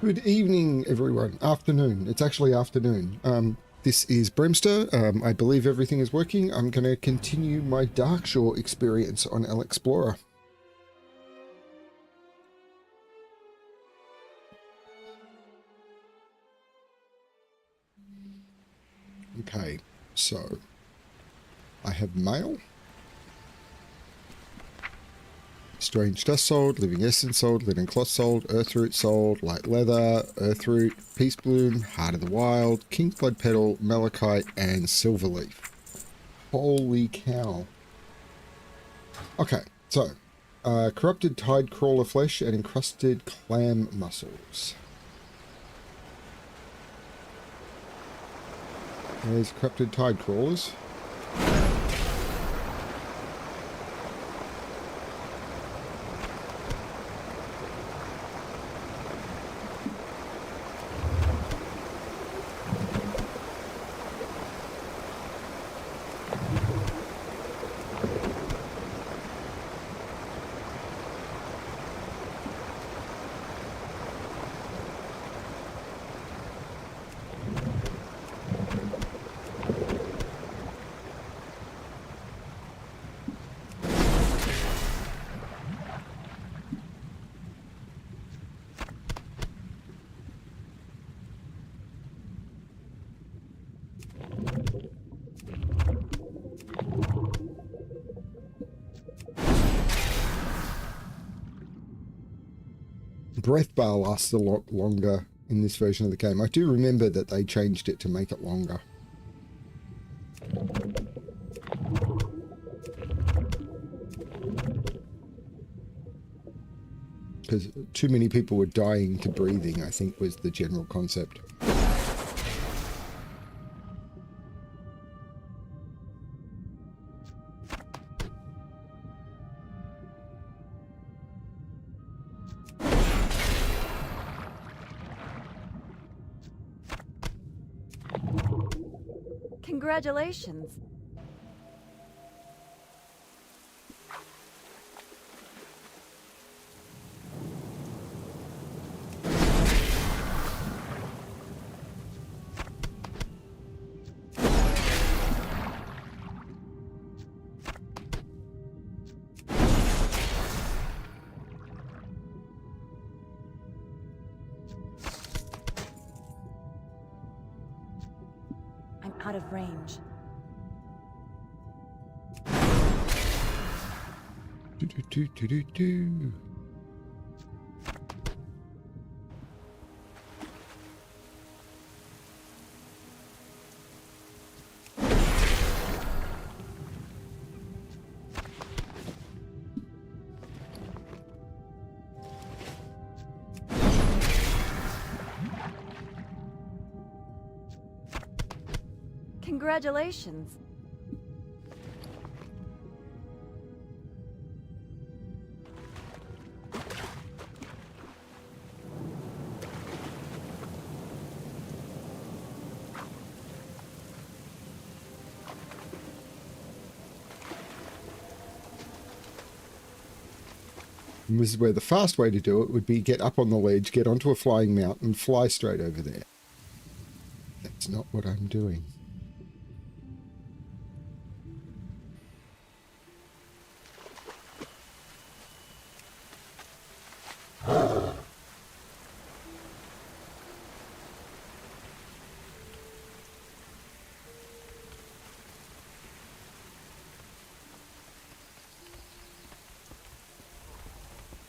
Good evening, everyone. Afternoon. It's actually afternoon. This is Bremster. I believe everything is working. I'm going to continue my Darkshore experience on Alexplorer. Okay, so I have mail. Strange dust sold, living essence sold, linen cloth sold, earth root sold, light leather, earth root, peace bloom, heart of the wild, king's blood petal, malachite, and silver leaf. Holy cow. Okay, so corrupted tide crawler flesh and encrusted clam muscles. There's corrupted tide crawlers. Breath bar lasts a lot longer in this version of the game. I do remember that they changed it to make it longer. Because too many people were dying to breathing, I think, was the general concept. Congratulations. I'm out of range. Do. Congratulations. And this is where the fast way to do it would be get up on the ledge, get onto a flying mount, and fly straight over there. That's not what I'm doing.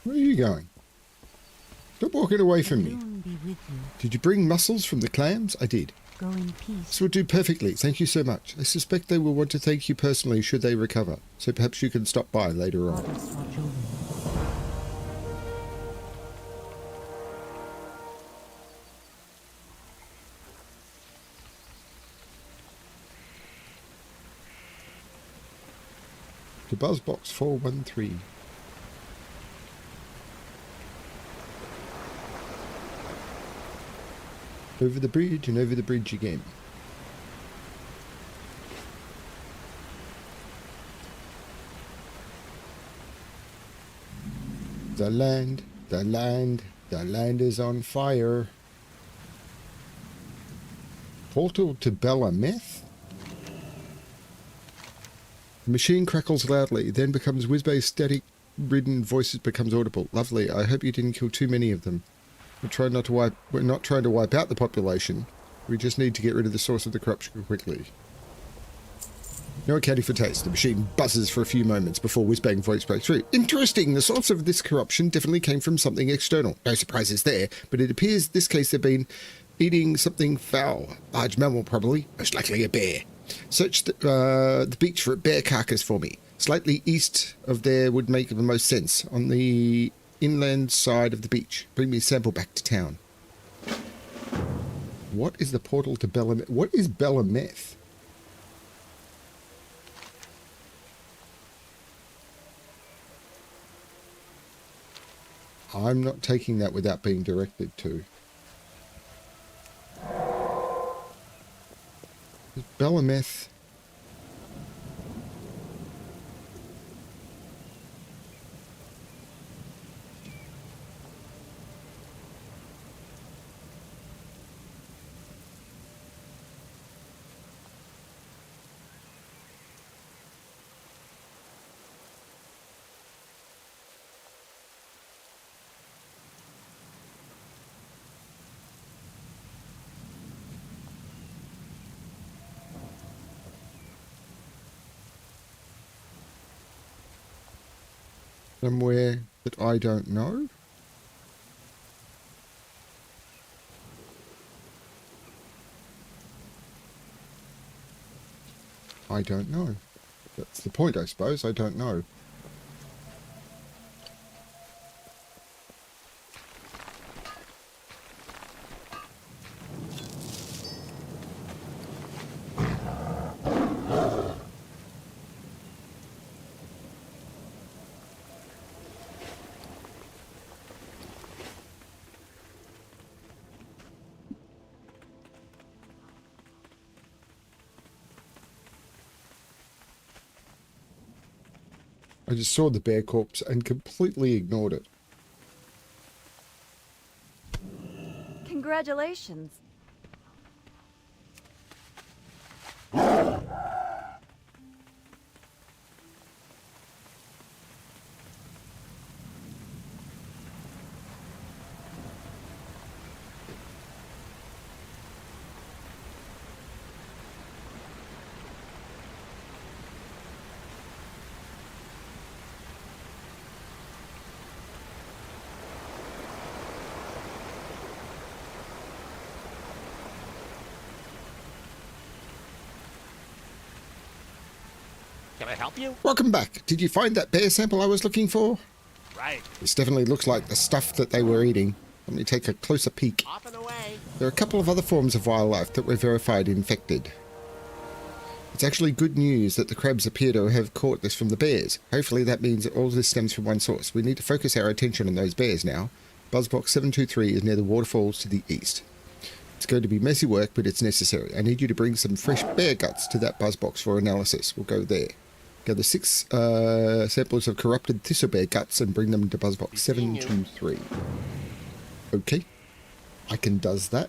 Where are you going? Stop walking away from me. Did you bring mussels from the clams? I did. Go in peace. This will do perfectly. Thank you so much. I suspect they will want to thank you personally should they recover. So perhaps you can stop by later on. To Buzzbox 413. Over the bridge and over the bridge again. The land, the land, The land is on fire. Portal to Belameth? The machine crackles loudly, then becomes Whizbay's static-ridden voices becomes audible. Lovely. I hope you didn't kill too many of them. We're not trying to wipe out the population. We just need to get rid of the source of the corruption quickly. No accounting for taste. The machine buzzes for a few moments before Whizbang voice breaks through. Interesting. The source of this corruption definitely came from something external. No surprises there, but it appears this case they've been eating something foul. Large mammal, probably. Most likely a bear. Search the beach for a bear carcass for me. Slightly east of there would make the most sense. On the inland side of the beach. Bring me a sample back to town. What is the portal to Belameth? What is Belameth? I'm not taking that without being directed to. Belameth. Somewhere that I don't know. I don't know. That's the point, I suppose. I don't know. I just saw the bear corpse and completely ignored it. Congratulations. Can I help you? Welcome back. Did you find that bear sample I was looking for? Right. This definitely looks like the stuff that they were eating. Let me take a closer peek. Off and away. There are a couple of other forms of wildlife that were verified infected. It's actually good news that the crabs appear to have caught this from the bears. Hopefully that means that all this stems from one source. We need to focus our attention on those bears now. Buzzbox 723 is near the waterfalls to the east. It's going to be messy work, but it's necessary. I need you to bring some fresh bear guts to that buzzbox for analysis. We'll go there. Gather 6 samples of corrupted thistlebear guts and bring them to buzzbox 723. Okay. I can does that.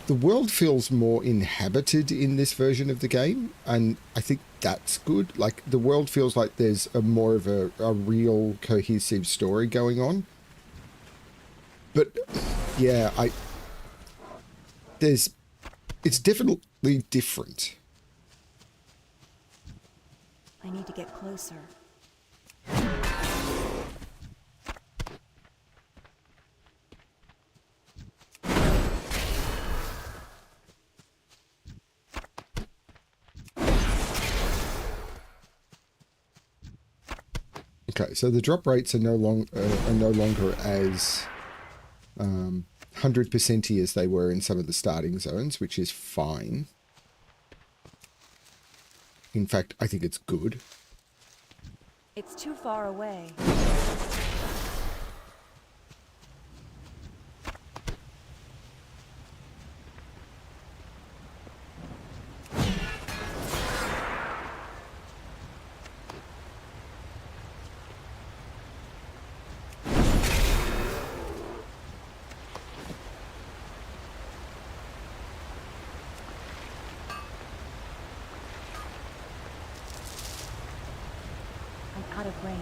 The world feels more inhabited in this version of the game, and I think that's good. Like, the world feels like there's a more of a real cohesive story going on. But, yeah, it's definitely different. I need to get closer. Okay, so the drop rates are no longer as 100%y as they were in some of the starting zones, which is fine. In fact, I think it's good. It's too far away. out of range.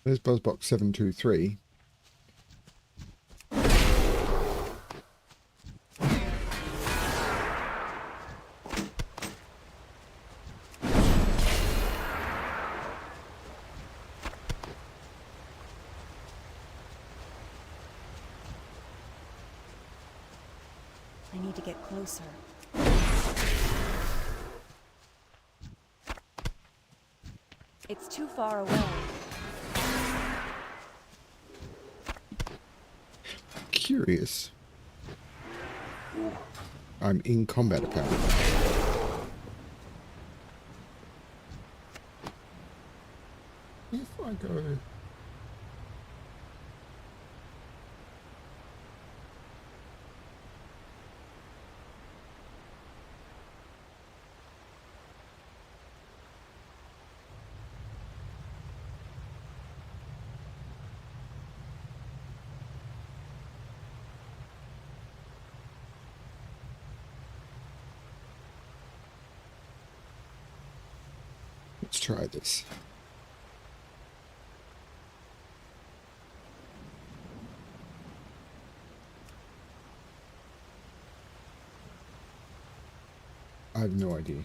There's Buzzbox 723. I need to get closer. It's too far away. Curious. I'm in combat apparently. If I go... Let's try this. I have no idea.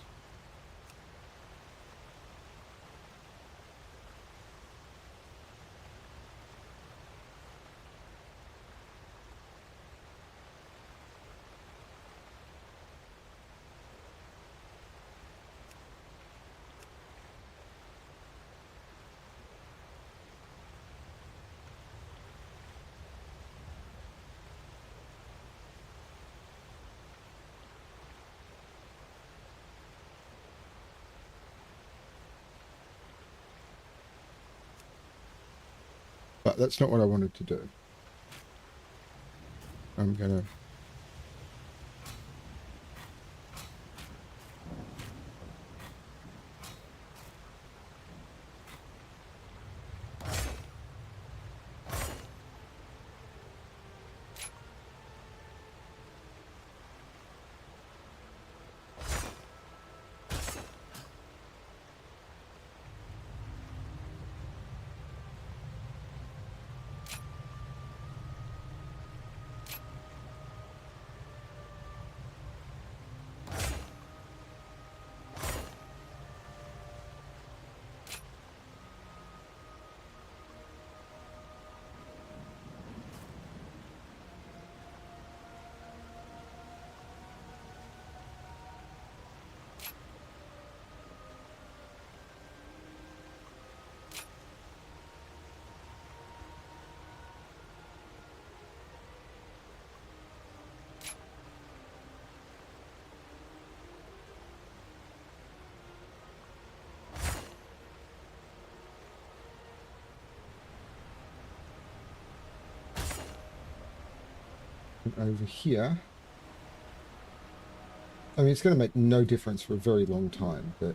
But that's not what I wanted to do. I'm gonna... over here. I mean, it's going to make no difference for a very long time, but...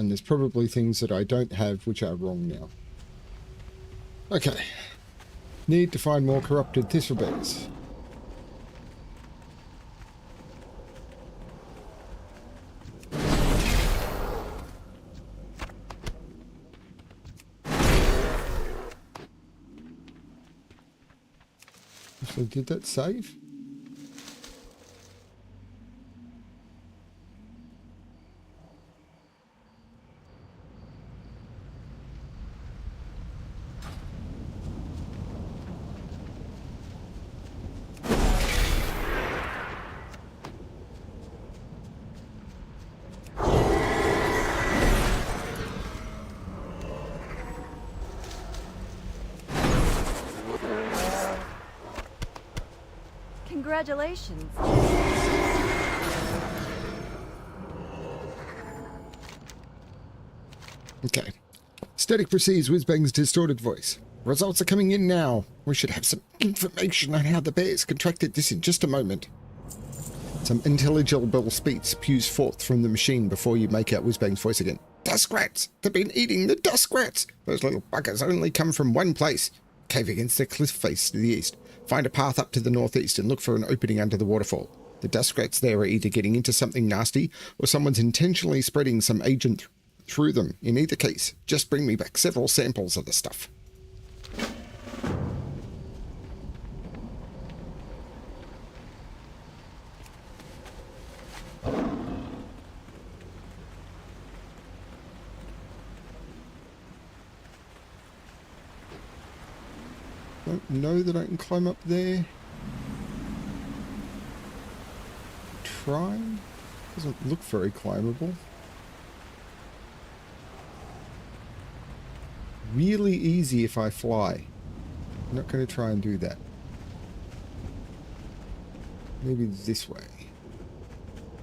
And there's probably things that I don't have which are wrong now. Okay. Need to find more corrupted thistlebears. So did that save? Congratulations. Okay. Static proceeds Whizbang's distorted voice. Results are coming in now. We should have some information on how the bears contracted this in just a moment. Some intelligible speech spews forth from the machine before you make out Whizbang's voice again. Dusk rats! They've been eating the dusk rats! Those little buggers only come from one place. Cave against the cliff face to the east. Find a path up to the northeast and look for an opening under the waterfall. The dusk rats there are either getting into something nasty or someone's intentionally spreading some agent through them. In either case, just bring me back several samples of the stuff. Don't know that I can climb up there. Try. Doesn't look very climbable. Really easy if I fly. I'm not going to try and do that. Maybe this way.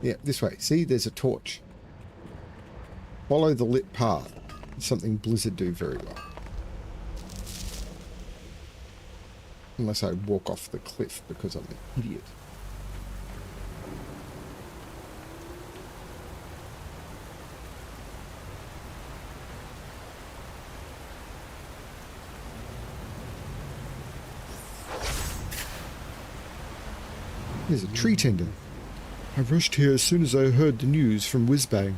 Yeah, this way. See, there's a torch. Follow the lit path. It's something Blizzard do very well. Unless I walk off the cliff because I'm an idiot. There's a tree tender. I rushed here as soon as I heard the news from Whizbang.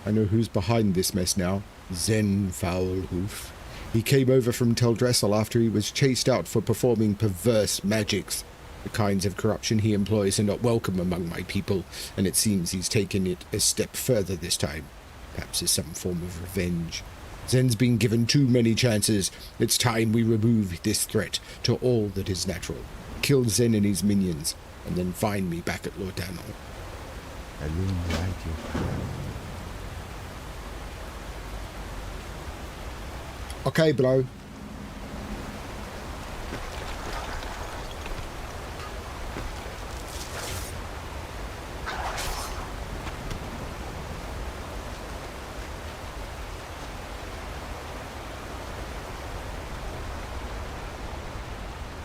I know who's behind this mess now. Zen Foulhoof. He came over from Teldrassil after he was chased out for performing perverse magics. The kinds of corruption he employs are not welcome among my people, and it seems he's taken it a step further this time. Perhaps as some form of revenge. Zen's been given too many chances. It's time we remove this threat to all that is natural. Kill Zen and his minions, and then find me back at Lordano. Illuminate your path. Okay, bro.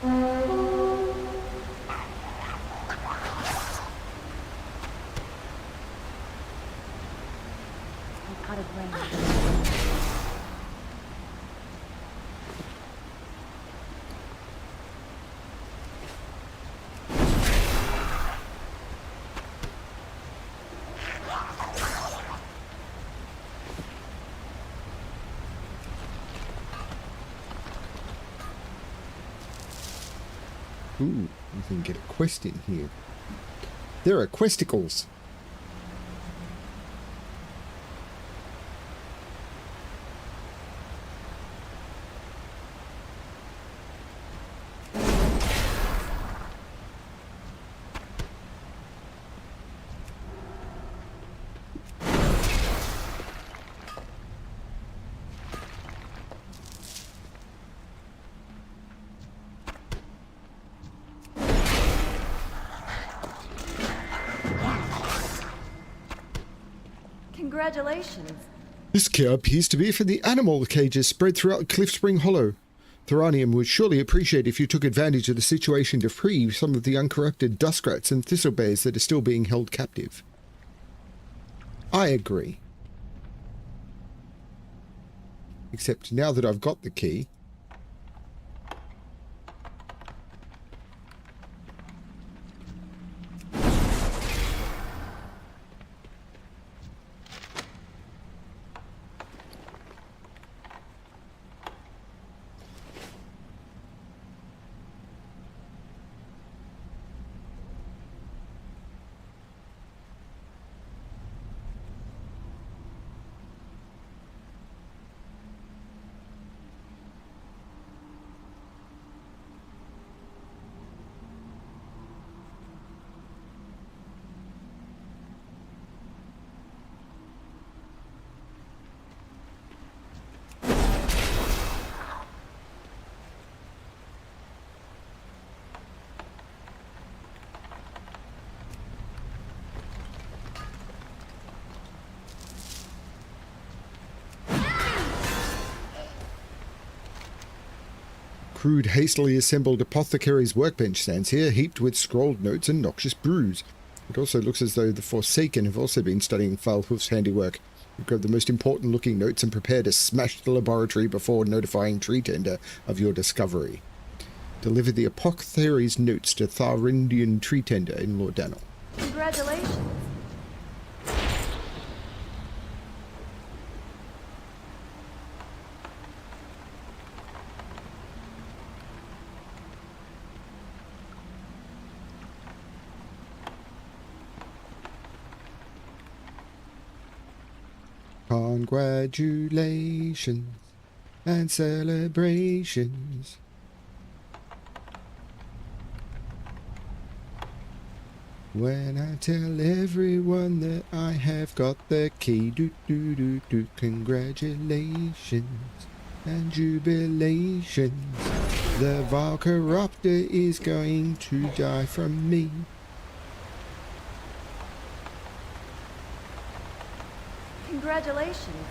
I'm out of range. Ooh, we can get a quest in here. There are questicles. Congratulations. This care appears to be for the animal cages spread throughout Cliff Spring Hollow. Thoranium would surely appreciate if you took advantage of the situation to free some of the uncorrupted duskrats and thistlebears that are still being held captive. I agree. Except now that I've got the key, crude, hastily assembled apothecary's workbench stands here, heaped with scrolled notes and noxious brews. It also looks as though the Forsaken have also been studying Falhoof's handiwork. You've got the most important-looking notes and prepare to smash the laboratory before notifying Tree Tender of your discovery. Deliver the apothecary's notes to Tharindian Tree Tender in Lordanel. Congratulations. Congratulations and celebrations. When I tell everyone that I have got the key, congratulations and jubilations. The vile corrupter is going to die from me. Congratulations.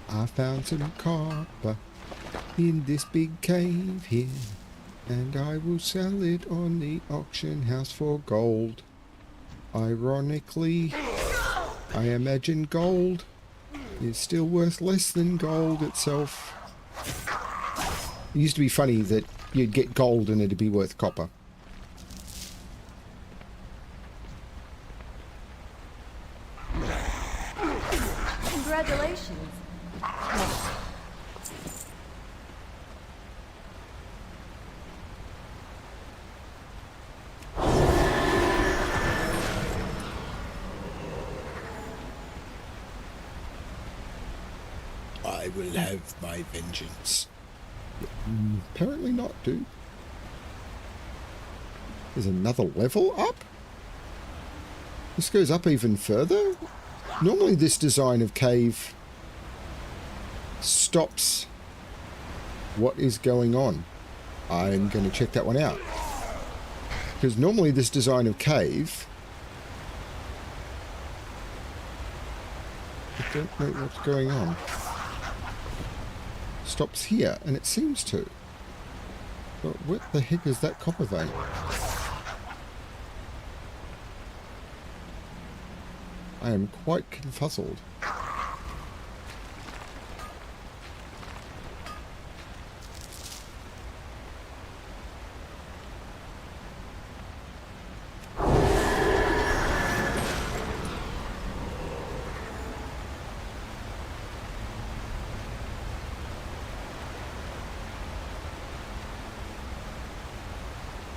I found some copper in this big cave here, and I will sell it on the auction house for gold. Ironically, I imagine gold is still worth less than gold itself. It used to be funny that you'd get gold and it'd be worth copper. Congratulations. I will have my vengeance. Apparently not, dude. There's another level up? This goes up even further? Normally this design of cave stops what is going on. I'm going to check that one out. Because normally this design of cave... I don't know what's going on. Stops here, and it seems to. But what the heck is that copper vein? I am quite confuzzled.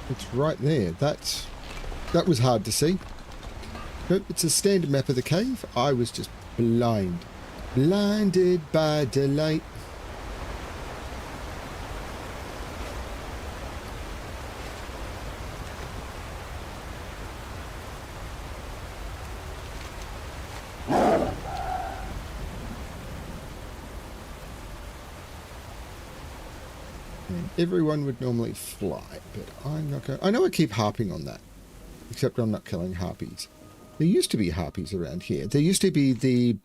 It's right there. That was hard to see. Nope, it's a standard map of the cave. I was just blinded by delight. And everyone would normally fly, but I'm not going. I know I keep harping on that, except I'm not killing harpies. There used to be harpies around here. There used to be the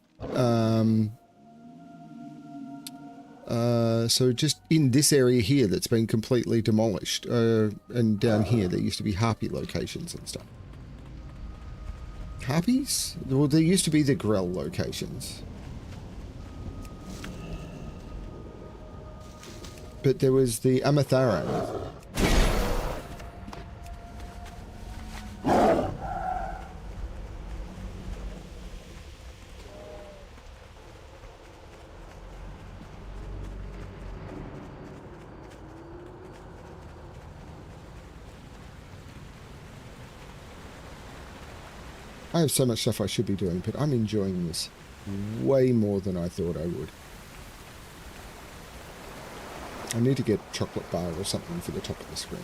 So just in this area here that's been completely demolished, and down here there used to be harpy locations and stuff. Harpies? Well, there used to be the Grell locations. But there was the Amatharan. I have so much stuff I should be doing, but I'm enjoying this way more than I thought I would. I need to get a chocolate bar or something for the top of the screen.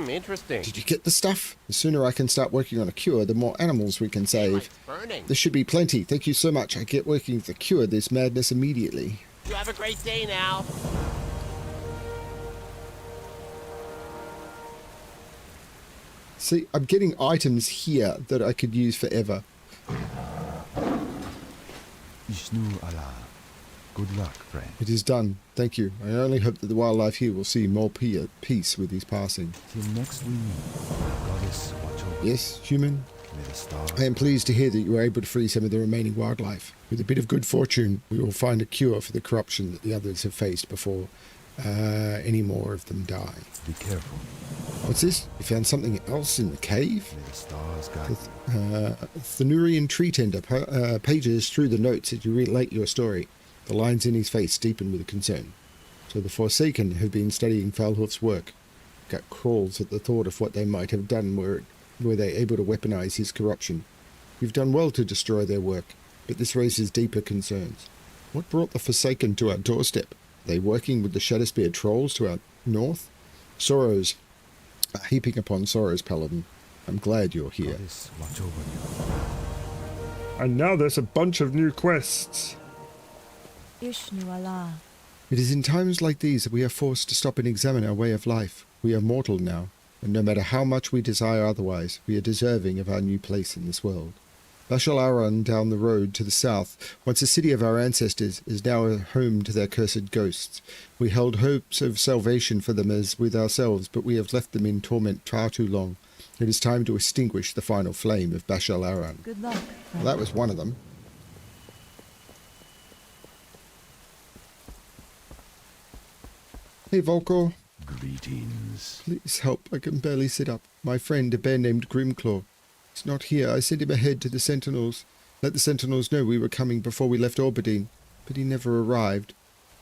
Interesting. Did you get the stuff? The sooner I can start working on a cure, the more animals we can save. Daylight's burning. There should be plenty. Thank you so much. I get working to cure this madness immediately. You have a great day now. See, I'm getting items here that I could use forever. Ishnu Allah. Good luck, friend. It is done. Thank you. I only hope that the wildlife here will see more peace with his passing. Till next we meet, goddess watch over. Yes, human? May the stars. I am pleased to hear that you were able to free some of the remaining wildlife. With a bit of good fortune, we will find a cure for the corruption that the others have faced before any more of them die. Be careful. What's this? You found something else in the cave? May the stars guide. Thanurian tree tender pages through the notes as you relate your story. The lines in his face deepen with concern. So the Forsaken have been studying Falhoof's work. Gut crawls at the thought of what they might have done were they able to weaponize his corruption. You've done well to destroy their work, but this raises deeper concerns. What brought the Forsaken to our doorstep? Are they working with the Shadowspear trolls to our north? Sorrows are heaping upon sorrows, Paladin. I'm glad you're here. Goddess watch over you. And now there's a bunch of new quests. Ishnu Allah. It is in times like these that we are forced to stop and examine our way of life. We are mortal now, and no matter how much we desire otherwise, we are deserving of our new place in this world. Bashal Aran down the road to the south, once a city of our ancestors, is now a home to their cursed ghosts. We held hopes of salvation for them as with ourselves, but we have left them in torment far too long. It is time to extinguish the final flame of Bashal Aran. Good luck, Well, friend. that was one of them. Hey, Volkor. Greetings. Please help. I can barely sit up. My friend, a bear named Grimclaw. He's not here. I sent him ahead to the Sentinels. Let the Sentinels know we were coming before we left Orbadine. But he never arrived.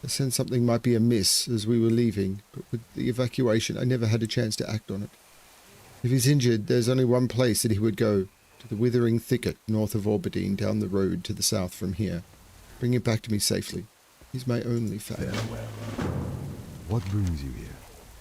I sensed something might be amiss as we were leaving, but with the evacuation I never had a chance to act on it. If he's injured, there's only one place that he would go. To the withering thicket north of Orbadine, down the road to the south from here. Bring him back to me safely. He's my only family. What brings you here?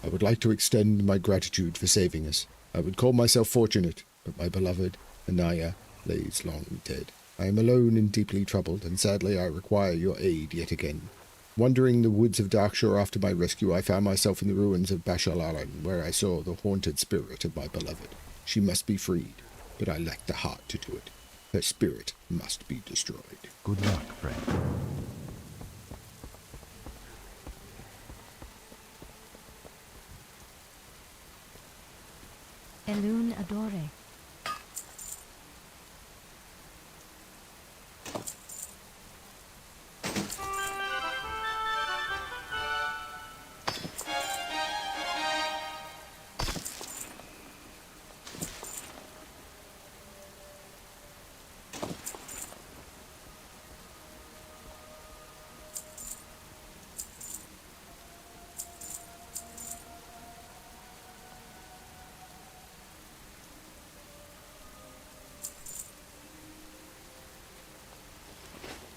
I would like to extend my gratitude for saving us. I would call myself fortunate, but my beloved, Anaya, lays long dead. I am alone and deeply troubled, and sadly I require your aid yet again. Wandering the woods of Darkshore after my rescue, I found myself in the ruins of Bashal Aran, where I saw the haunted spirit of my beloved. She must be freed, but I lack the heart to do it. Her spirit must be destroyed. Good luck, friend. Elun Adore.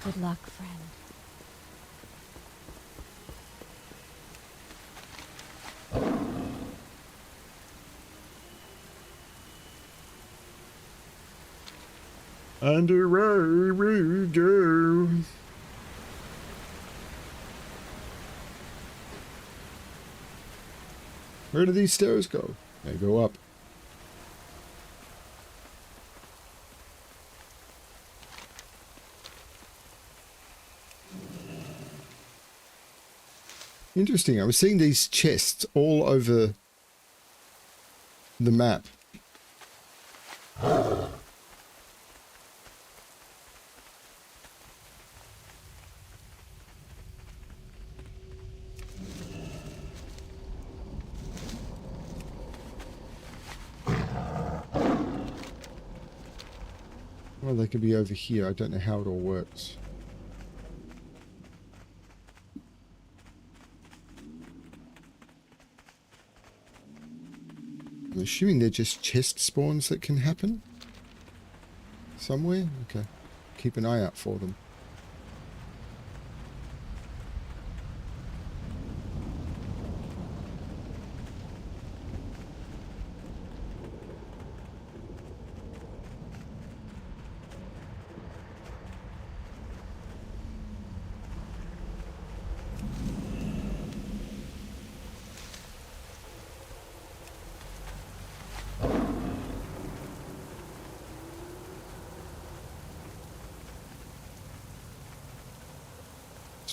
Good luck, friend. And away we go. Where do these stairs go? They go up. Interesting. I was seeing these chests all over the map. Well, they could be over here. I don't know how it all works. I'm assuming they're just chest spawns that can happen somewhere. Okay, keep an eye out for them.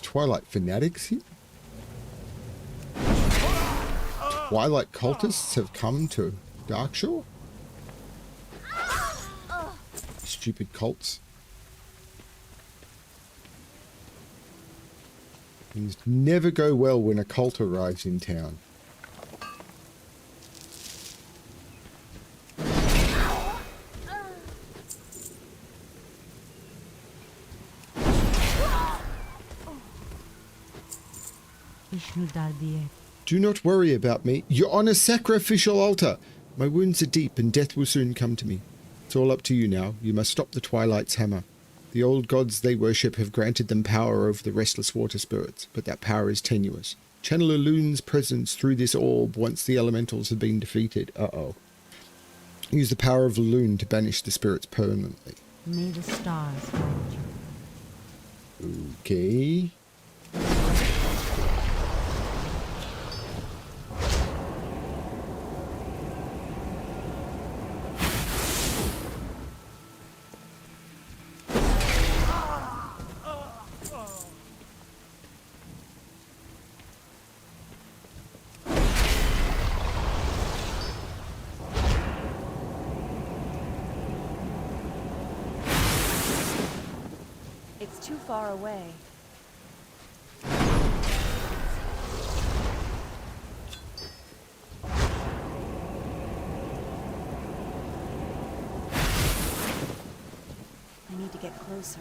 Twilight fanatics here? Twilight cultists have come to Darkshore? Stupid cults. Things never go well when a cult arrives in town. Do not worry about me. You're on a sacrificial altar. My wounds are deep and death will soon come to me. It's all up to you now. You must stop the Twilight's hammer. The old gods they worship have granted them power over the restless water spirits, but that power is tenuous. Channel Elune's presence through this orb once the elementals have been defeated. Uh-oh. Use the power of Elune to banish the spirits permanently. May the stars guide you. Okay. It's too far away. I need to get closer.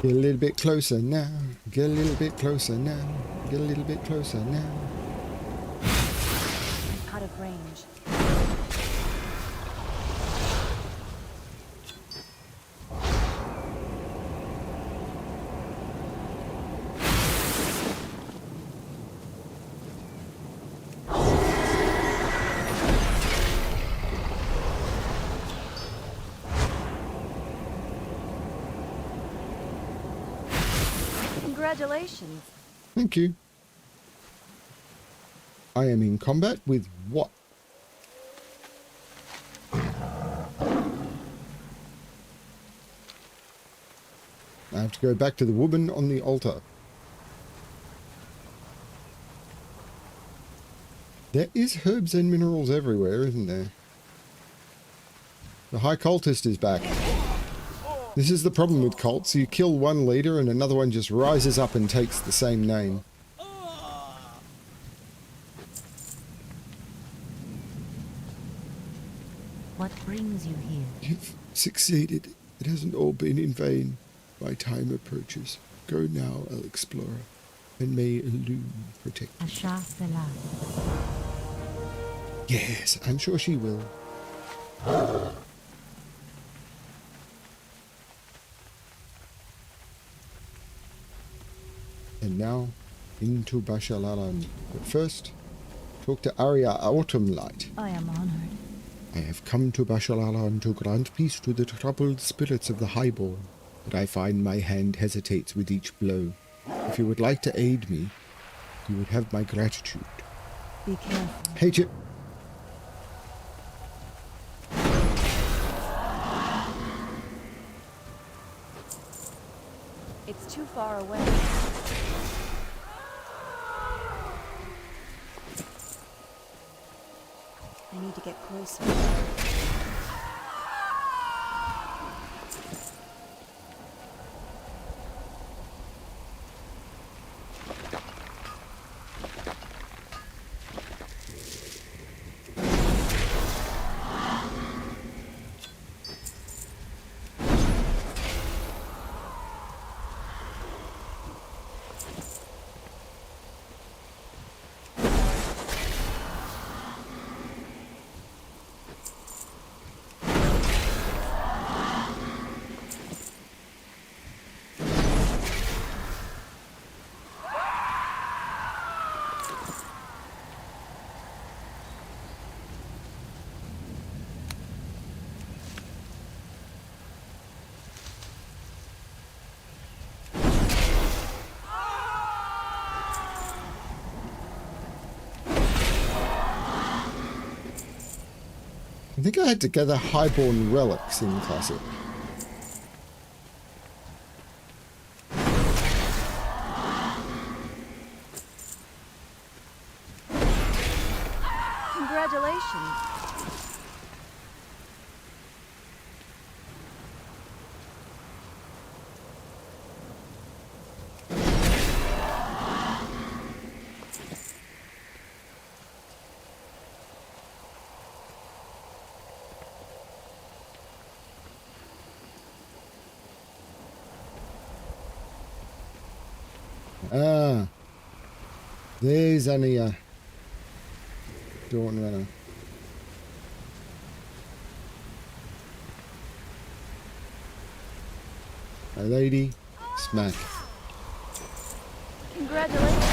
Get a little bit closer now. Get a little bit closer now. Get a little bit closer now. Out of range. Congratulations. Thank you. I am in combat with what? I have to go back to the woman on the altar. There is herbs and minerals everywhere, isn't there? The High Cultist is back. This is the problem with cults. You kill one leader and another one just rises up and takes the same name. What brings you here? You've succeeded. It hasn't all been in vain. My time approaches. Go now, Alexplorer, and may Elune protect you. Asha Fela. Yes, I'm sure she will. And now, into Bashalalan. But first, talk to Arya Autumnlight. I am honored. I have come to Bashalalan to grant peace to the troubled spirits of the Highborn, but I find my hand hesitates with each blow. If you would like to aid me, you would have my gratitude. Be careful. Hey, Chip. It's too far away. I need to get closer. I think I had to gather highborn relics in Classic. Congratulations. Ah, there's Ania. Dawn Runner. My lady, smack. Congratulations.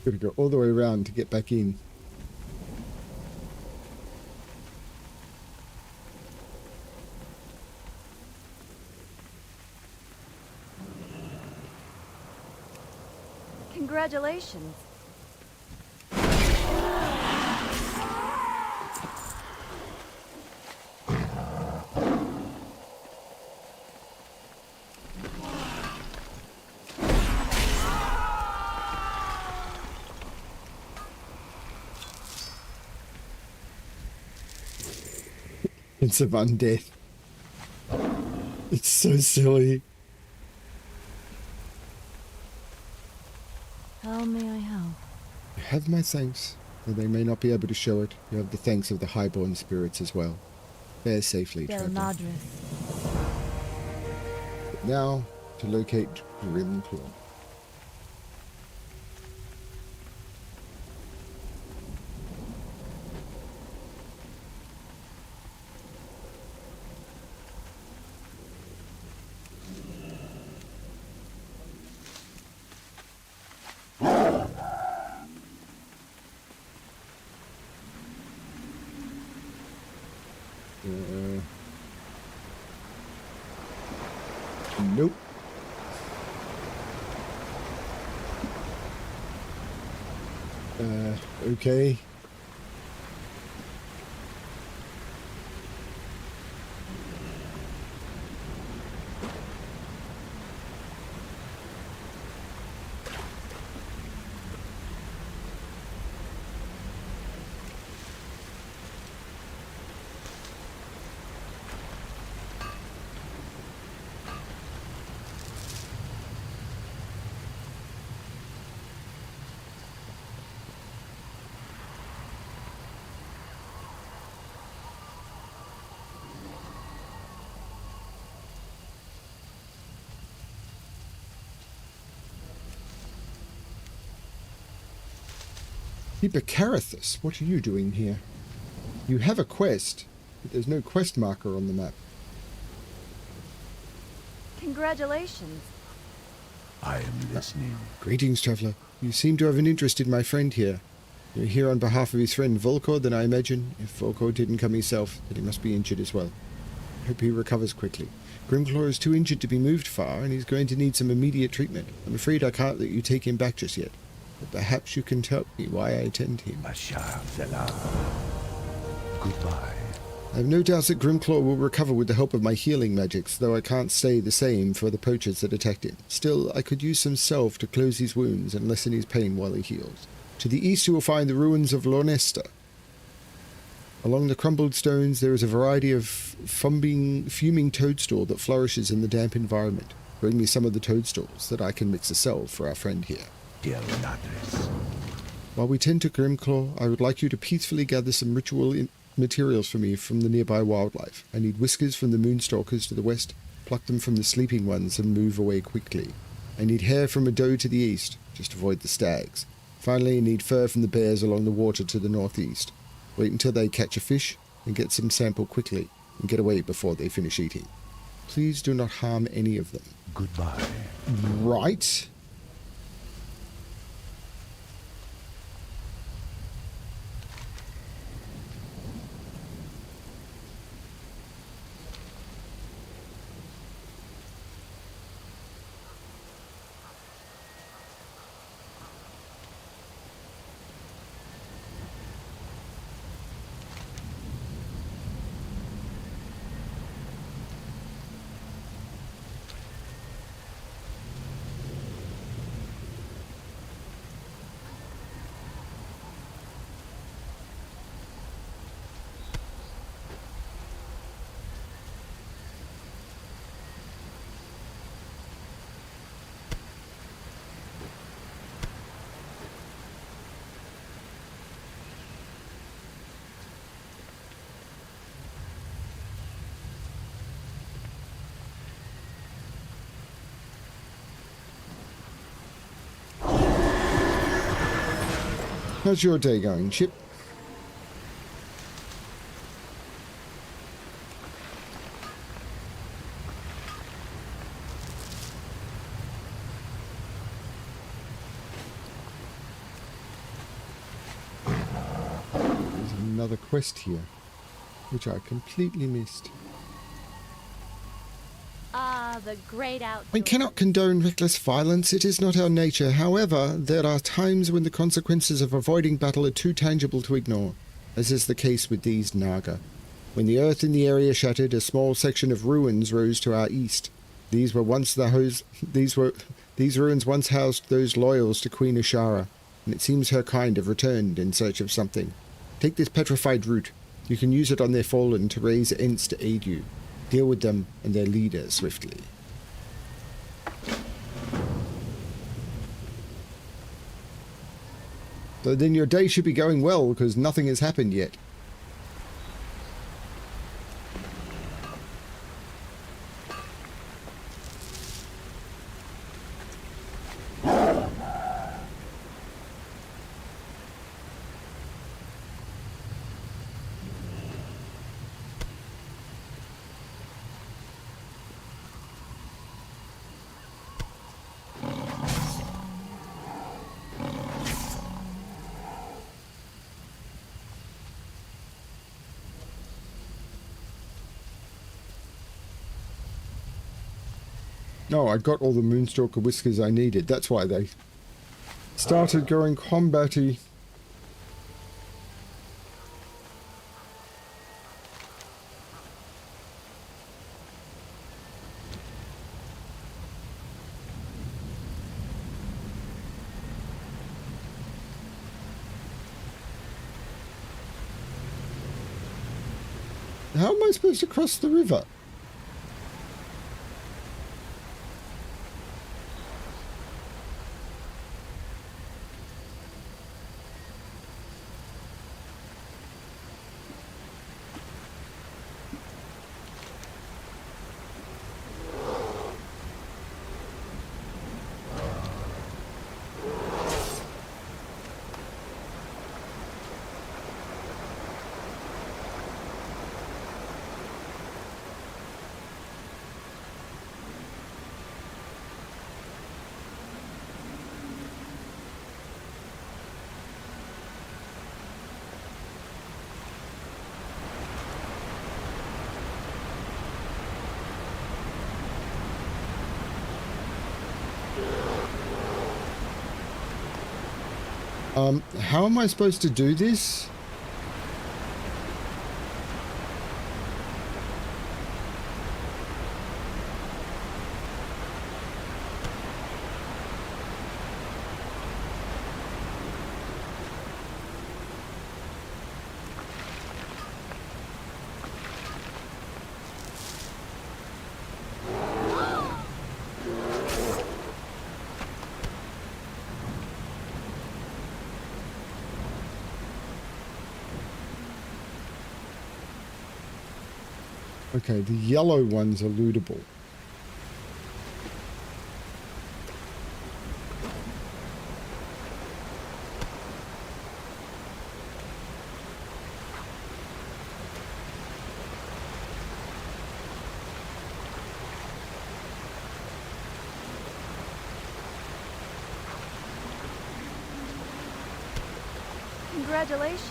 Gotta go all the way around to get back in. Congratulations. It's of undeath. It's so silly. How may I help? You have my thanks, though they may not be able to show it. You have the thanks of the highborn spirits as well. Fare safely, Del traveler. Nadris. But now, to locate Grimclaw. Nope. Okay. Hippocarathus, what are you doing here? You have a quest, but there's no quest marker on the map. Congratulations. I am listening. Greetings, traveller. You seem to have an interest in my friend here. You're here on behalf of his friend Volkor, then I imagine. If Volkor didn't come himself, then he must be injured as well. I hope he recovers quickly. Grimclaw is too injured to be moved far, and he's going to need some immediate treatment. I'm afraid I can't let you take him back just yet. But perhaps you can tell me why I attend him. Bashar Salam. Goodbye. I have no doubts that Grimclaw will recover with the help of my healing magics, though I can't say the same for the poachers that attacked him. Still, I could use some salve to close his wounds and lessen his pain while he heals. To the east you will find the ruins of Lornesta. Along the crumbled stones there is a variety of fuming toadstool that flourishes in the damp environment. Bring me some of the toadstools that I can mix a salve for our friend here. Dear Ladris. While we tend to Grimclaw, I would like you to peacefully gather some ritual materials for me from the nearby wildlife. I need whiskers from the moonstalkers to the west, pluck them from the sleeping ones and move away quickly. I need hair from a doe to the east, just avoid the stags. Finally, I need fur from the bears along the water to the northeast. Wait until they catch a fish and get some sample quickly and get away before they finish eating. Please do not harm any of them. Goodbye. Right. How's your day going, Chip? There's another quest here, which I completely missed. Ah, the great outdoors. We cannot condone reckless violence, it is not our nature. However, there are times when the consequences of avoiding battle are too tangible to ignore, as is the case with these Naga. When the earth in the area shattered, a small section of ruins rose to our east. These ruins once housed those loyals to Queen Ashara, and it seems her kind have returned in search of something. Take this petrified root. You can use it on their fallen to raise Ents to aid you. Deal with them and their leader swiftly. So then your day should be going well, because nothing has happened yet. No, I got all the Moonstalker whiskers I needed. That's why they started going combat-y. How am I supposed to cross the river? How am I supposed to do this? Okay, the yellow ones are lootable. Congratulations.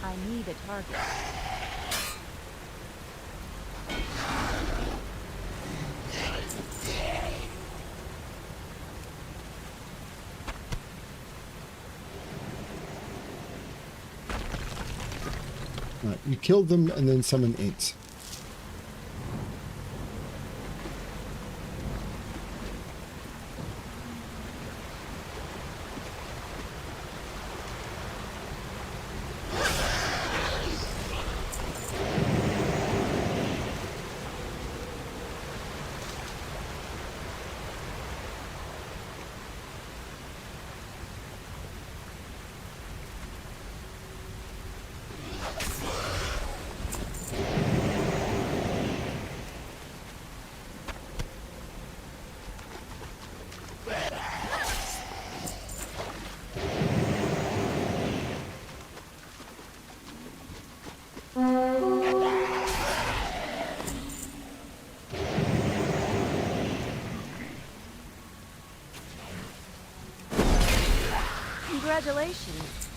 I need a target. Right, you kill them and then summon Ents. Congratulations.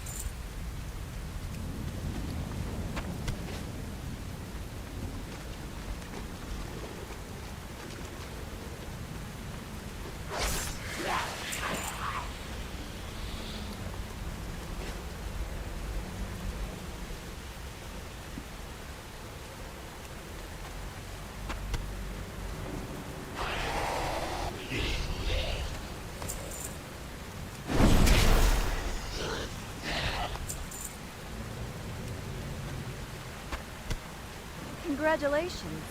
Congratulations.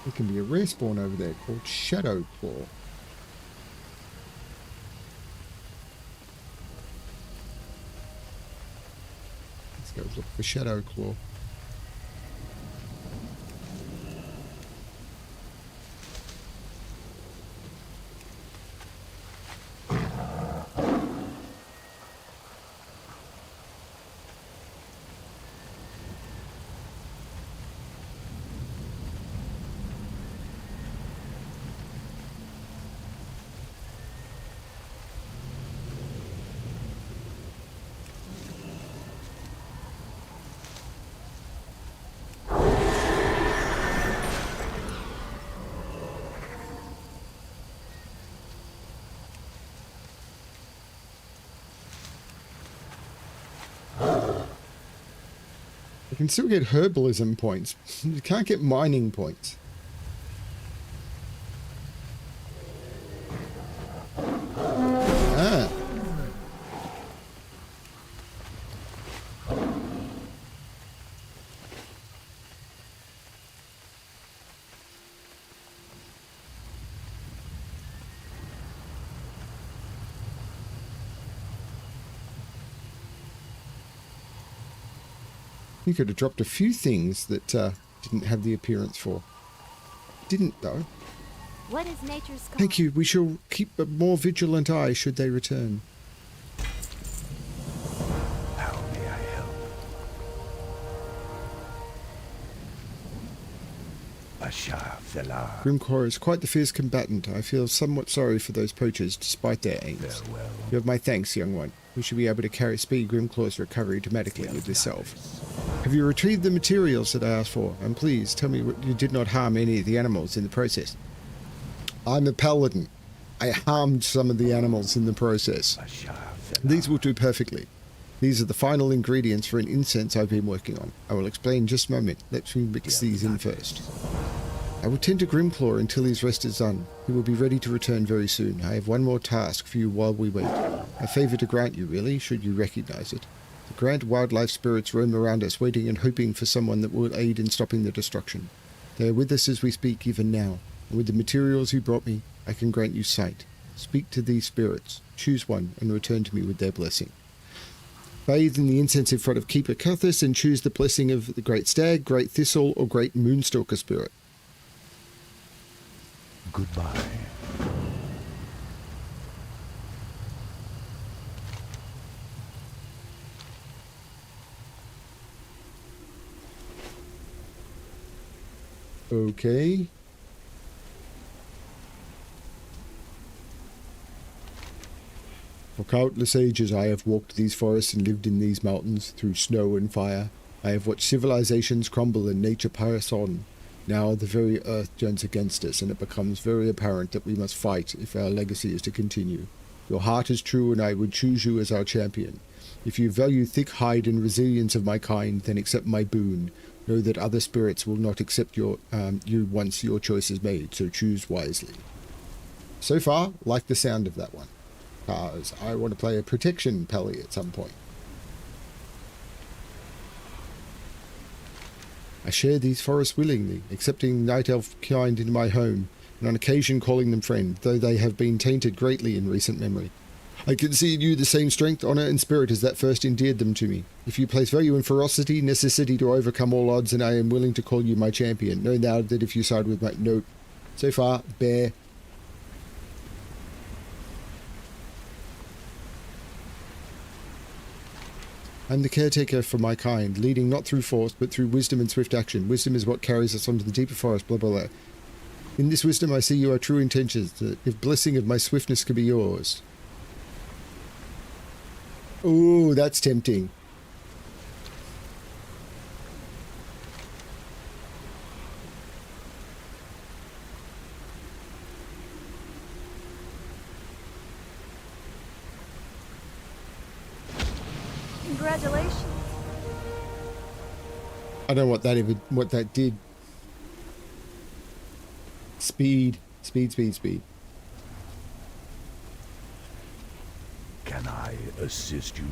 There can be a respawn over there called Shadow Claw. Let's go look for Shadow Claw. You can still get herbalism points. You can't get mining points. Ah. You could have dropped a few things that didn't have the appearance for. Didn't, though. What is nature's call? Thank you. We shall keep a more vigilant eye should they return. How may I help? Bashar Felar. Grimclaw is quite the fierce combatant. I feel somewhat sorry for those poachers, despite their aims. Farewell. You have my thanks, young one. We should be able to carry speed Grimclaw's recovery dramatically with this self. Have you retrieved the materials that I asked for? And please, tell me what you did not harm any of the animals in the process. I'm a paladin. I harmed some of the animals in the process. Bashar Felar. These will do perfectly. These are the final ingredients for an incense I've been working on. I will explain in just a moment. Let me mix these in first. I will tend to Grimclaw until his rest is done. He will be ready to return very soon. I have one more task for you while we wait. A favour to grant you, really, should you recognize it. The grand wildlife spirits roam around us, waiting and hoping for someone that will aid in stopping the destruction. They are with us as we speak even now, and with the materials you brought me, I can grant you sight. Speak to these spirits, choose one, and return to me with their blessing. Bathe in the incense in front of Keeper Cuthus and choose the blessing of the Great Stag, Great Thistle, or Great Moonstalker spirit. Goodbye. Okay. For countless ages I have walked these forests and lived in these mountains, through snow and fire. I have watched civilizations crumble and nature pass on. Now the very earth turns against us, and it becomes very apparent that we must fight if our legacy is to continue. Your heart is true, and I would choose you as our champion. If you value thick hide and resilience of my kind, then accept my boon. Know that other spirits will not accept you once your choice is made, so choose wisely. So far, like the sound of that one. Because I want to play a protection pally at some point. I share these forests willingly, accepting night elf kind into my home, and on occasion calling them friend, though they have been tainted greatly in recent memory. I can see in you the same strength, honour, and spirit as that first endeared them to me. If you place value in ferocity, necessity to overcome all odds, and I am willing to call you my champion. Know now that if you side with my... Nope. So far, bear. I'm the caretaker for my kind, leading not through force, but through wisdom and swift action. Wisdom is what carries us onto the deeper forest, blah, blah, blah. In this wisdom I see your true intentions, that if blessing of my swiftness could be yours. Ooh, that's tempting. Congratulations. I don't know what that did. Speed. Speed. Can I assist you?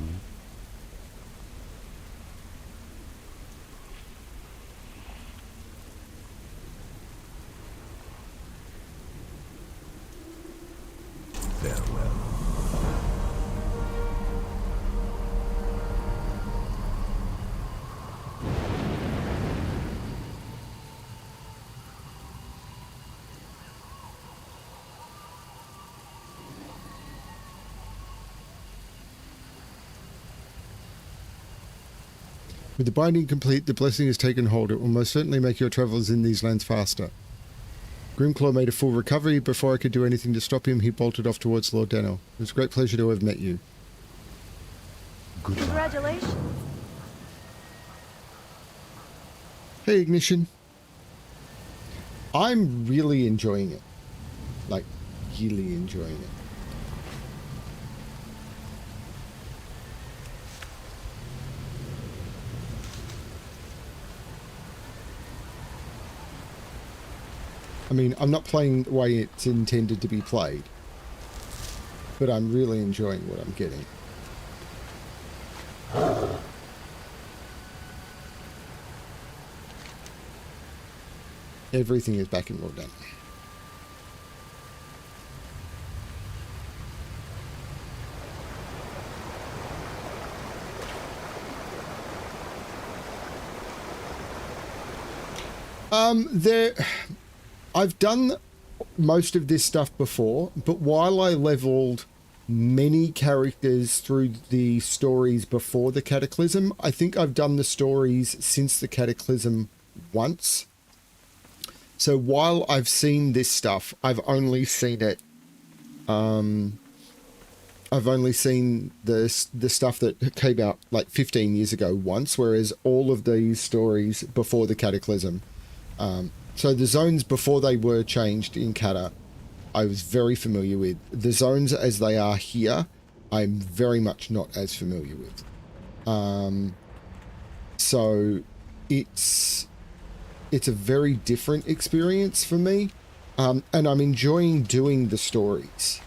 Farewell. With the binding complete, the blessing has taken hold. It will most certainly make your travels in these lands faster. Grimclaw made a full recovery. Before I could do anything to stop him, he bolted off towards Lord Daniel. It was a great pleasure to have met you. Goodbye. Congratulations. Hey, Ignition. I'm really enjoying it. Like, really enjoying it. I mean, I'm not playing the way it's intended to be played, but I'm really enjoying what I'm getting. Everything is back in Lord Daniel. There, I've done most of this stuff before, but while I leveled many characters through the stories before the Cataclysm, I think I've done the stories since the Cataclysm once. So while I've seen this stuff, I've only seen it. I've only seen the stuff that came out like 15 years ago once, whereas all of these stories before the Cataclysm. So the zones before they were changed in Cata, I was very familiar with. The zones as they are here, I'm very much not as familiar with. So it's a very different experience for me, and I'm enjoying doing the stories.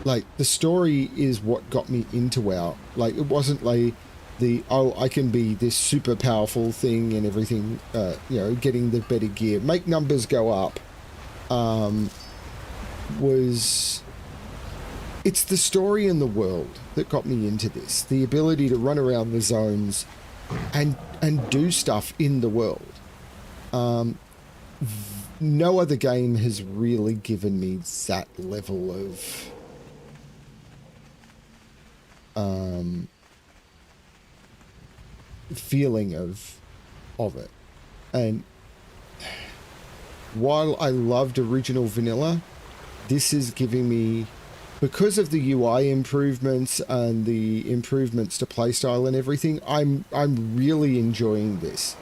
Like, the story is what got me into WoW. Like, it wasn't like I can be this super powerful thing and everything, you know, getting the better gear, make numbers go up. It's the story and the world that got me into this. The ability to run around the zones and do stuff in the world. No other game has really given me that level of feeling of it. And while I loved original vanilla, this is giving me, because of the UI improvements and the improvements to playstyle and everything, I'm really enjoying this.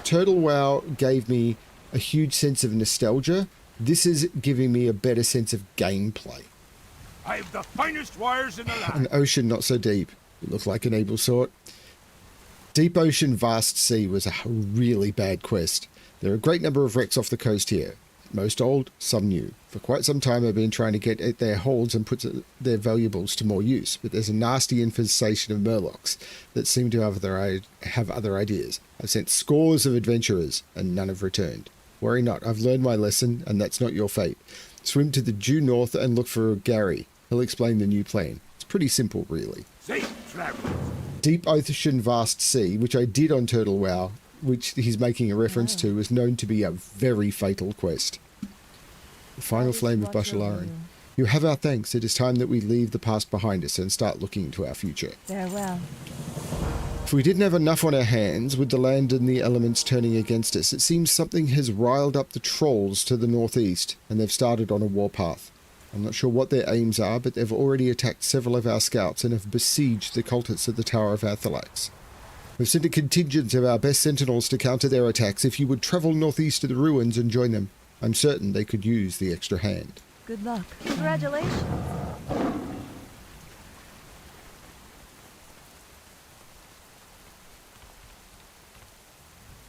Turtle WoW gave me a huge sense of nostalgia. This is giving me a better sense of gameplay. I have the finest wires in the land. An ocean not so deep. You look like an able sort. Deep Ocean Vast Sea was a really bad quest. There are a great number of wrecks off the coast here. Most old, some new. For quite some time I've been trying to get at their holds and put their valuables to more use, but there's a nasty infestation of murlocs that seem to have other ideas. I've sent scores of adventurers, and none have returned. Worry not, I've learned my lesson, and that's not your fate. Swim to the due north and look for Gary. He'll explain the new plan. It's pretty simple, really. Safe travel. Deep Ocean Vast Sea, which I did on Turtle WoW, which he's making a reference to, is known to be a very fatal quest. The final flame of Bashalaran. You have our thanks. It is time that we leave the past behind us and start looking to our future. Farewell. If we didn't have enough on our hands, with the land and the elements turning against us, it seems something has riled up the trolls to the northeast, and they've started on a warpath. I'm not sure what their aims are, but they've already attacked several of our scouts and have besieged the cultists at the Tower of Athalax. We've sent a contingent of our best sentinels to counter their attacks. If you would travel northeast to the ruins and join them, I'm certain they could use the extra hand. Good luck. Congratulations.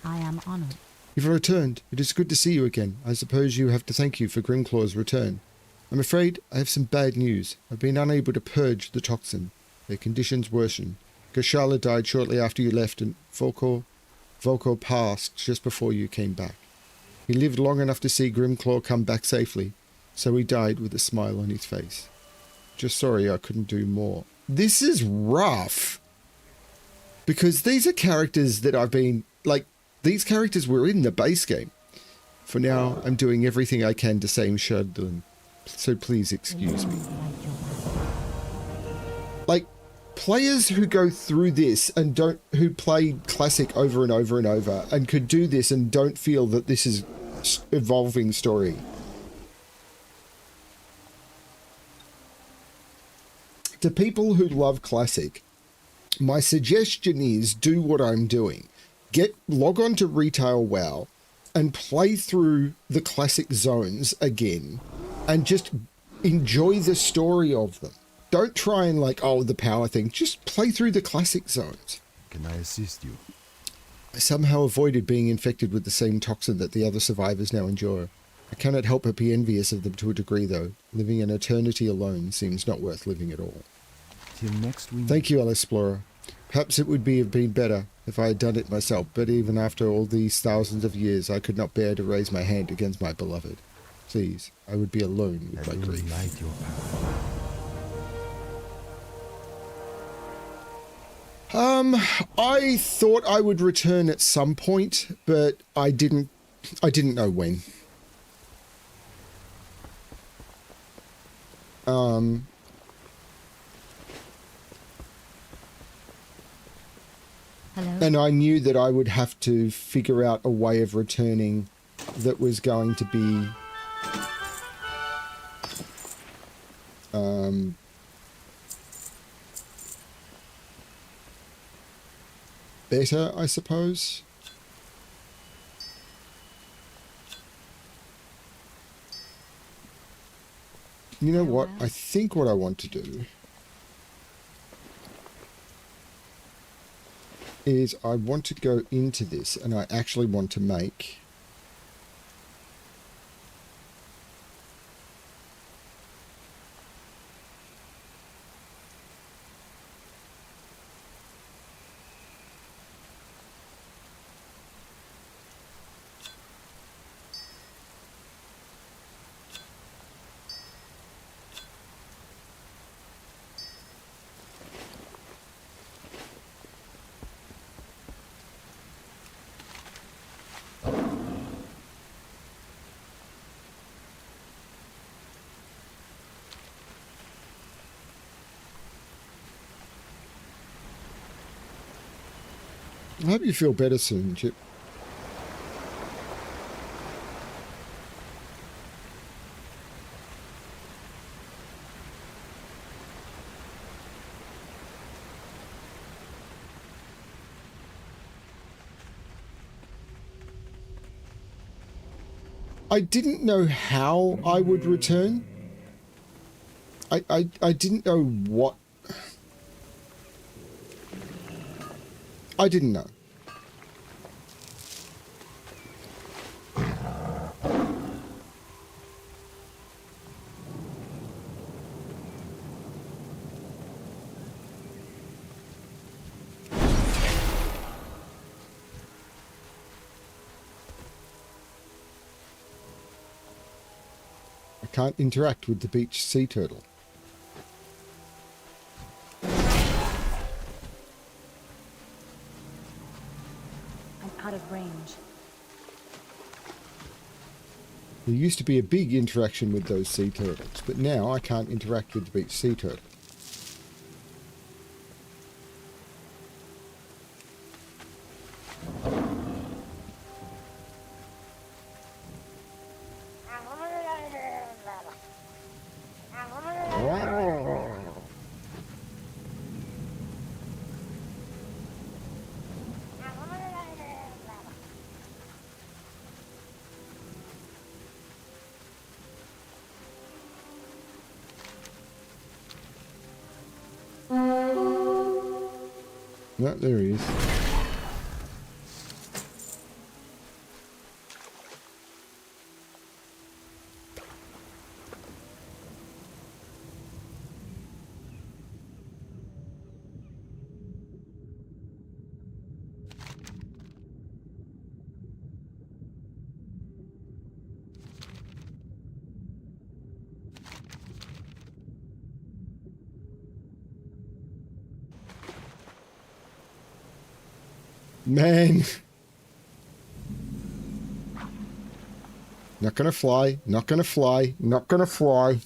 I am honored. You've returned. It is good to see you again. I suppose you have to thank you for Grimclaw's return. I'm afraid I have some bad news. I've been unable to purge the toxin. Their conditions worsen. Gashala died shortly after you left, and Volkor passed just before you came back. He lived long enough to see Grimclaw come back safely, so he died with a smile on his face. Just sorry I couldn't do more. This is rough. Because these are characters that I've been, like, these characters were in the base game. For now, I'm doing everything I can to save Shardlin, so please excuse me. Like, players who go through this and who play Classic over and over and over and could do this and don't feel that this is evolving story. To people who love Classic, my suggestion is do what I'm doing. Log on to Retail WoW and play through the Classic zones again and just enjoy the story of them. Don't try and the power thing. Just play through the Classic zones. Can I assist you? I somehow avoided being infected with the same toxin that the other survivors now endure. I cannot help but be envious of them to a degree, though. Living an eternity alone seems not worth living at all. Till next we Thank you, Alexplorer. Perhaps it would have been better if I had done it myself, but even after all these thousands of years, I could not bear to raise my hand against my beloved. Please, I would be alone with my grief. light your path. I thought I would return at some point, but I didn't know when. Hello? And I knew that I would have to figure out a way of returning that was going to be better, I suppose. You know what? I think what I want to do is I want to go into this and I actually want to make I hope you feel better soon, Chip. I didn't know how I would return. I didn't know what. I didn't know. I can't interact with the beach sea turtle. Out of range. There used to be a big interaction with those sea turtles, but now I can't interact with the beach sea turtle. No, there he is. Man. Not gonna fly, not gonna fly, not gonna fly.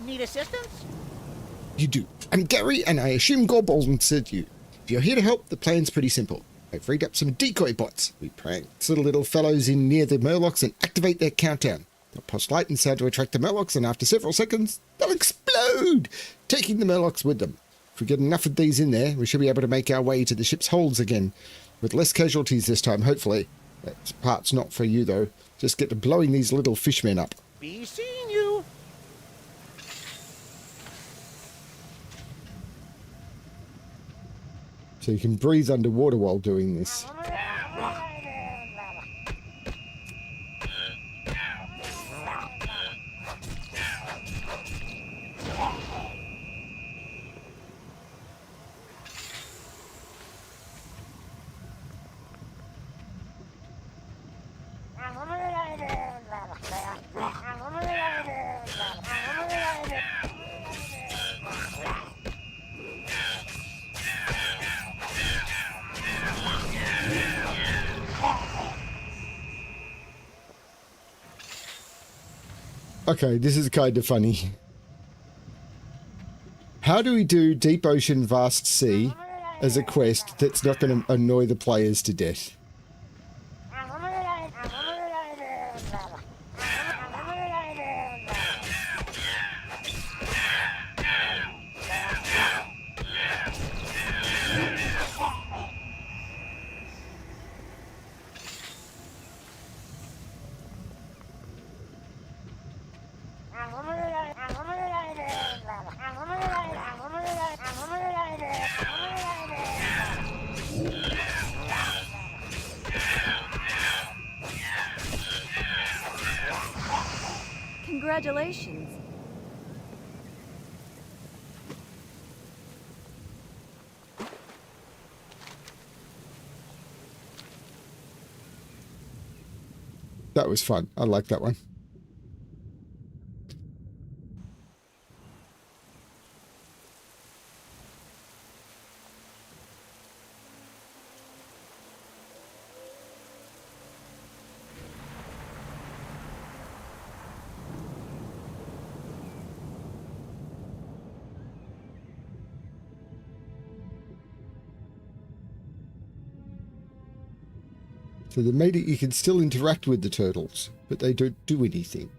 Need assistance? You do. I'm Gary, and I assume Gorbaldman sent you. If you're here to help, the plan's pretty simple. I've rigged up some decoy bots. We prank the little fellows in near the Murlocs and activate their countdown. They'll post light and sound to attract the Murlocs, and after several seconds, they'll explode, taking the Murlocs with them. If we get enough of these in there, we should be able to make our way to the ship's holds again. With less casualties this time, hopefully. That part's not for you, though. Just get to blowing these little fishmen up. Be seeing you. So you can breathe underwater while doing this. Okay, this is kind of funny. How do we do Deep Ocean Vast Sea as a quest that's not going to annoy the players to death? Congratulations. That was fun. I like that one. So they made it you can still interact with the turtles, but they don't do anything.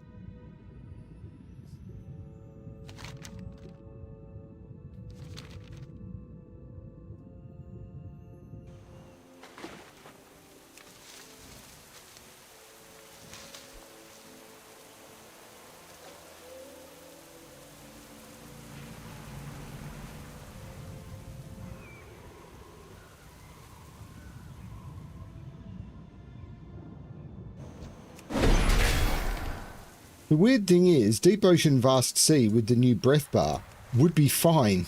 The weird thing is, Deep Ocean Vast Sea with the new breath bar would be fine.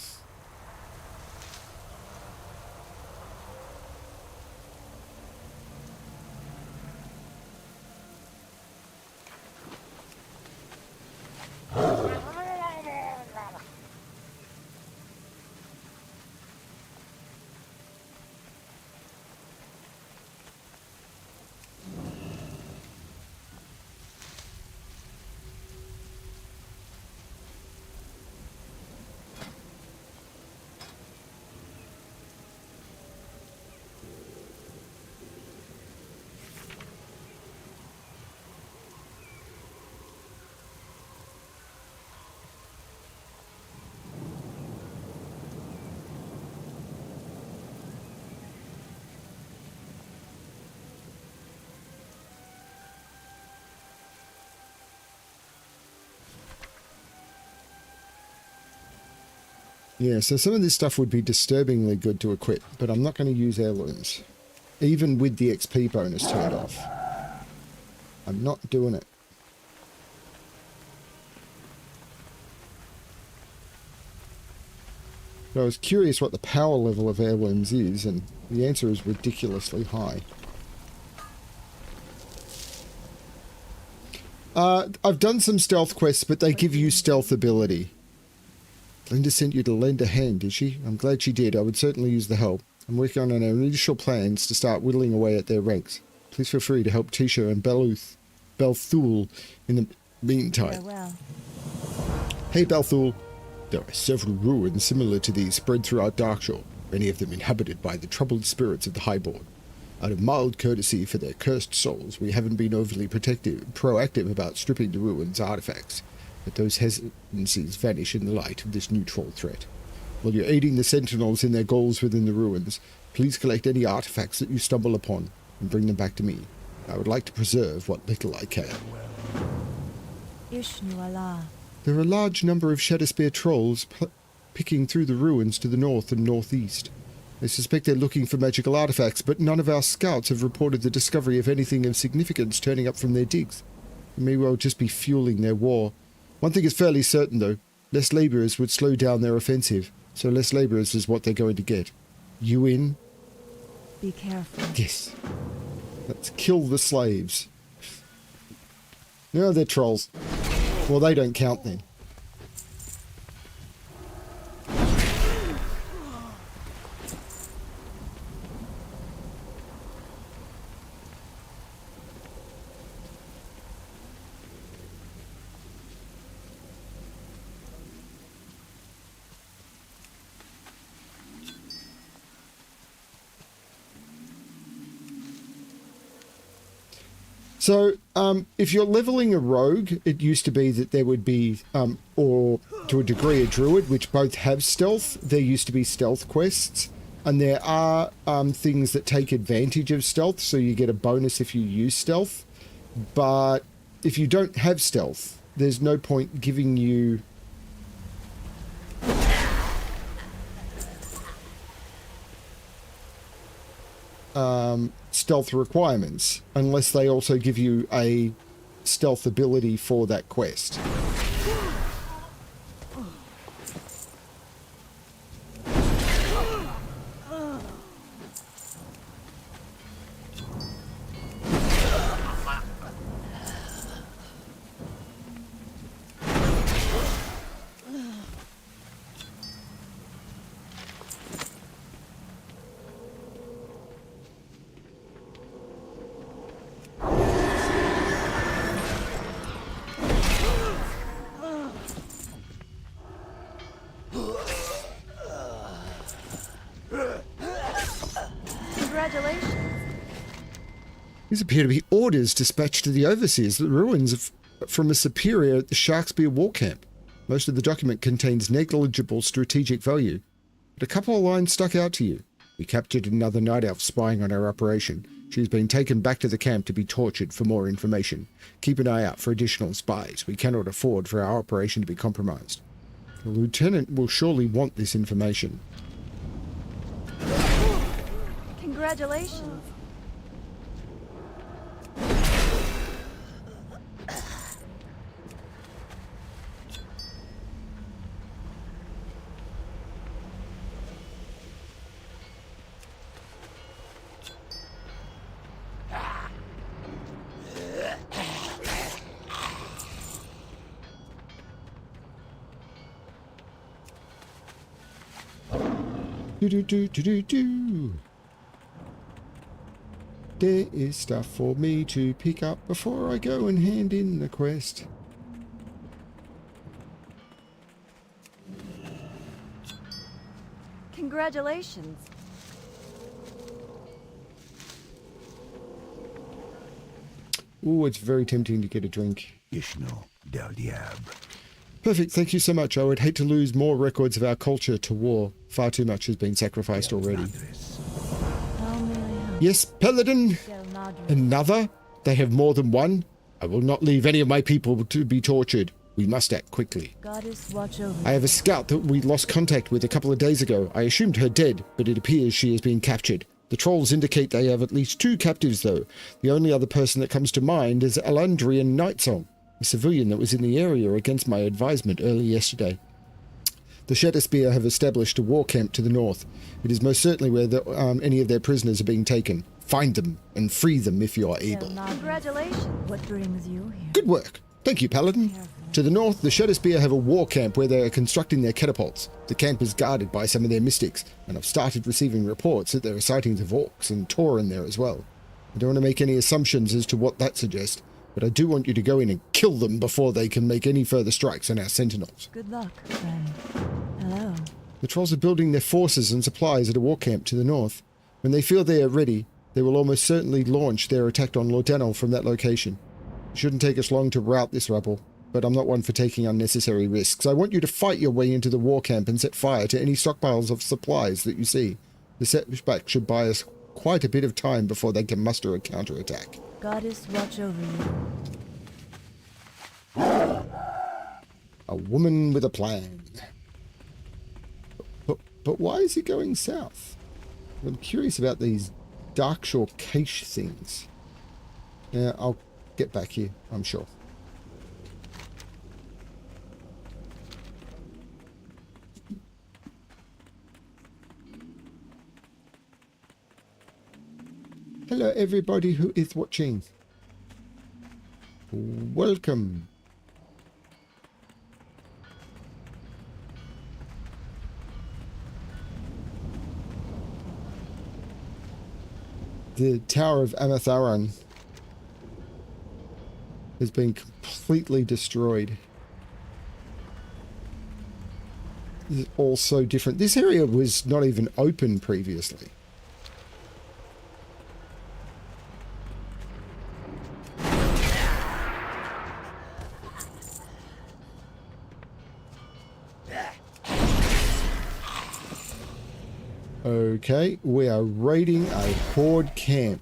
Yeah, so some of this stuff would be disturbingly good to equip, but I'm not going to use heirlooms. Even with the XP bonus turned off. I'm not doing it. So I was curious what the power level of heirlooms is, and the answer is ridiculously high. I've done some stealth quests, but they give you stealth ability. Linda sent you to lend a hand, did she? I'm glad she did. I would certainly use the help. I'm working on our initial plans to start whittling away at their ranks. Please feel free to help Tisha and Belthul in the meantime. Farewell. Hey Belthul. There are several ruins similar to these spread throughout Darkshore, many of them inhabited by the troubled spirits of the Highborn. Out of mild courtesy for their cursed souls, we haven't been overly proactive about stripping the ruins' artifacts. But those hesitancies vanish in the light of this new troll threat. While you're aiding the sentinels in their goals within the ruins, please collect any artifacts that you stumble upon and bring them back to me. I would like to preserve what little I can. Ishnu Allah. There are a large number of Shadowspear trolls picking through the ruins to the north and northeast. I suspect they're looking for magical artifacts, but none of our scouts have reported the discovery of anything of significance turning up from their digs. They may well just be fueling their war. One thing is fairly certain, though. Less labourers would slow down their offensive, so less labourers is what they're going to get. You in? Be careful. Yes. Let's kill the slaves. No, they're trolls. Well, they don't count then. So, if you're leveling a rogue, it used to be that there would be, or to a degree a druid, which both have stealth. There used to be stealth quests, and there are things that take advantage of stealth, so you get a bonus if you use stealth. But if you don't have stealth, there's no point giving you... stealth requirements, unless they also give you a stealth ability for that quest. These appear to be orders dispatched to the overseers, the ruins from a superior at the Sharkspear war camp. Most of the document contains negligible strategic value, but a couple of lines stuck out to you. We captured another night elf spying on our operation. She has been taken back to the camp to be tortured for more information. Keep an eye out for additional spies. We cannot afford for our operation to be compromised. The lieutenant will surely want this information. Congratulations. There is stuff for me to pick up before I go and hand in the quest. Congratulations. Ooh, it's very tempting to get a drink. Ishnu del Diab. Perfect, thank you so much. I would hate to lose more records of our culture to war. Far too much has been sacrificed already. Yes, Paladin! Another? They have more than one? I will not leave any of my people to be tortured. We must act quickly. Goddess, watch over. I have a scout that we lost contact with a couple of days ago. I assumed her dead, but it appears she has been captured. The trolls indicate they have at least 2 captives, though. The only other person that comes to mind is Alandrian Nightsong, a civilian that was in the area against my advisement early yesterday. The Shadowspear have established a war camp to the north. It is most certainly where any of their prisoners are being taken. Find them and free them if you are able. Congratulations. What brings you here? Good work. Thank you, Paladin. To the north, the Shadowspear have a war camp where they are constructing their catapults. The camp is guarded by some of their mystics, and I've started receiving reports that there are sightings of orcs and Tauren there as well. I don't want to make any assumptions as to what that suggests, but I do want you to go in and kill them before they can make any further strikes on our sentinels. Good luck, friend. Hello. The trolls are building their forces and supplies at a war camp to the north. When they feel they are ready, they will almost certainly launch their attack on Lordanel from that location. It shouldn't take us long to rout this rabble. but I'm not one for taking unnecessary risks. I want you to fight your way into the war camp and set fire to any stockpiles of supplies that you see. The setback should buy us quite a bit of time before they can muster a counterattack. Goddess, watch over you. A woman with a plan. But why is he going south? I'm curious about these Darkshore cache things. Yeah, I'll get back here, I'm sure. Hello everybody who is watching. Welcome. The Tower of Amatharan has been completely destroyed. This is all so different. This area was not even open previously. Okay, we are raiding a horde camp.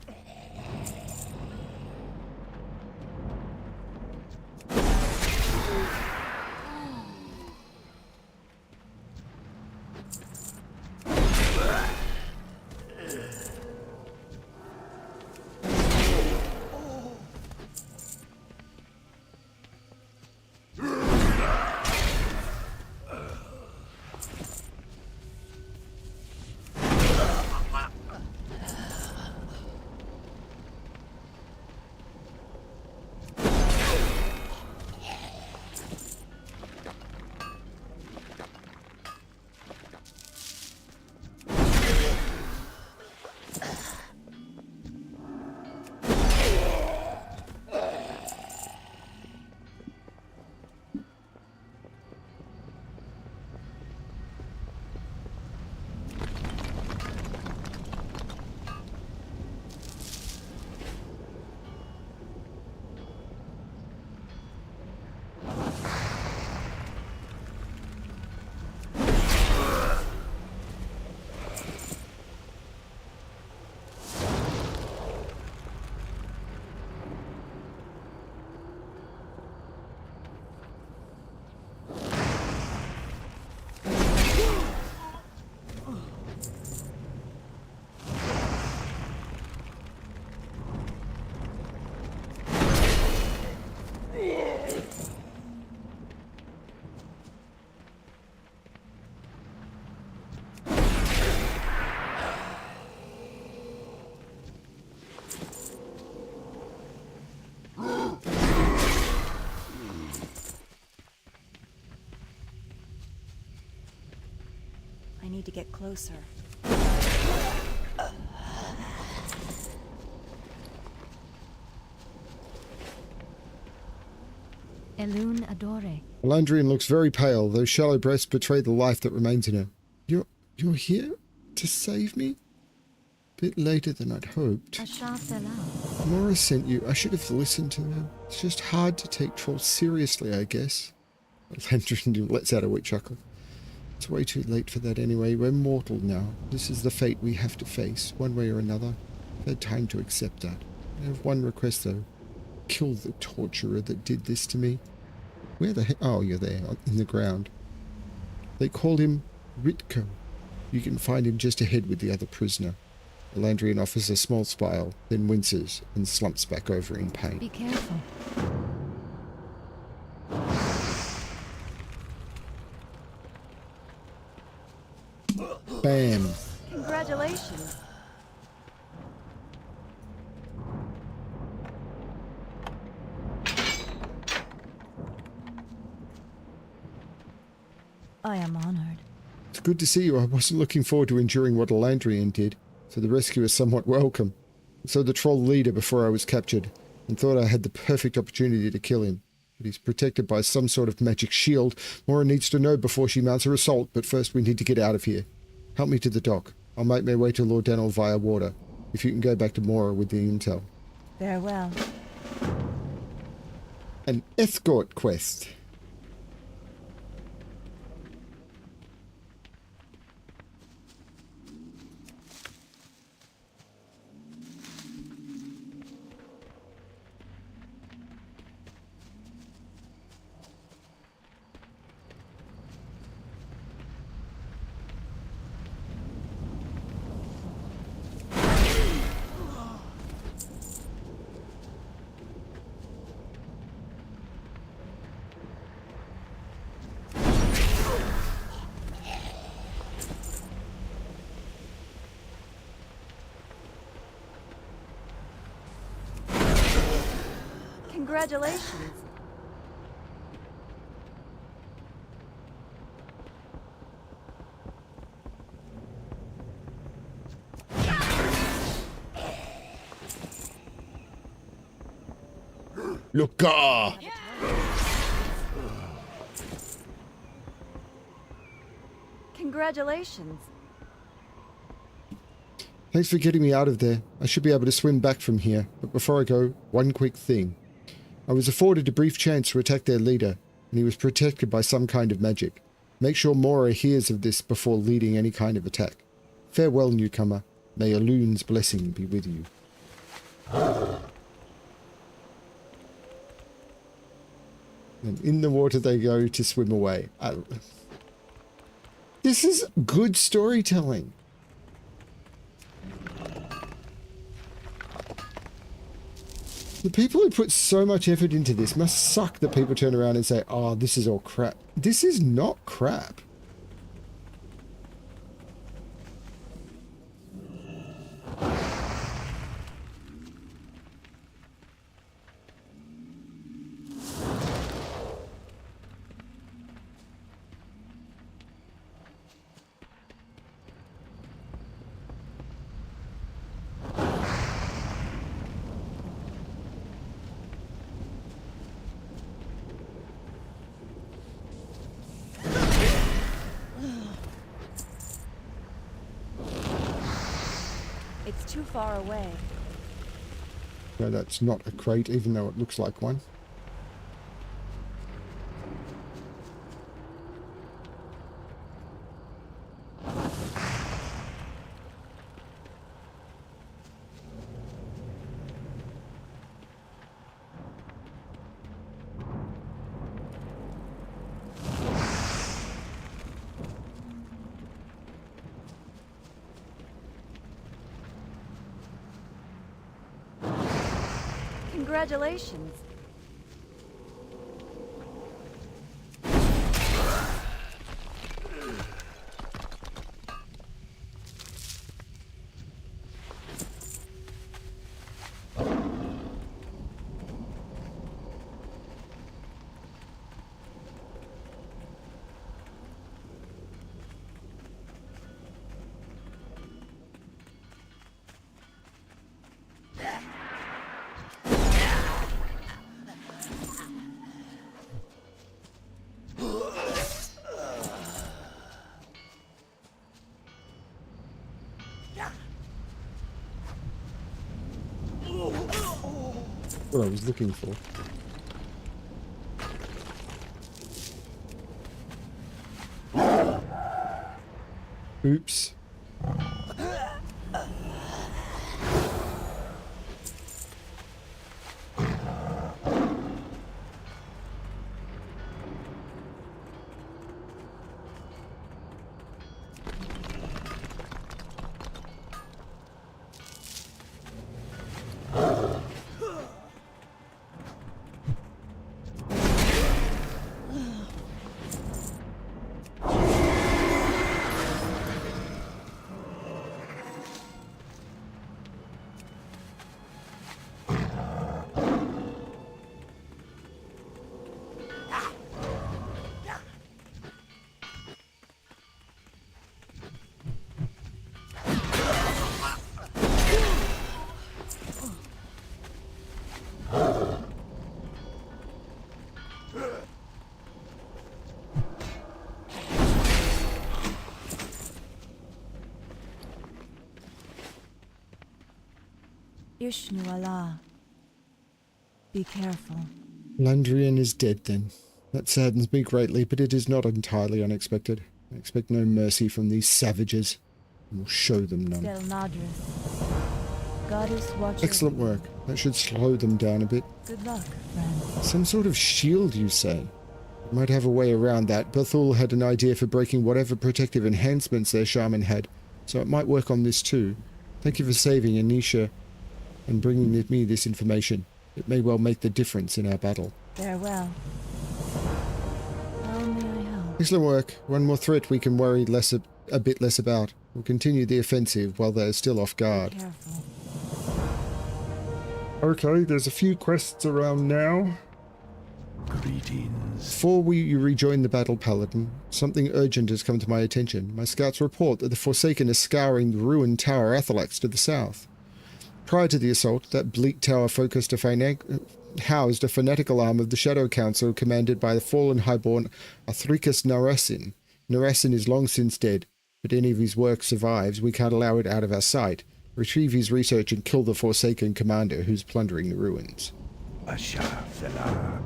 I need to get closer. Elune Adore. Melandrian looks very pale. Those shallow breasts betray the life that remains in her. You're here to save me? Bit later than I'd hoped. Laura sent you. I should have listened to her. It's just hard to take trolls seriously, I guess. Melandrian lets out a weak chuckle. It's way too late for that anyway. We're mortal now. This is the fate we have to face, one way or another. I've had time to accept that. I have one request, though. Kill the torturer that did this to me. Where the heck? Oh, you're there, in the ground. They called him Ritko. You can find him just ahead with the other prisoner. Melandrian offers a small smile, then winces and slumps back over in pain. Be careful. Bam. Congratulations. I am honored. It's good to see you. I wasn't looking forward to enduring what Melandrian did, so the rescue is somewhat welcome. So the troll leader before I was captured, and thought I had the perfect opportunity to kill him. But he's protected by some sort of magic shield. Mora needs to know before she mounts her assault, but first we need to get out of here. Help me to the dock. I'll make my way to Lord Daniel via water, if you can go back to Mora with the intel. Farewell. An escort quest. Congratulations. Look, Congratulations. thanks for getting me out of there. I should be able to swim back from here. But before I go, one quick thing. I was afforded a brief chance to attack their leader, and he was protected by some kind of magic. Make sure Mora hears of this before leading any kind of attack. Farewell, newcomer. May Elun's blessing be with you. And in the water they go to swim away. This is good storytelling. The people who put so much effort into this must suck that people turn around and say, oh, this is all crap. This is not crap. It's too far away. No, that's not a crate, even though it looks like one. Congratulations. What I was looking for. Oops. Ishnu Allah. Be careful. Landrian is dead then. That saddens me greatly, but it is not entirely unexpected. I expect no mercy from these savages, and will show them none. Del Nadris. Goddess watch Excellent over you. work. That should slow them down a bit. Good luck, friend. Some sort of shield, you say? Might have a way around that. Bethul had an idea for breaking whatever protective enhancements their shaman had, so it might work on this too. Thank you for saving Anisha and bringing me this information. It may well make the difference in our battle. Farewell. How may I help? Excellent work. One more threat we can worry a bit less about. We'll continue the offensive while they're still off guard. Careful. Okay, there's a few quests around now. Greetings. Before we rejoin the battle, Paladin, something urgent has come to my attention. My scouts report that the Forsaken are scouring the ruined Tower Athalax to the south. Prior to the assault, that bleak tower housed a fanatical arm of the Shadow Council commanded by the fallen highborn Athricus Narasin. Narasin is long since dead, but any of his work survives. We can't allow it out of our sight. Retrieve his research and kill the Forsaken commander who's plundering the ruins. Ashafela.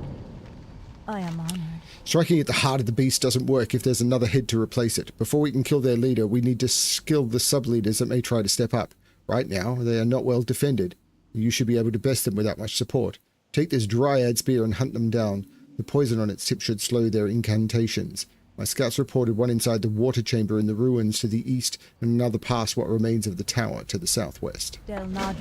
I am honored. Striking at the heart of the beast doesn't work if there's another head to replace it. Before we can kill their leader, we need to skill the sub-leaders that may try to step up. Right now, they are not well defended. You should be able to best them without much support. Take this Dryad spear and hunt them down. The poison on its tip should slow their incantations. My scouts reported one inside the water chamber in the ruins to the east and another past what remains of the tower to the southwest. Del Nadris.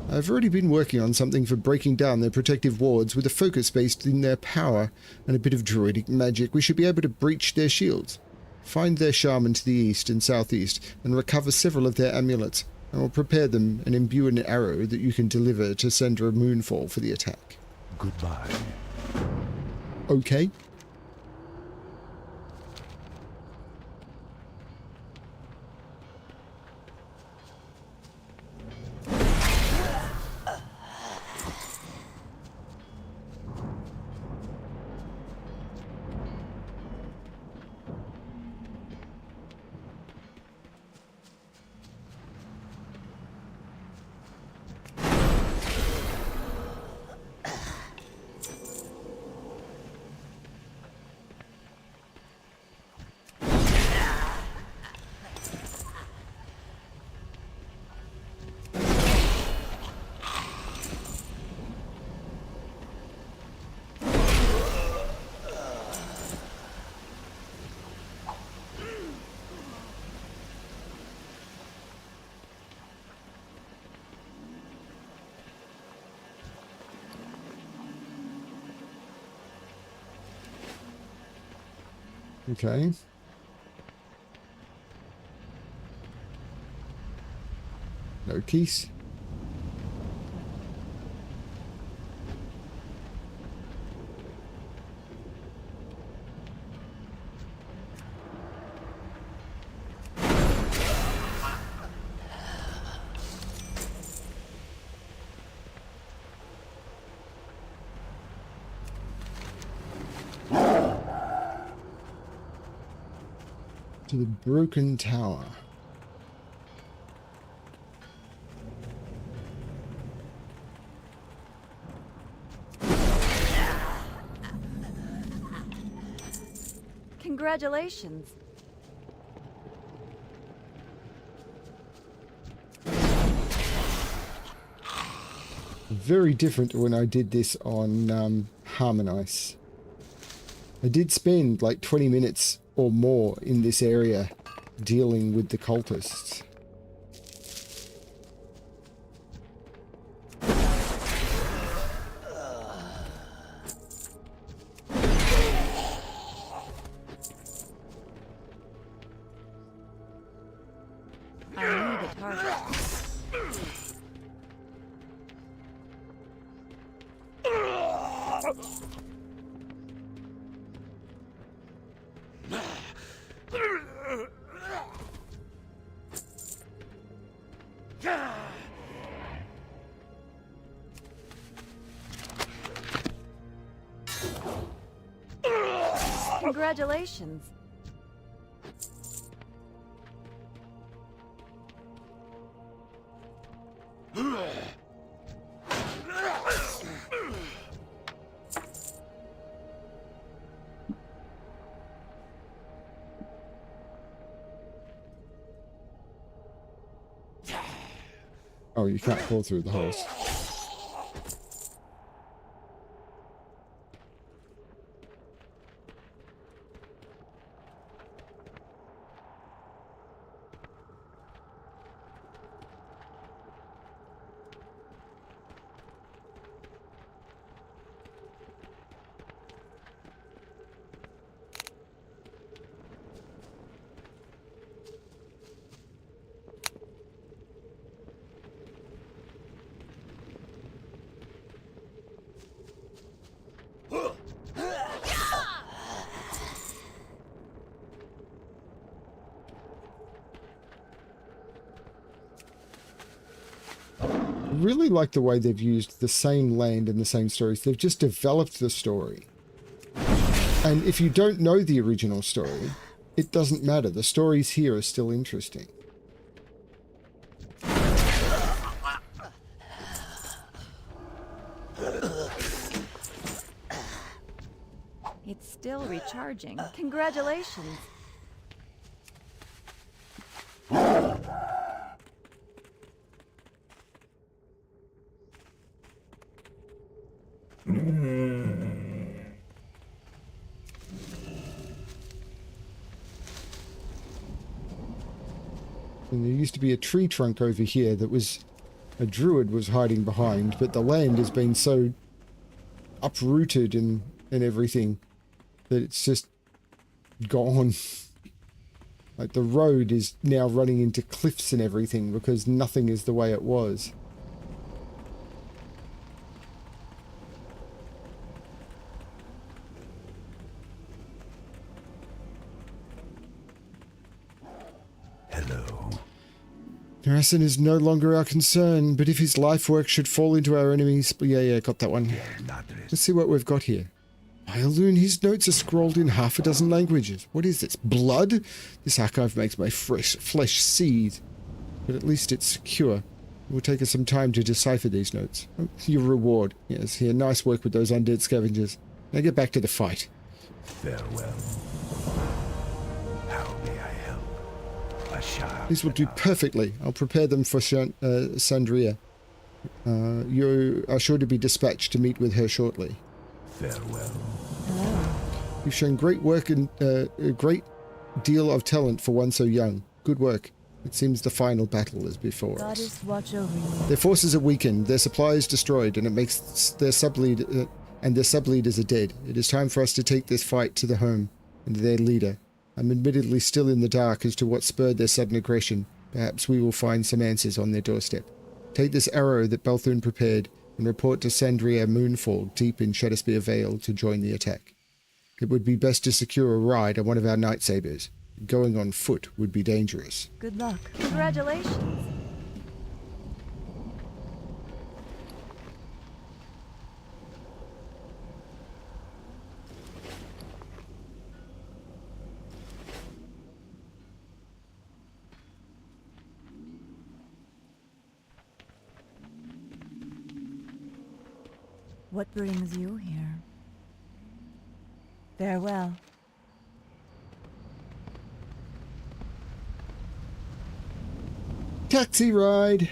I've already been working on something for breaking down their protective wards with a focus based in their power and a bit of druidic magic. We should be able to breach their shields. Find their shaman to the east and southeast and recover several of their amulets. I will prepare them and imbue an arrow that you can deliver to Sandra Moonfall for the attack. Goodbye. Okay. Okay. No keys. To the broken tower. Congratulations. Very different to when I did this on Harmonize. I did spend like 20 minutes or more in this area dealing with the cultists. I need a target. Congratulations. Oh, you can't fall through the holes. Really like the way they've used the same land and the same stories. They've just developed the story. And if you don't know the original story, it doesn't matter. The stories here are still interesting. It's still recharging. Congratulations. And there used to be a tree trunk over here that was a druid was hiding behind, but the land has been so uprooted and everything that it's just gone. Like the road is now running into cliffs and everything because nothing is the way it was. Narasin is no longer our concern, but if his life work should fall into our enemies... Yeah, got that one. Let's see what we've got here. Heirloom, his notes are scrolled in half a dozen languages. What is this? Blood? This archive makes my flesh seethe. But at least it's secure. It will take us some time to decipher these notes. Oh, your reward. Yes, here, nice work with those undead scavengers. Now get back to the fight. Farewell. How may I help? These will do perfectly. I'll prepare them for Sandria. You are sure to be dispatched to meet with her shortly. Farewell. You've shown great work and a great deal of talent for one so young. Good work. It seems the final battle is before us. Goddess, watch over you. Their forces are weakened, their supplies destroyed, and it makes their sub-leaders are dead. It is time for us to take this fight to the home and their leader. I'm admittedly still in the dark as to what spurred their sudden aggression. Perhaps we will find some answers on their doorstep. Take this arrow that Belthune prepared and report to Sandria Moonfall deep in Shadowspear Vale to join the attack. It would be best to secure a ride on one of our night sabers. Going on foot would be dangerous. Good luck. Congratulations. What brings you here? Farewell. Taxi ride!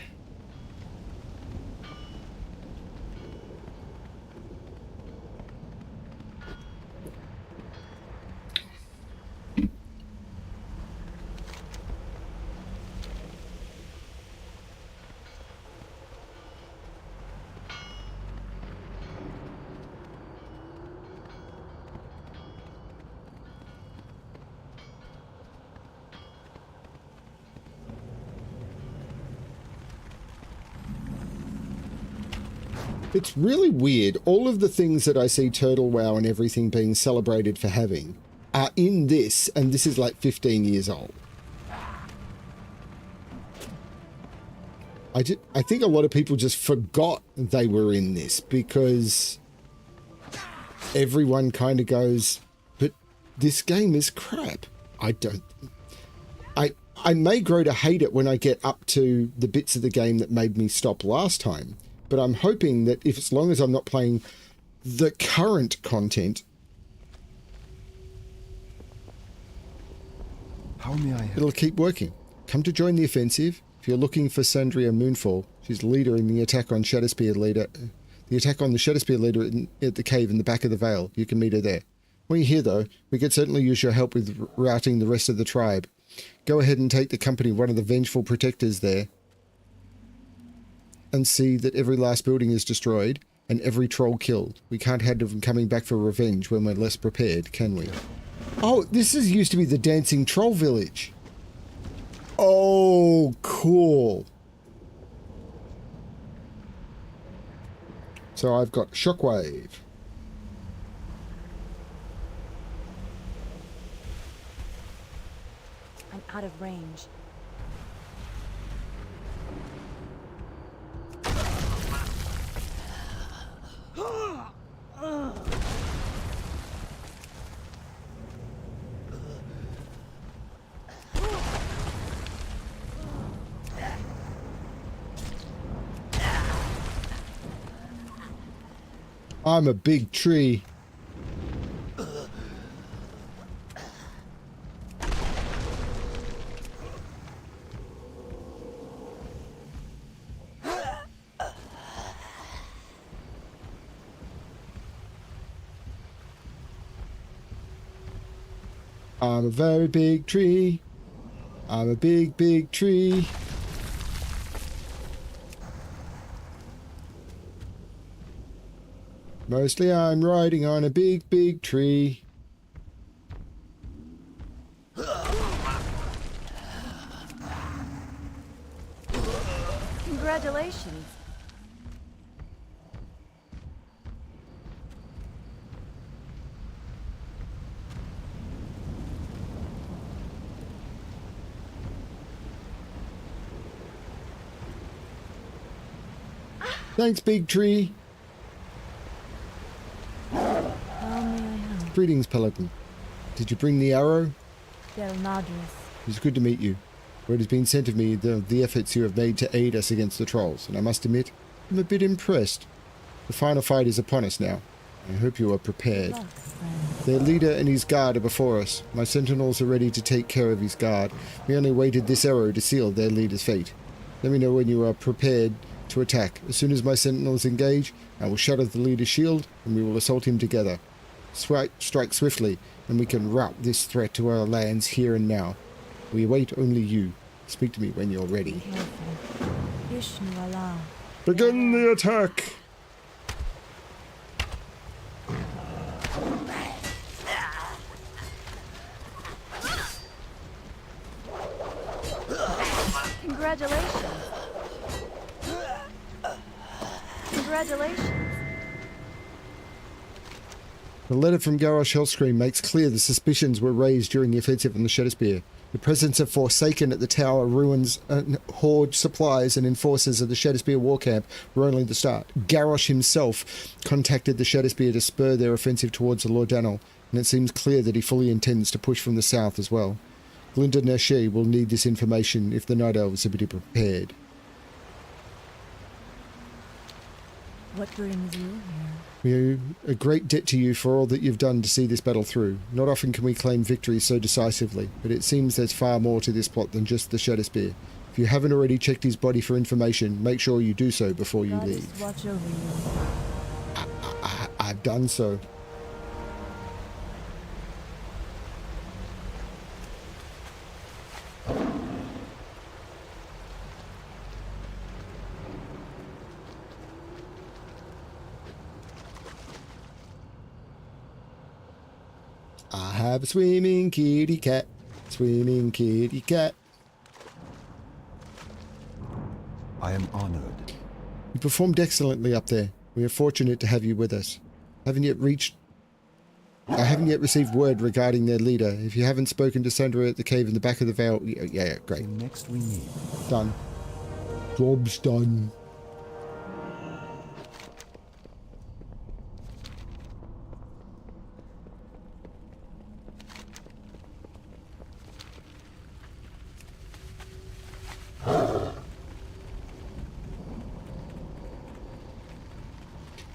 It's really weird. All of the things that I see Turtle Wow and everything being celebrated for having are in this, and this is like 15 years old. I think a lot of people just forgot they were in this because everyone kind of goes, but this game is crap. I may grow to hate it when I get up to the bits of the game that made me stop last time. But I'm hoping that as long as I'm not playing the current content, how may I help? it'll keep working. Come to join the offensive. If you're looking for Sandria Moonfall, she's the leader in the attack on Shadowspear leader. The attack on the Shadowspear leader at the cave in the back of the Vale. You can meet her there. When you're here, though, we could certainly use your help with routing the rest of the tribe. Go ahead and take the company of one of the vengeful protectors there, and see that every last building is destroyed and every troll killed. We can't have them coming back for revenge when we're less prepared, can we? Oh, this used to be the Dancing Troll Village. Oh, cool. So I've got Shockwave. I'm out of range. I'm a big tree. I'm a very big tree. I'm a big, big tree. Mostly I'm riding on a big, big tree. Congratulations. Thanks, big tree. How may I help? Greetings, Paladin. Did you bring the arrow? Del Madras. It's good to meet you. Word has been sent of me the efforts you have made to aid us against the trolls, and I must admit, I'm a bit impressed. The final fight is upon us now. I hope you are prepared. Luck, friend. Their leader and his guard are before us. My sentinels are ready to take care of his guard. We only waited this arrow to seal their leader's fate. Let me know when you are prepared to attack. As soon as my sentinels engage, I will shatter the leader's shield, and we will assault him together. Strike swiftly, and we can rout this threat to our lands here and now. We await only you. Speak to me when you're Be ready. careful. Vishnu Allah. Begin the attack! Congratulations. Congratulations. The letter from Garrosh Hellscream makes clear the suspicions were raised during the offensive on the Shadowspear. The presence of Forsaken at the tower, ruins, hoard supplies, and enforcers of the Shadowspear war camp were only the start. Garrosh himself contacted the Shadowspear to spur their offensive towards the Lordanel, and it seems clear that he fully intends to push from the south as well. Glinda Nashi will need this information if the Night Elves are to be prepared. What brings you here? We owe a great debt to you for all that you've done to see this battle through. Not often can we claim victory so decisively, but it seems there's far more to this plot than just the Shadowspear. If you haven't already checked his body for information, make sure you do so before you Goddess leave. watch over you. I've done so. I have a swimming kitty cat, swimming kitty cat. I am honored. You performed excellently up there. We are fortunate to have you with us. I haven't yet received word regarding their leader. If you haven't spoken to Sandra at the cave in the back of the Vale, yeah, great. The next we meet. Done. Job's done.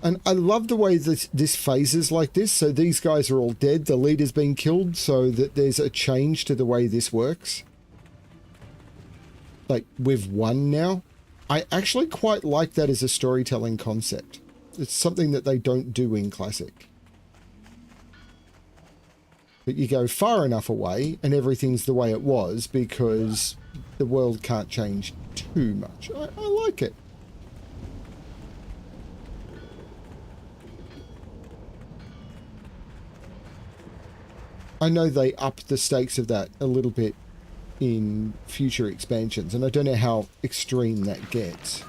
And I love the way this phases like this. So these guys are all dead. The leader's been killed, so that there's a change to the way this works. like we've won now. I actually quite like that as a storytelling concept. It's something that they don't do in Classic. But you go far enough away and everything's the way it was because the world can't change too much. I like it. I know they upped the stakes of that a little bit in future expansions, and I don't know how extreme that gets.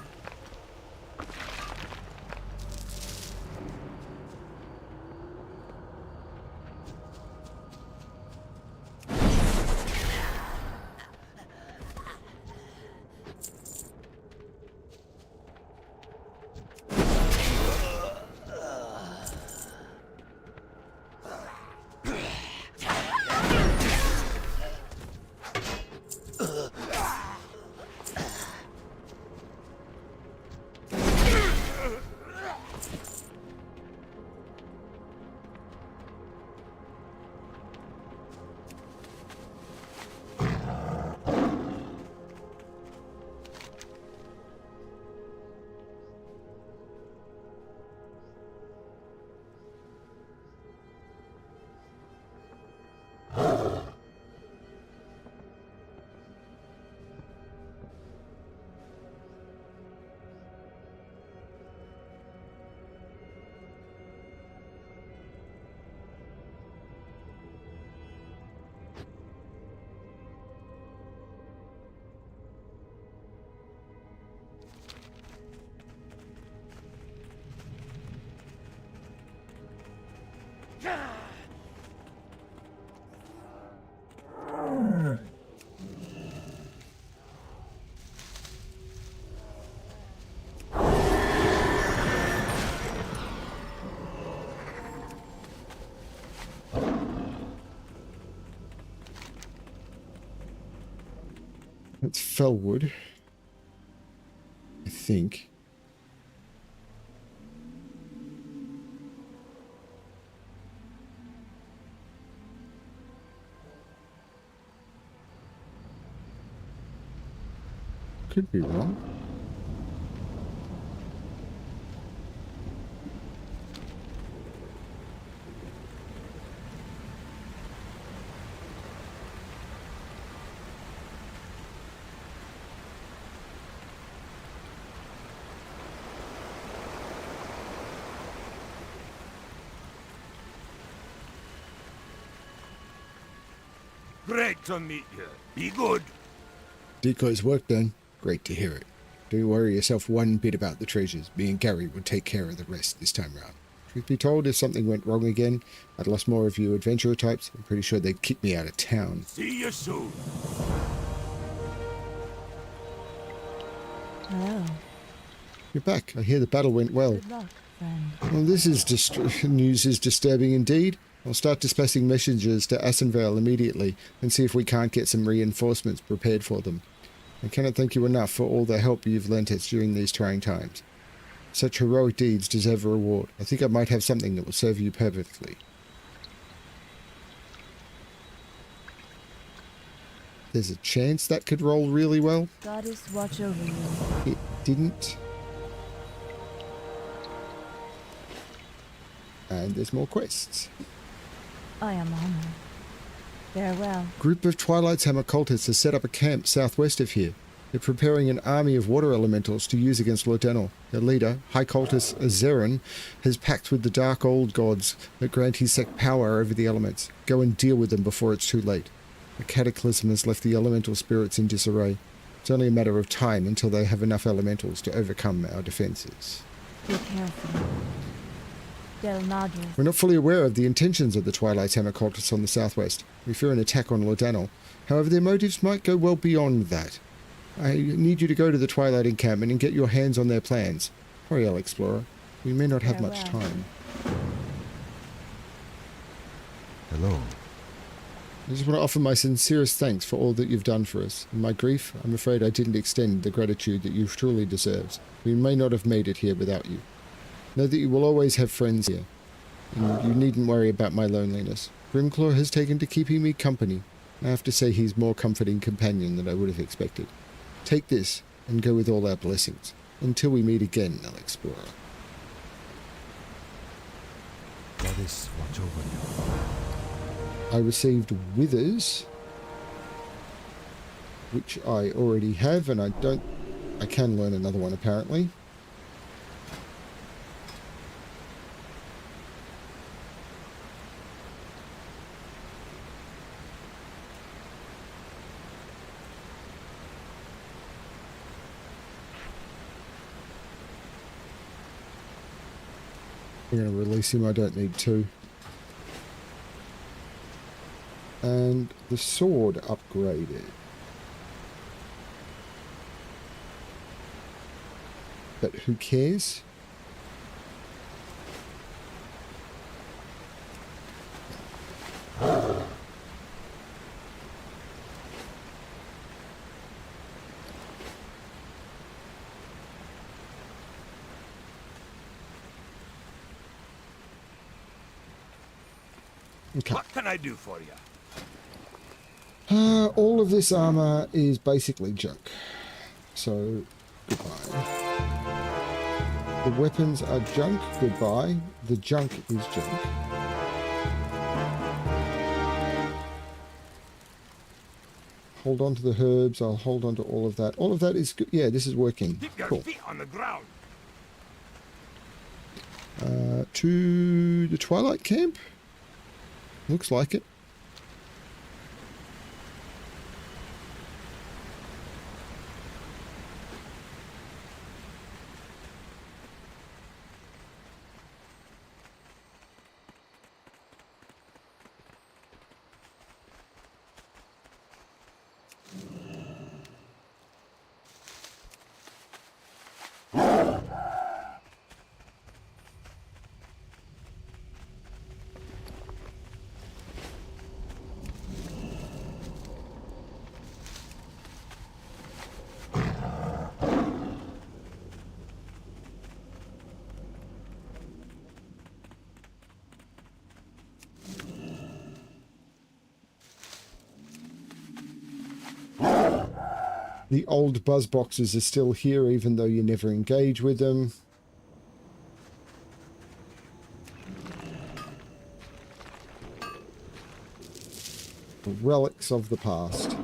It's Fellwood, I think. Could be wrong. Great to meet you. Be good. Decoy's work done. Great to hear it. Don't worry yourself one bit about the treasures. Me and Gary will take care of the rest this time round. Truth be told, if something went wrong again, I'd lost more of you adventurer types. I'm pretty sure they'd kick me out of town. See you soon. Hello. You're back. I hear the battle went well. Good luck, friend. Well, this is news is disturbing indeed. I'll start dispatching messengers to Assenvale immediately and see if we can't get some reinforcements prepared for them. I cannot thank you enough for all the help you've lent us during these trying times. Such heroic deeds deserve a reward. I think I might have something that will serve you perfectly. There's a chance that could roll really well. Goddess watch over you. It didn't. And there's more quests. I am honored. Farewell. Group of Twilight's Hammer cultists has set up a camp southwest of here. They're preparing an army of water elementals to use against Lordenal. Their leader, High Cultist Azeroth, has pact with the Dark Old Gods that grant his sect power over the elements. Go and deal with them before it's too late. A cataclysm has left the elemental spirits in disarray. It's only a matter of time until they have enough elementals to overcome our defenses. Be careful. Del Nadres. We're not fully aware of the intentions of the Twilight's Hammer cultists on the southwest. We fear an attack on Lordanel. However, their motives might go well beyond that. I need you to go to the Twilight encampment and get your hands on their plans. Hurry, Alexplorer. We may not have much time. Hello. I just want to offer my sincerest thanks for all that you've done for us. In my grief, I'm afraid I didn't extend the gratitude that you truly deserves. We may not have made it here without you. Know that you will always have friends here, and you needn't worry about my loneliness. Grimclaw has taken to keeping me company. I have to say he's more comforting companion than I would have expected. Take this and go with all our blessings. Until we meet again, Alexplorer. Goddess, watch over you. I received withers, which I already have, and I can learn another one apparently. We're going to release him, I don't need to. And the sword upgraded. But who cares? Okay. What can I do for you? All of this armor is basically junk. So, goodbye. The weapons are junk. Goodbye. The junk is junk. Hold on to the herbs. I'll hold on to all of that. All of that is good. Yeah, this is working. Keep your Cool. feet on the ground. To the Twilight Camp? Looks like it. The old buzz boxes are still here, even though you never engage with them. Relics of the past.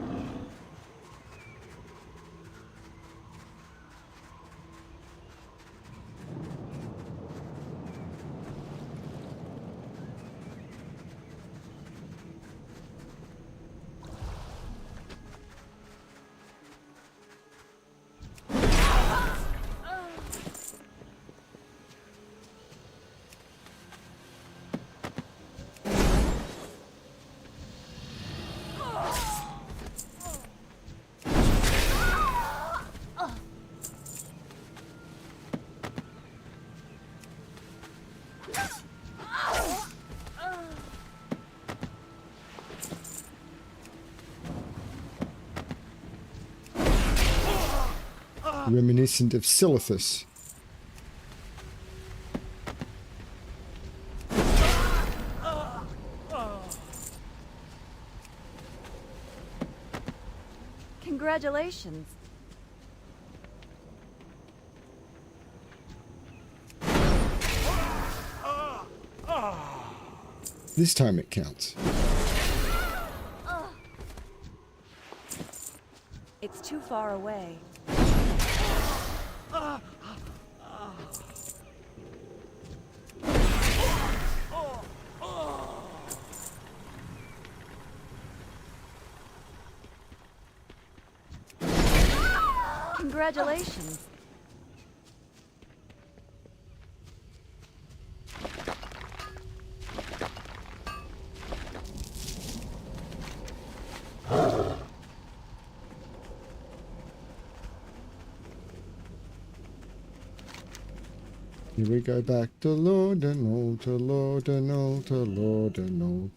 Reminiscent of Silithus. Congratulations. This time it counts. It's too far away. Congratulations. Here we go back to Laudanum, to Laudanum, to Laudanum.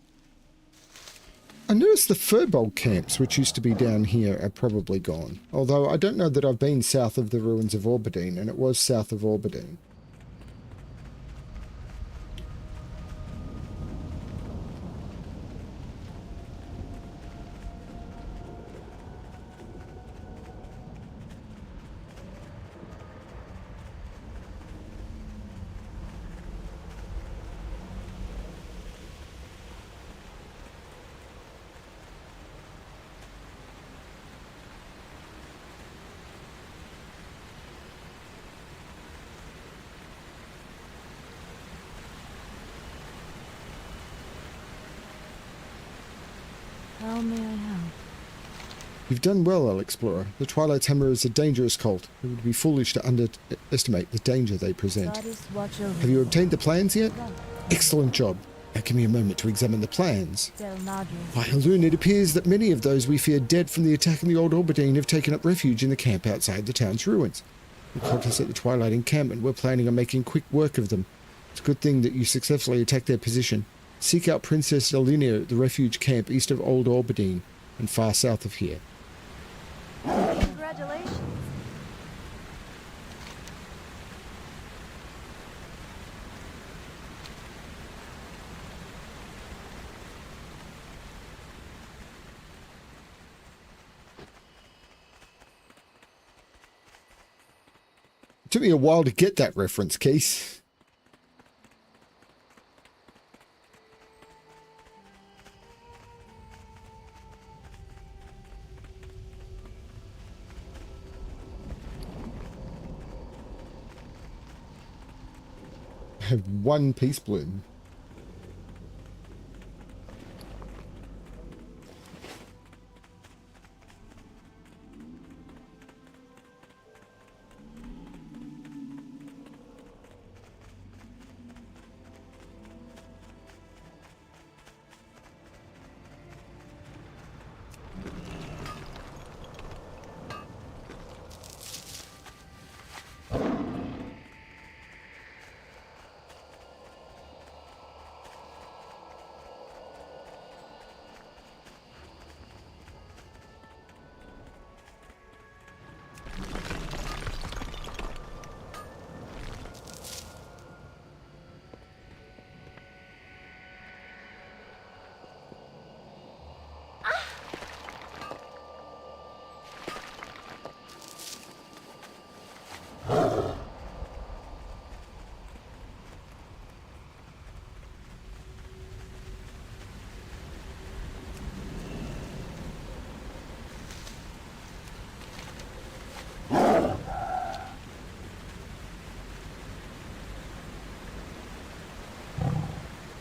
I noticed the Furbolg camps, which used to be down here, are probably gone. Although I don't know that I've been south of the ruins of Orbadine, and it was south of Orbadine. How may I help? You've done well, Alexplorer. The Twilight's Hammer is a dangerous cult. It would be foolish to underestimate the danger they present. Goddess, watch over Have you obtained the plans yet? Excellent job. Now give me a moment to examine the plans. Del Nadres. By Halloon, it appears that many of those we feared dead from the attack in the Old Orbadine have taken up refuge in the camp outside the town's ruins. The cultists at the Twilight encampment were planning on making quick work of them. It's a good thing that you successfully attacked their position. Seek out Princess Elenia at the refuge camp east of Old Orbadine and far south of here. Congratulations. It took me a while to get that reference, Keith. I have one peace bloom.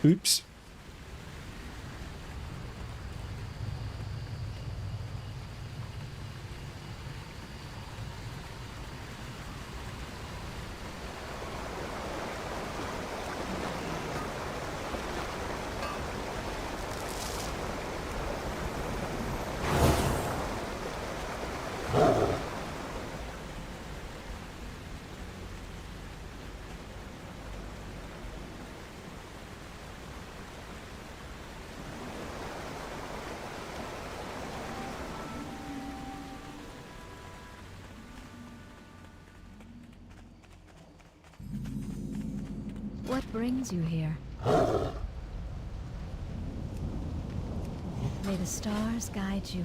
Oops. What brings you here? May the stars guide you.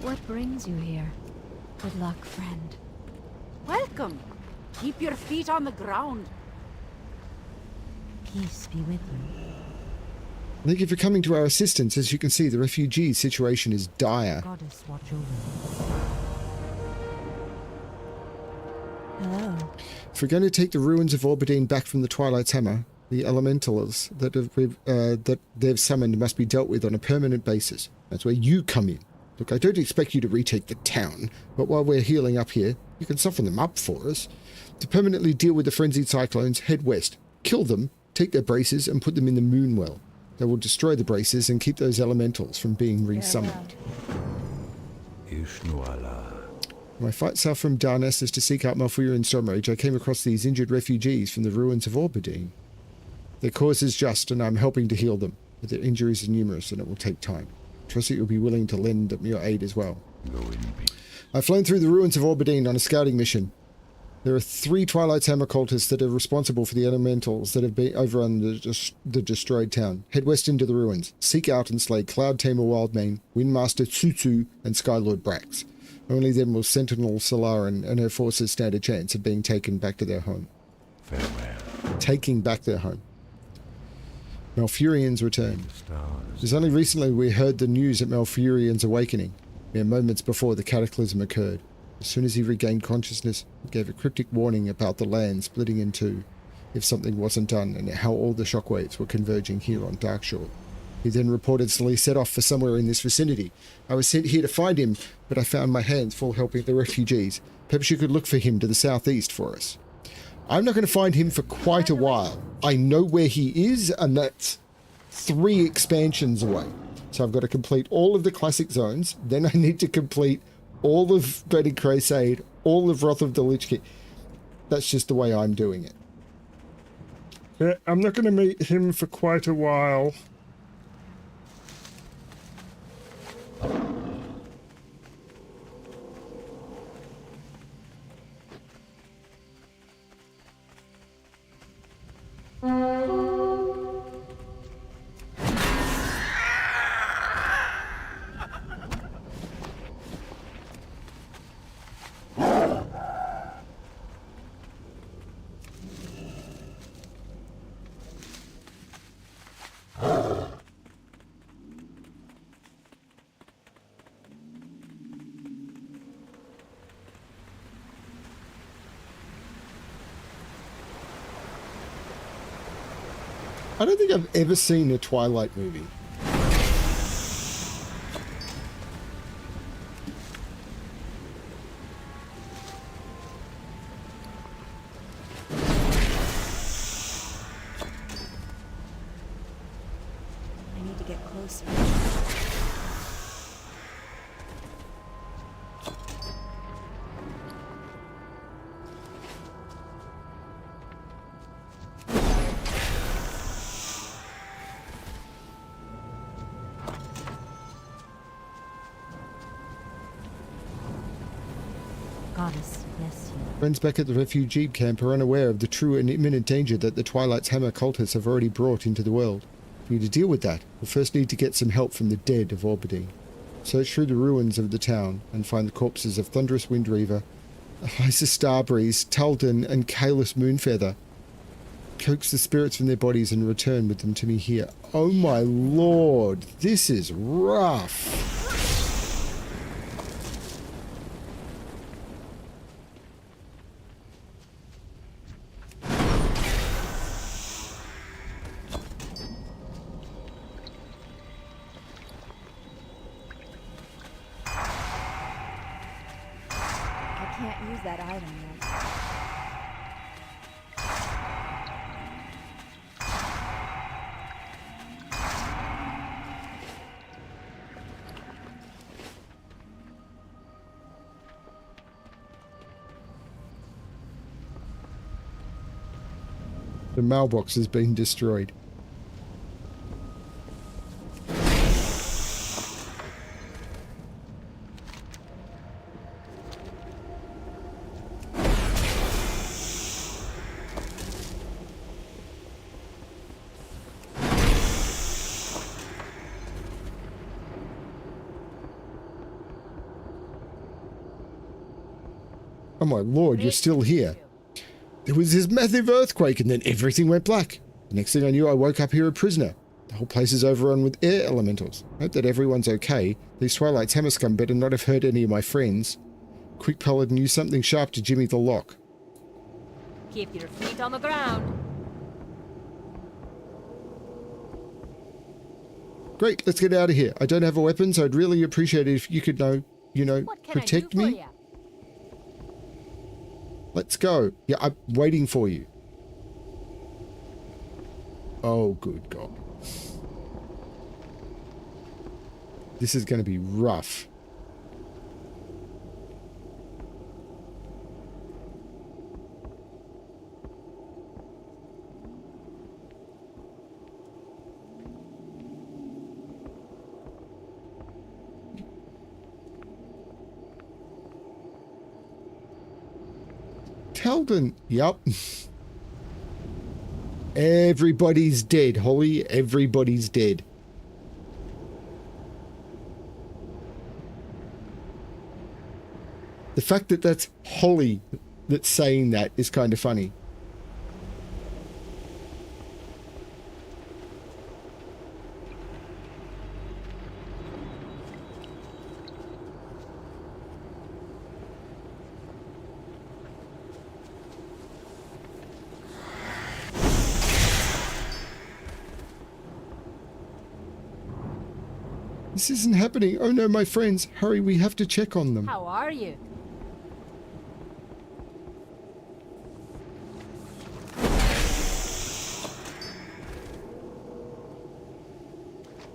What brings you here? Good luck, friend. Welcome. Keep your feet on the ground. Peace be with you. Thank you for coming to our assistance. As you can see, the refugee situation is dire. Goddess, watch over you. Hello. If we're going to take the ruins of Orbadine back from the Twilight's Hammer, the elementals that they've summoned must be dealt with on a permanent basis. That's where you come in. Look, I don't expect you to retake the town, but while we're healing up here, you can soften them up for us. To permanently deal with the frenzied cyclones, head west, kill them, take their braces, and put them in the Moonwell. They will destroy the braces and keep those elementals from being resummoned. My fight south from Darnassus to seek out Malfurion and Stormrage, I came across these injured refugees from the ruins of Orbadine. Their cause is just, and I'm helping to heal them, but their injuries are numerous and it will take time. Trust that you'll be willing to lend me your aid as well. I've flown through the ruins of Orbadine on a scouting mission. There are 3 Twilight's Hammer cultists that are responsible for the elementals that have been overrun the destroyed town. Head west into the ruins. Seek out and slay Cloud Tamer Wildmane, Windmaster Tsutsu, and Skylord Brax. Only then will Sentinel Solaran and her forces stand a chance of being taken back to their home. Farewell. Taking back their home. Malfurion's return. It was only recently we heard the news of Malfurion's awakening, mere moments before the cataclysm occurred. As soon as he regained consciousness, he gave a cryptic warning about the land splitting in two if something wasn't done, and how all the shockwaves were converging here on Darkshore. He then reportedly set off for somewhere in this vicinity. I was sent here to find him, but I found my hands full helping the refugees. Perhaps you could look for him to the southeast for us. I'm not going to find him for quite a while. I know where he is, and that's 3 expansions away. So I've got to complete all of the classic zones. Then I need to complete all of Burning Crusade, all of Wrath of the Lich King. That's just the way I'm doing it. Yeah, I'm not going to meet him for quite a while. I don't think I've ever seen a Twilight movie. I need to get closer. Goddess, bless you. Friends back at the refugee camp are unaware of the true and imminent danger that the Twilight's Hammer cultists have already brought into the world. For you to deal with that, we'll first need to get some help from the dead of Orbadine. Search through the ruins of the town and find the corpses of Thunderous Windreaver, Lysa Starbreeze, Taldan, and Kalis Moonfeather. Coax the spirits from their bodies and return with them to me here. Oh my lord, this is rough. I can't use that item yet. The mailbox has been destroyed. Oh my lord, you're still here. There was this massive earthquake and then everything went black. The next thing I knew, I woke up here a prisoner. The whole place is overrun with air elementals. Hope that everyone's okay. These Twilight's Hammer scum better not have hurt any of my friends. Quick, Paladin, use something sharp to jimmy the lock. Keep your feet on the ground. Great, let's get out of here. I don't have a weapon, so I'd really appreciate it if you could What can protect I do me. for ya? Let's go. Yeah, I'm waiting for you. Oh, good God. This is going to be rough. Taldan, yep. Everybody's dead, Holly. Everybody's dead. The fact that that's Holly that's saying that is kind of funny. This isn't happening. Oh no, my friends. Hurry, we have to check on them. How are you?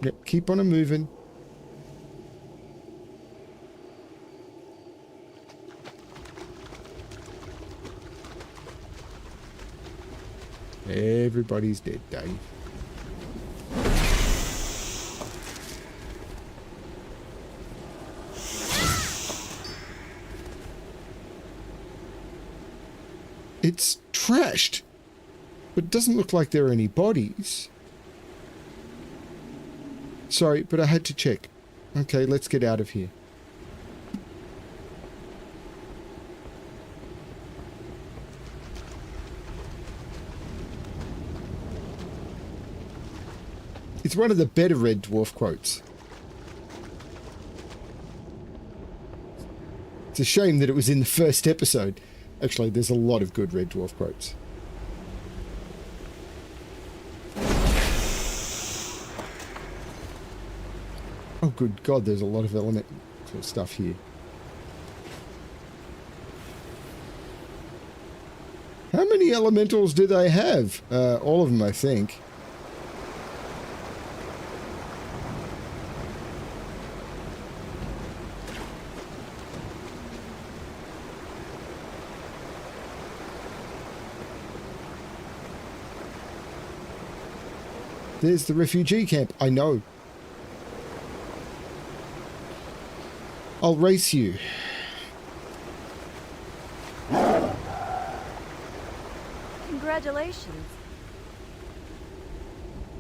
Yep, keep on a moving. Everybody's dead, Dave. It's trashed, but it doesn't look like there are any bodies. Sorry, but I had to check. Okay, let's get out of here. It's one of the better Red Dwarf quotes. It's a shame that it was in the first episode. Actually, there's a lot of good Red Dwarf quotes. Oh, good God, there's a lot of elemental stuff here. How many elementals do they have? All of them, I think. There's the refugee camp. I know. I'll race you. Congratulations.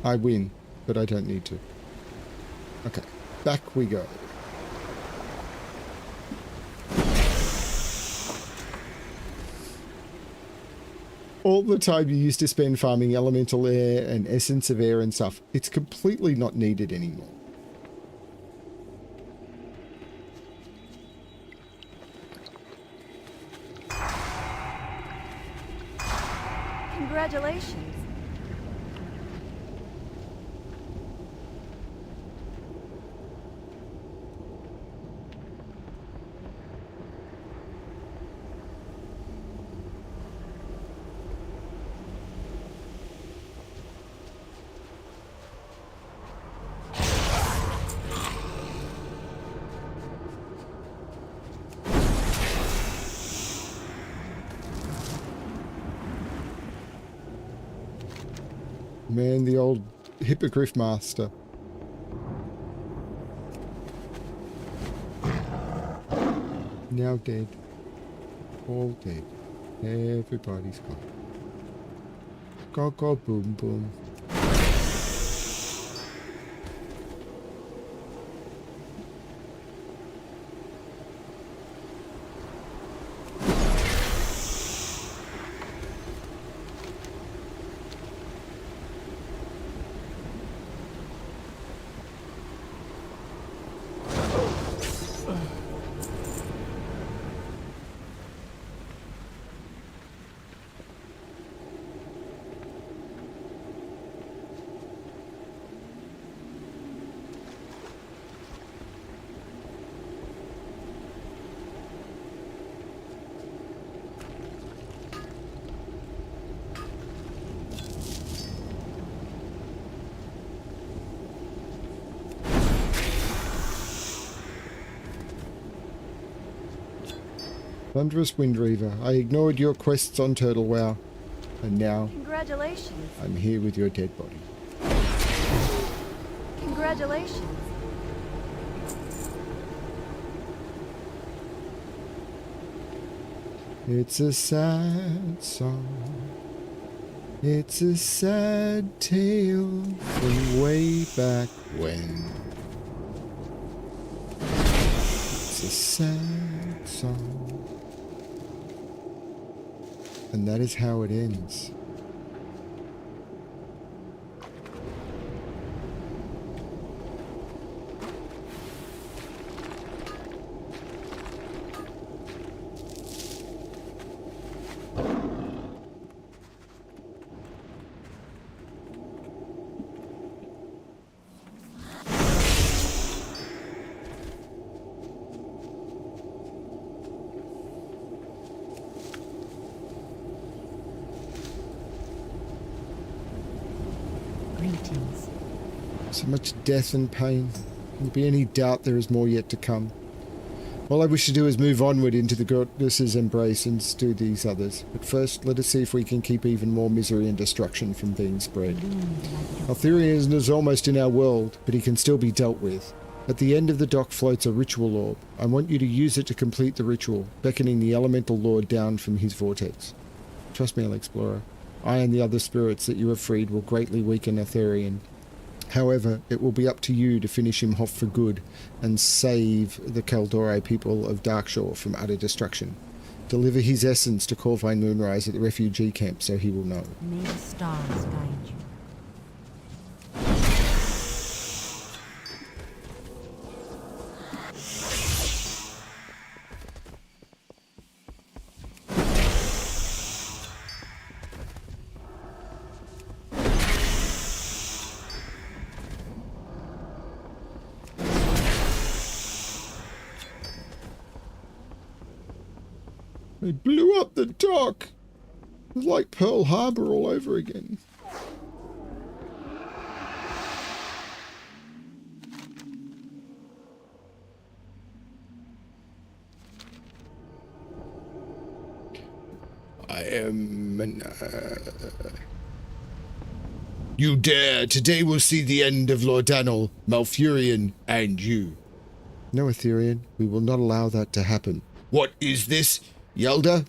I win, but I don't need to. Okay, back we go. All the time you used to spend farming elemental air and essence of air and stuff, it's completely not needed anymore. Congratulations. Man, the old Hippogriff Master. Now dead. All dead. Everybody's gone. Go, go, boom, boom. Thunderous Wind Reaver, I ignored your quests on Turtle Wow, and now Congratulations. I'm here with your dead body. Congratulations. It's a sad song. It's a sad tale from way back when. It's a sad song. And that is how it ends. Greetings. So much death and pain. Can there be any doubt there is more yet to come? All I wish to do is move onward into the goddess's embrace and do these others. But first, let us see if we can keep even more misery and destruction from being spread. Altherian is almost in our world, but he can still be dealt with. At the end of the dock floats a ritual orb. I want you to use it to complete the ritual, beckoning the elemental lord down from his vortex. Trust me, Alexplorer. I and the other spirits that you have freed will greatly weaken Aetherian. However, it will be up to you to finish him off for good and save the Kaldore people of Darkshore from utter destruction. Deliver his essence to Corvine Moonrise at the refugee camp so he will know. May the stars guide you. They blew up the dock! It was like Pearl Harbor all over again. I am You dare! Today will see the end of Lord Daniel, Malfurion, and you. No, Aetherian, we will not allow that to happen. What is this? Yelda?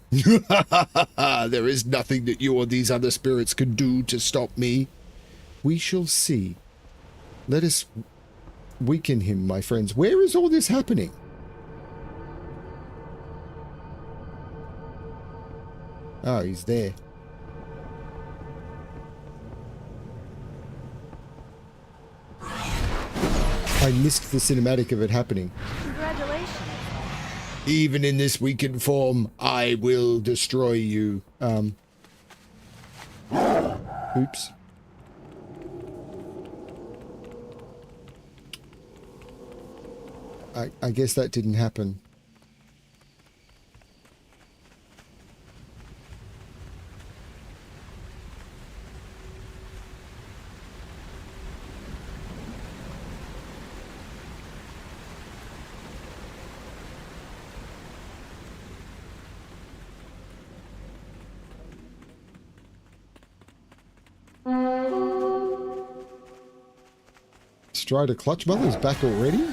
There is nothing that you or these other spirits can do to stop me. We shall see. Let us weaken him, my friends. Where is all this happening? Oh, he's there. I missed the cinematic of it happening. Congratulations. Even in this weakened form, I will destroy you. Oops. I guess that didn't happen. Strider Clutch Mother's back already?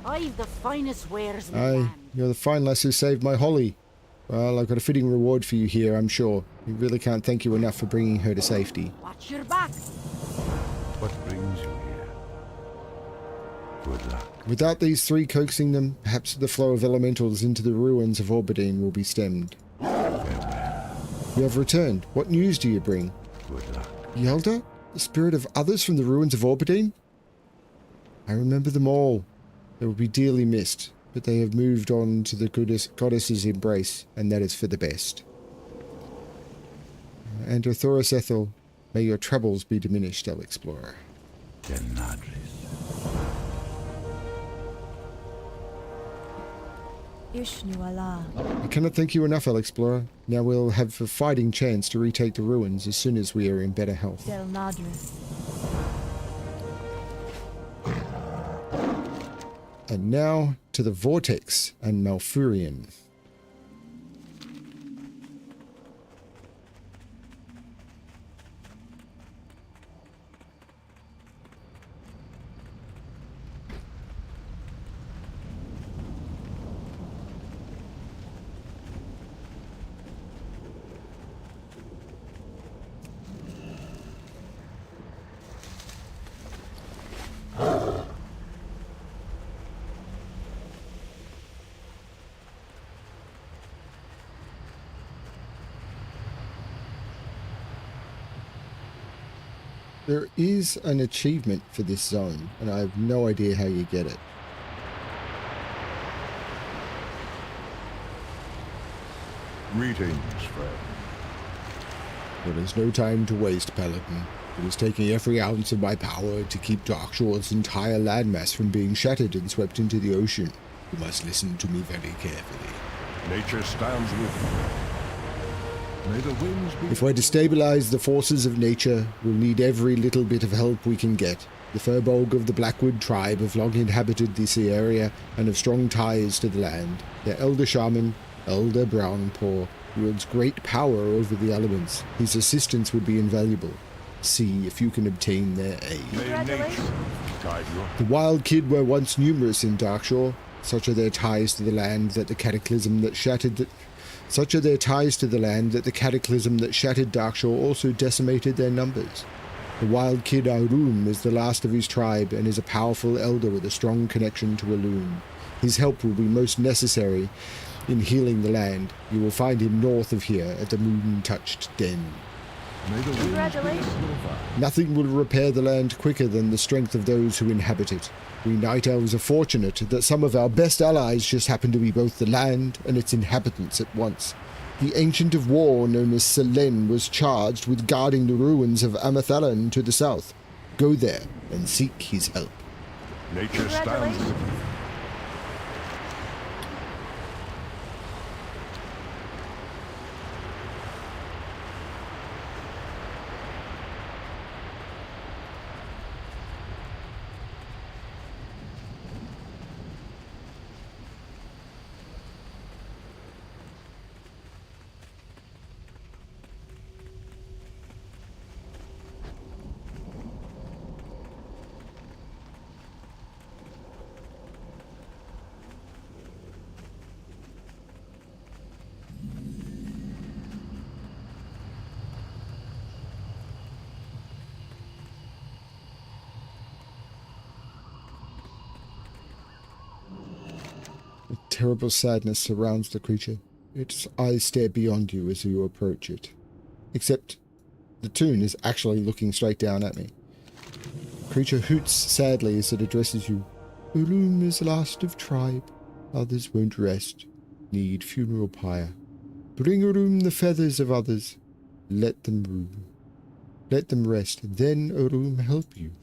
I've the finest wares in the Aye, land. you're the fine lass who saved my Holly. Well, I've got a fitting reward for you here, I'm sure. We really can't thank you enough for bringing her to safety. Watch your back. What brings you here? Good luck. Without these three coaxing them, perhaps the flow of elementals into the ruins of Orbadine will be stemmed. Farewell. You have returned. What news do you bring? Good luck. Yelda? The spirit of others from the ruins of Orbadine? I remember them all. They will be dearly missed, but they have moved on to the goddess's embrace, and that is for the best. And Thoris Ethel, may your troubles be diminished, Alexplorer. Denadris. Ishnu Allah. I cannot thank you enough, Alexplorer. Now we'll have a fighting chance to retake the ruins as soon as we are in better health. Del Nadris. And now to the Vortex and Malfurion. There is an achievement for this zone, and I have no idea how you get it. Greetings, friend. There is no time to waste, Paladin. It is taking every ounce of my power to keep Darkshore's entire landmass from being shattered and swept into the ocean. You must listen to me very carefully. Nature stands with you. May the winds be... If we're to stabilize the forces of nature, we'll need every little bit of help we can get. The Furbolg of the Blackwood tribe have long inhabited this area and have strong ties to the land. Their elder shaman, Elder Brownpaw, wields great power over the elements. His assistance would be invaluable. See if you can obtain their aid. May nature guide you. The wild kid were once numerous in Darkshore. Such are their ties to the land that the cataclysm that shattered Darkshore also decimated their numbers. The wild kid Arum is the last of his tribe and is a powerful elder with a strong connection to Elune. His help will be most necessary in healing the land. You will find him north of here at the moon-touched den. May the winds be Congratulations. with Nothing will repair the land quicker than the strength of those who inhabit it. We Night Elves are fortunate that some of our best allies just happen to be both the land and its inhabitants at once. The Ancient of War, known as Selen, was charged with guarding the ruins of Amathalan to the south. Go there and seek his help. Nature stands with you. A terrible sadness surrounds the creature. Its eyes stare beyond you as you approach it. Except the toon is actually looking straight down at me. The creature hoots sadly as it addresses you. Urum is last of tribe. Others won't rest. Need funeral pyre. Bring Urum the feathers of others. Let them room. Let them rest. Then Urum help you.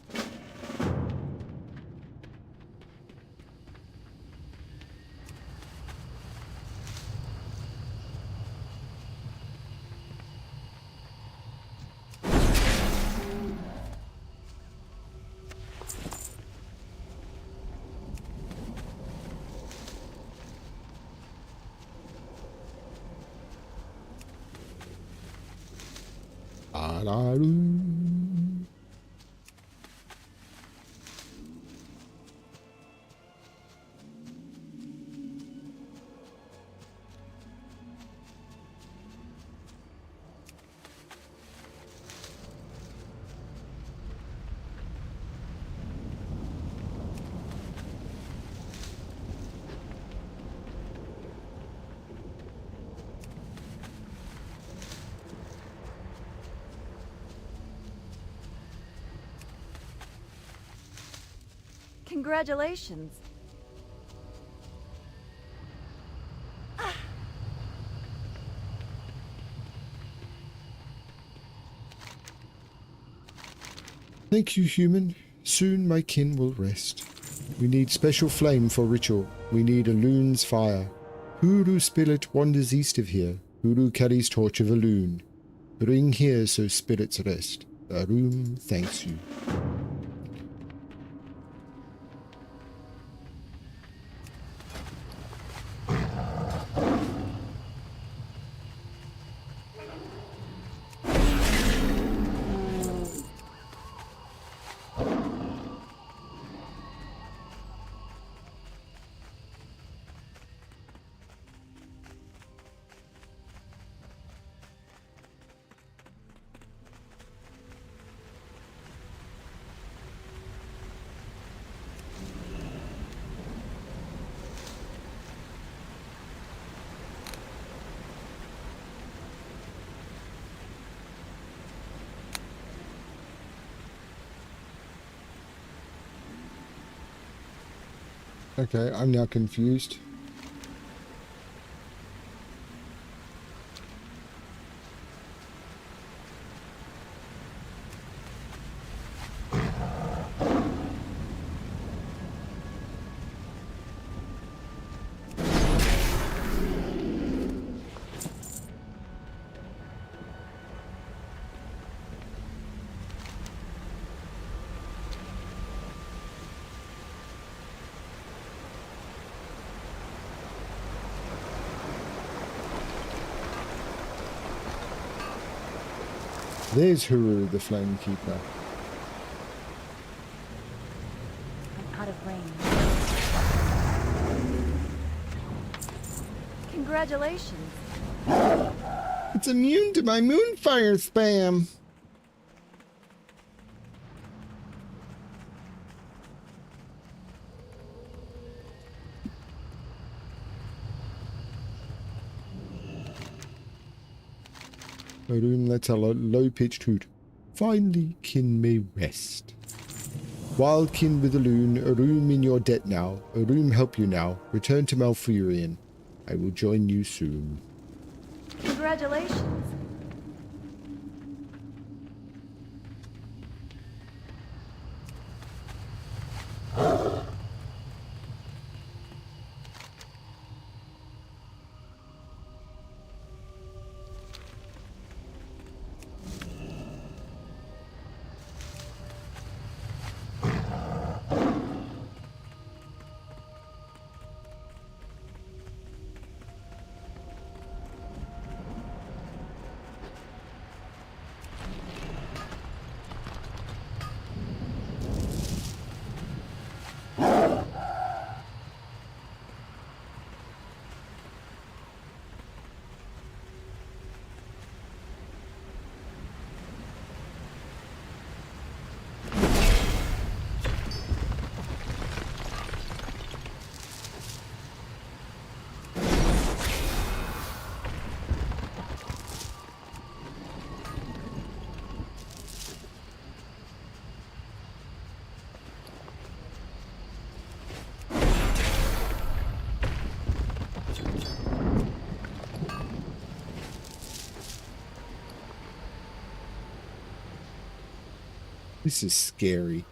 Alarum. Congratulations. Thank you, human. Soon my kin will rest. We need special flame for ritual. We need a loon's fire. Huru spirit wanders east of here. Huru carries torch of a loon. Bring here so spirits rest. Arum thanks you. Okay, I'm now confused. There's Huru, the Flame Keeper. I'm out of range. Congratulations. It's immune to my moonfire spam. A room lets out a low-pitched hoot. Finally, kin may rest. Wild kin with a loon, a room in your debt now. A room help you now. Return to Malfurion. I will join you soon. Congratulations. This is scary.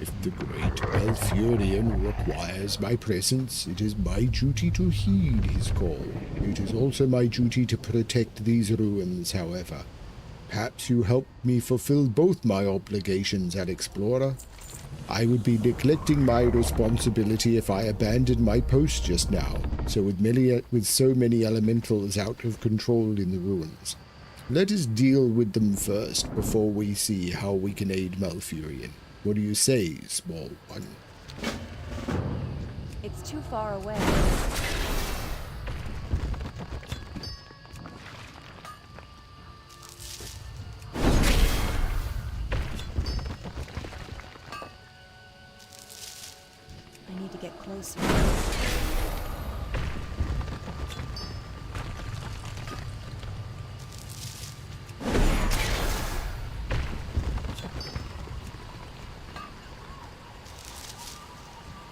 If the great Malfurion requires my presence, it is my duty to heed his call. It is also my duty to protect these ruins, however. Perhaps you help me fulfill both my obligations, Alexplorer. I would be neglecting my responsibility if I abandoned my post just now, so with so many elementals out of control in the ruins. Let us deal with them first before we see how we can aid Malfurion. What do you say, small one? It's too far away. I need to get closer.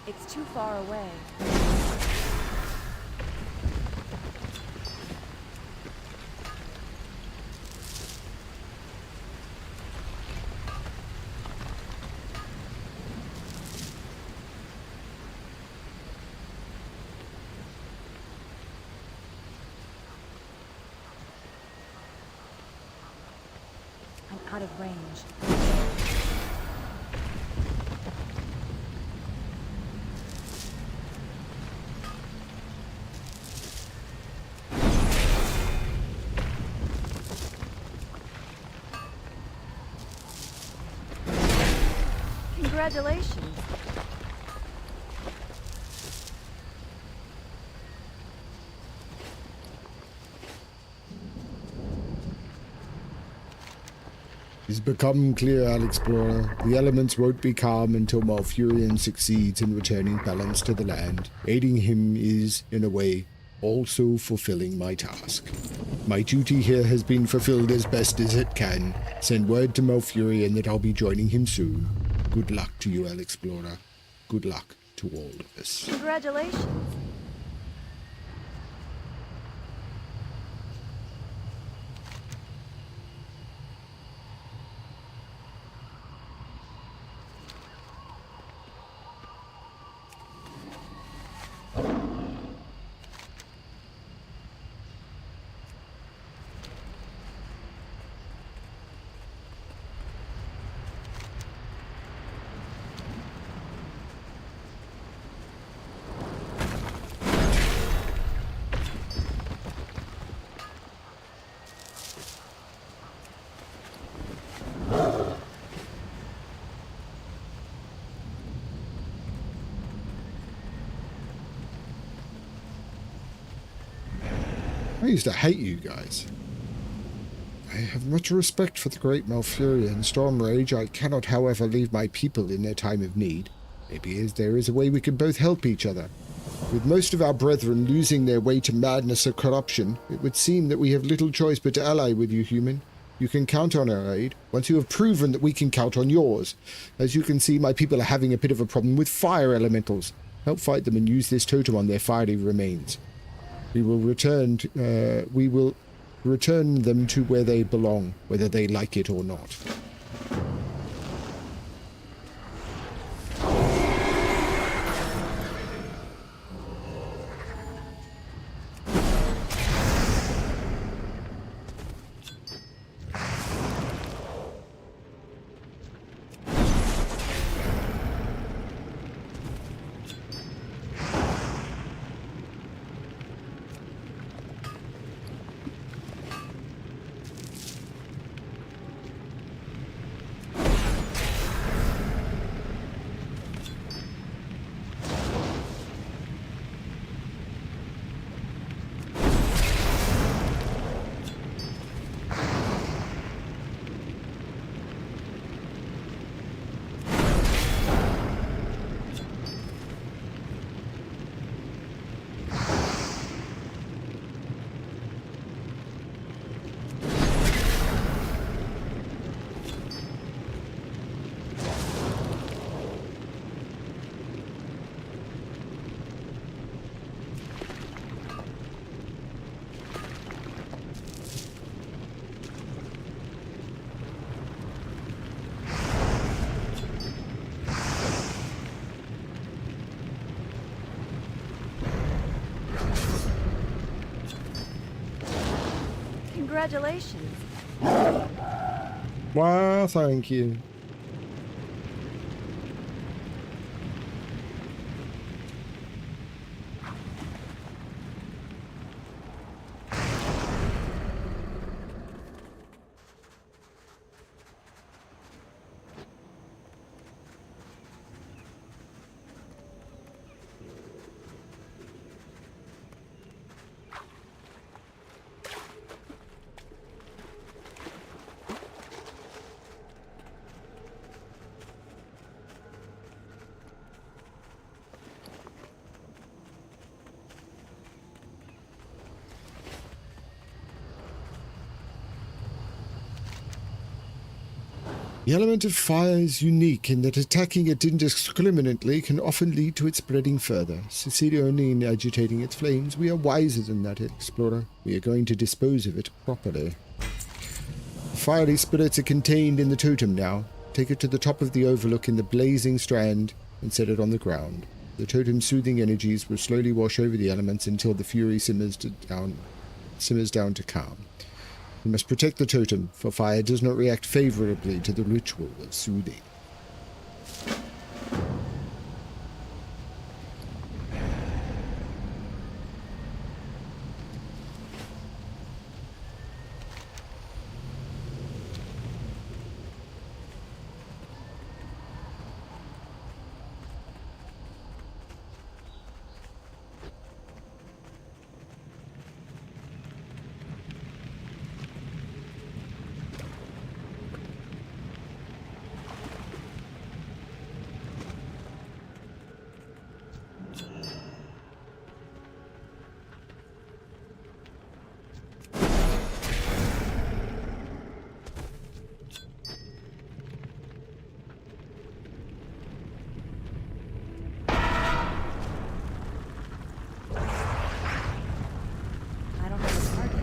It's too far away. I'm out of range. Congratulations. It's become clear, Alexplorer. The elements won't be calm until Malfurion succeeds in returning balance to the land. Aiding him is, in a way, also fulfilling my task. My duty here has been fulfilled as best as it can. Send word to Malfurion that I'll be joining him soon. Good luck to you, Alexplorer. Good luck to all of us. Congratulations. I used to hate you guys. I have much respect for the great Malfuria and Stormrage. I cannot, however, leave my people in their time of need. Maybe there is a way we can both help each other. With most of our brethren losing their way to madness or corruption, it would seem that we have little choice but to ally with you, human. You can count on our aid, once you have proven that we can count on yours. As you can see, my people are having a bit of a problem with fire elementals. Help fight them and use this totem on their fiery remains. We will return them to where they belong, whether they like it or not. Congratulations. Wow, thank you. The element of fire is unique in that attacking it indiscriminately can often lead to it spreading further. Succeed only in agitating its flames. We are wiser than that, Explorer. We are going to dispose of it properly. Fiery spirits are contained in the totem now. Take it to the top of the overlook in the blazing strand and set it on the ground. The totem's soothing energies will slowly wash over the elements until the fury simmers down to calm. We must protect the totem, for fire does not react favorably to the ritual of soothing. I don't have a target.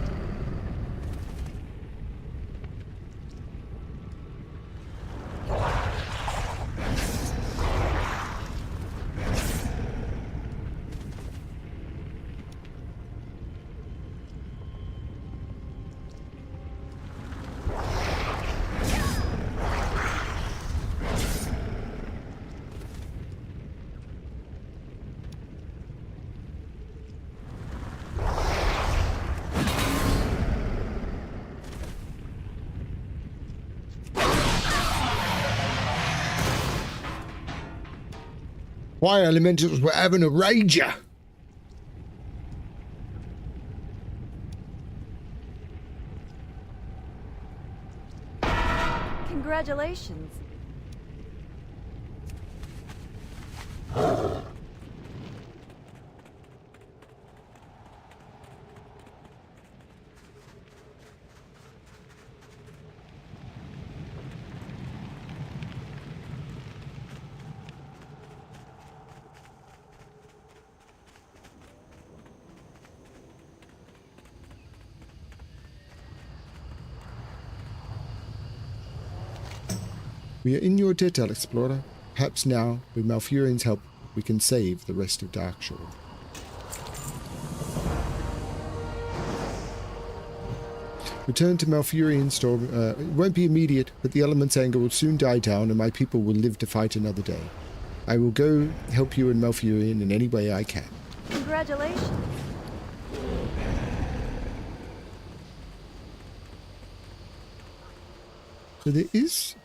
Fire elementals were having a rager. Congratulations. We are in your debt, Alexplorer. Perhaps now, with Malfurion's help, we can save the rest of Darkshore. Return to Malfurion Storm. It won't be immediate, but the element's anger will soon die down and my people will live to fight another day. I will go help you in Malfurion in any way I can. Congratulations. So there is...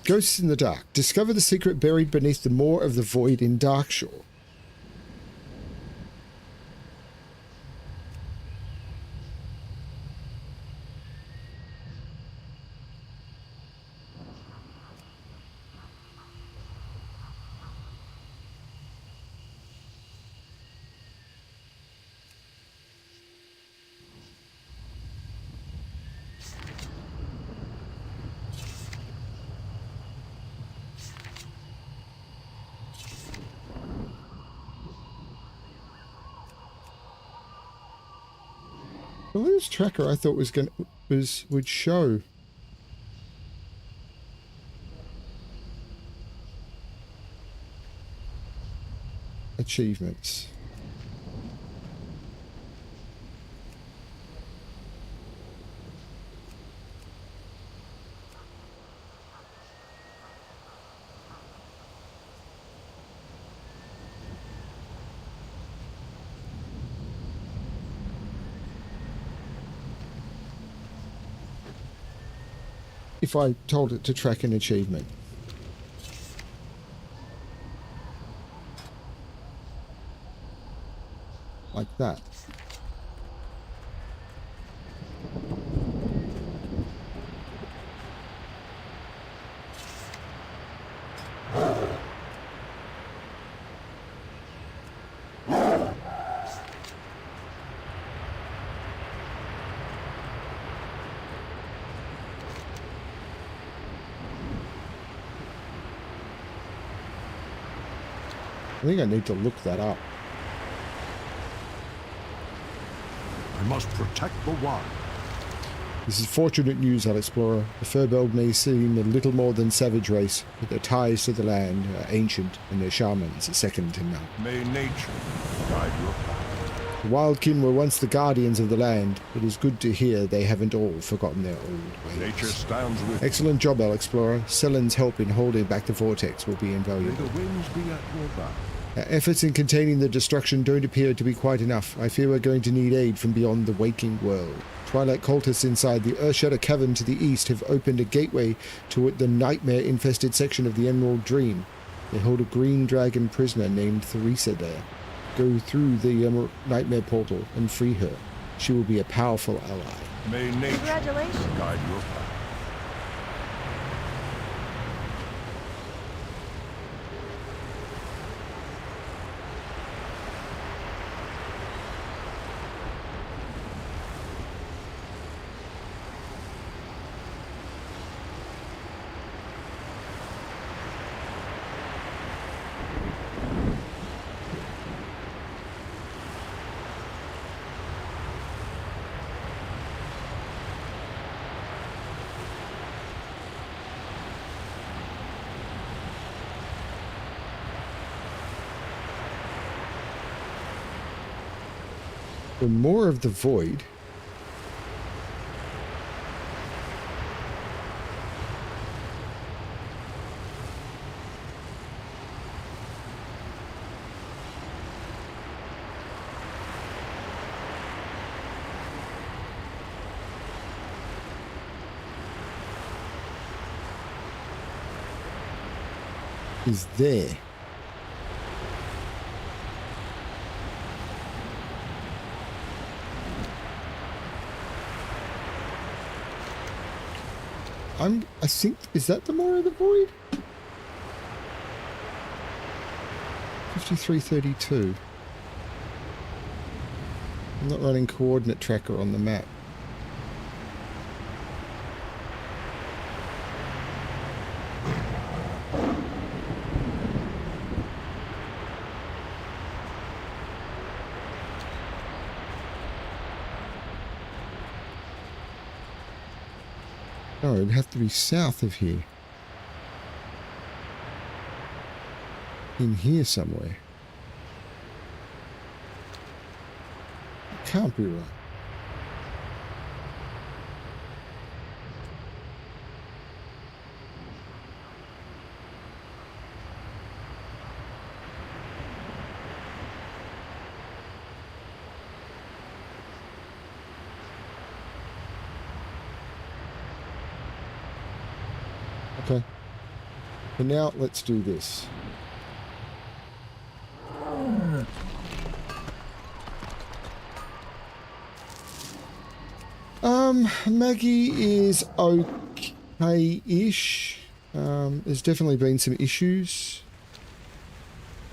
Ghosts in the Dark. Discover the secret buried beneath the Maw of the Void in Darkshore. The latest tracker I thought would show achievements. If I told it to track an achievement. Like that. I think I need to look that up. I must protect the wild. This is fortunate news, Alexplorer. The Furbolg may seem a little more than savage race, but their ties to the land are ancient, and their shamans are second to none. May nature guide your path. The Wildkin were once the guardians of the land. It is good to hear they haven't all forgotten their old ways. Nature stands with Excellent job, Alexplorer. Selen's help in holding back the vortex will be you. May invaluable. the winds be at your back. Our efforts in containing the destruction don't appear to be quite enough. I fear we're going to need aid from beyond the waking world. Twilight cultists inside the Earthshatter Cavern to the east have opened a gateway to the nightmare-infested section of the Emerald Dream. They hold a green dragon prisoner named Theresa there. Go through the nightmare portal and free her. She will be a powerful ally. May nature Congratulations. guide your path. For more of the void, is there. I think, is that the More of the Void? 5332. I'm not running coordinate tracker on the map. No, it'd have to be south of here. In here somewhere. It can't be right. Okay. For now, let's do this. Maggie is okay-ish. There's definitely been some issues.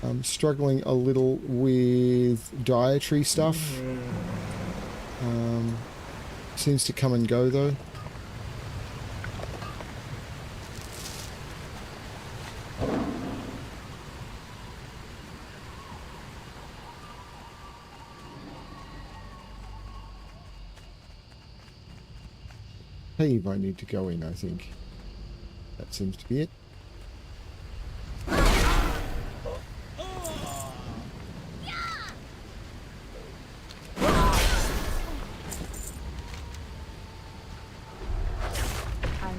I'm struggling a little with dietary stuff. Seems to come and go though. Cave I need to go in, I think. That seems to be it. I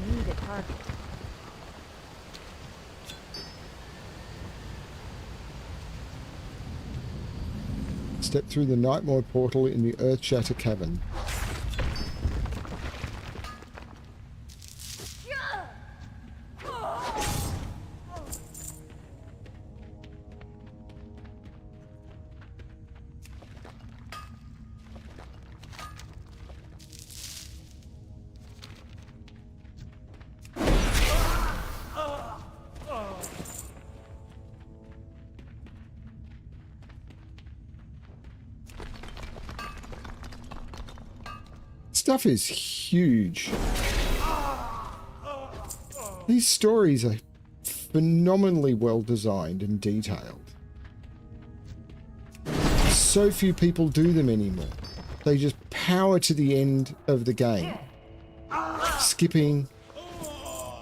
need a target. Step through the Nightmare portal in the Earthshatter Cavern. Stuff is huge. These stories are phenomenally well designed and detailed. So few people do them anymore. They just power to the end of the game, skipping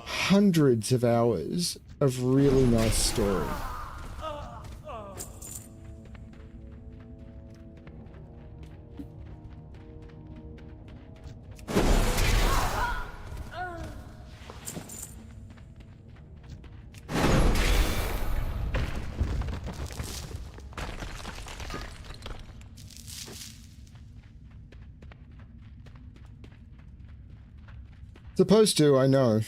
hundreds of hours of really nice story. Supposed to, I know.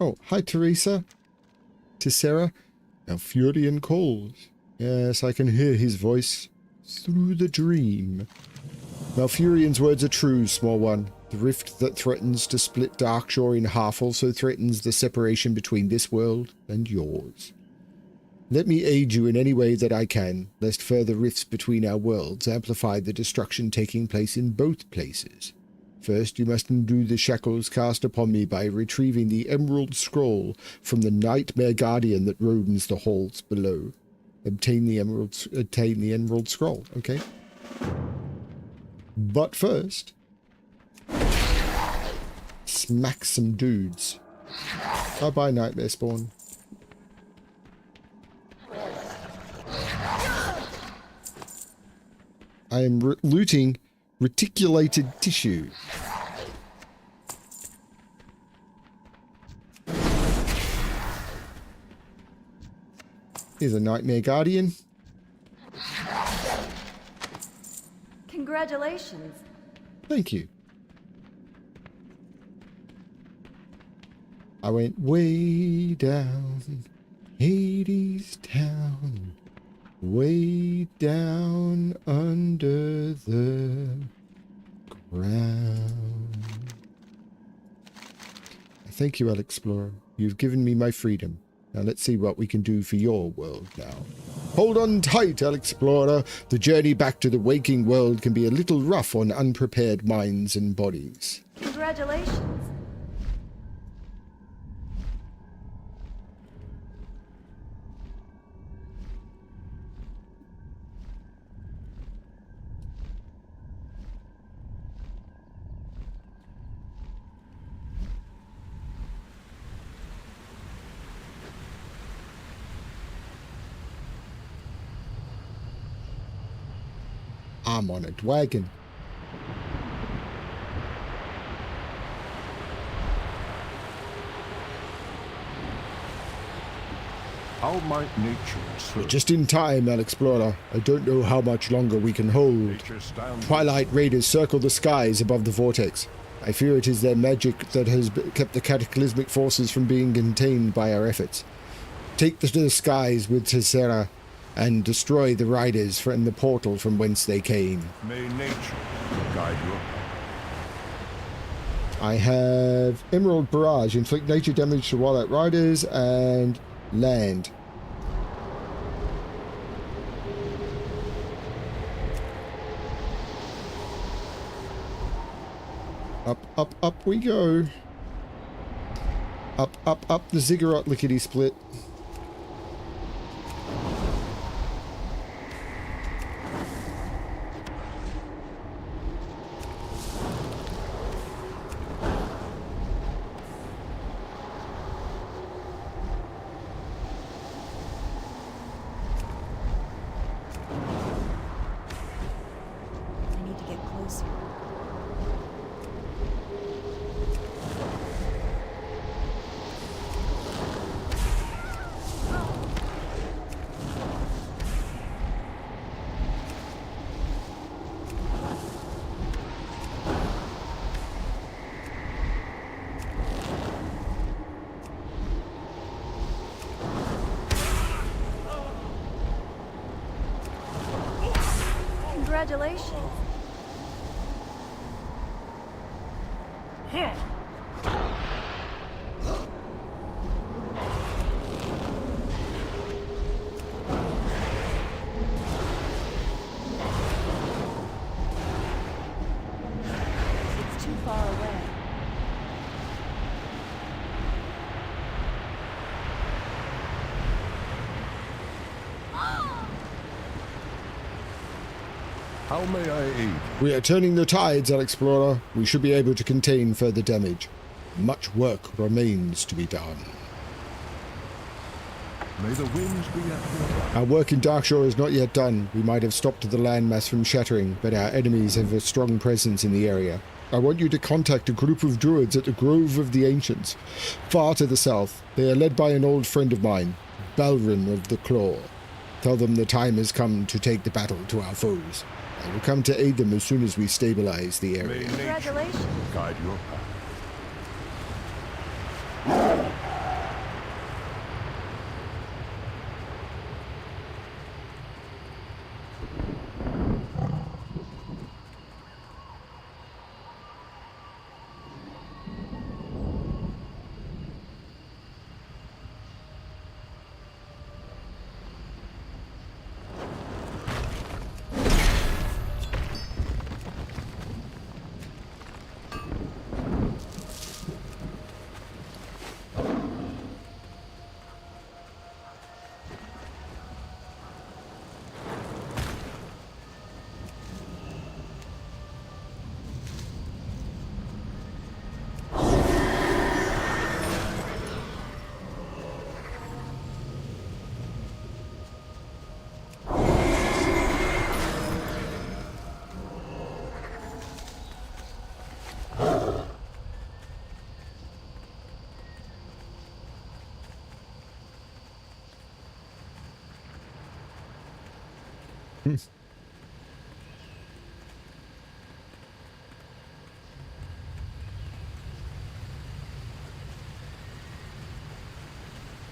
Oh, hi Teresa. Tessera. Alfurian calls. Yes, I can hear his voice through the dream. Malfurian's words are true, small one. The rift that threatens to split Darkshore in half also threatens the separation between this world and yours. Let me aid you in any way that I can, lest further rifts between our worlds amplify the destruction taking place in both places. First, you must undo the shackles cast upon me by retrieving the Emerald Scroll from the Nightmare Guardian that roams the halls below. Obtain the Emerald Scroll, okay? But first, smack some dudes. Bye-bye, Nightmare Spawn. I am looting reticulated tissue. Here's a Nightmare Guardian. Congratulations. Thank you. I went way down Hades town, way down under the ground. Thank you, Alexplorer. You've given me my freedom. Now let's see what we can do for your world now. Hold on tight, Alexplorer. The journey back to the waking world can be a little rough on unprepared minds and bodies. Congratulations. I'm on a wagon. How might nature We're serve? just in time, Alexplorer. I don't know how much longer we can hold. Nature stands Twilight raiders circle the skies above the vortex. I fear it is their magic that has kept the cataclysmic forces from being contained by our efforts. Take to the skies with Tessera and destroy the riders from the portal from whence they came. May nature guide your path. I have Emerald Barrage, inflict nature damage to Twilight riders, and land. Up, up, up we go. Up, up, up the ziggurat lickety split. I need to get closer. Congratulations. It's too far away. How may I aid? We are turning the tides, Alexplorer. We should be able to contain further damage. Much work remains to be done. May the winds be at your back. Our work in Darkshore is not yet done. We might have stopped the landmass from shattering, but our enemies have a strong presence in the area. I want you to contact a group of druids at the Grove of the Ancients, far to the south. They are led by an old friend of mine, Balrin of the Claw. Tell them the time has come to take the battle to our foes. I will come to aid them as soon as we stabilize the May area. nature Congratulations. guide your path.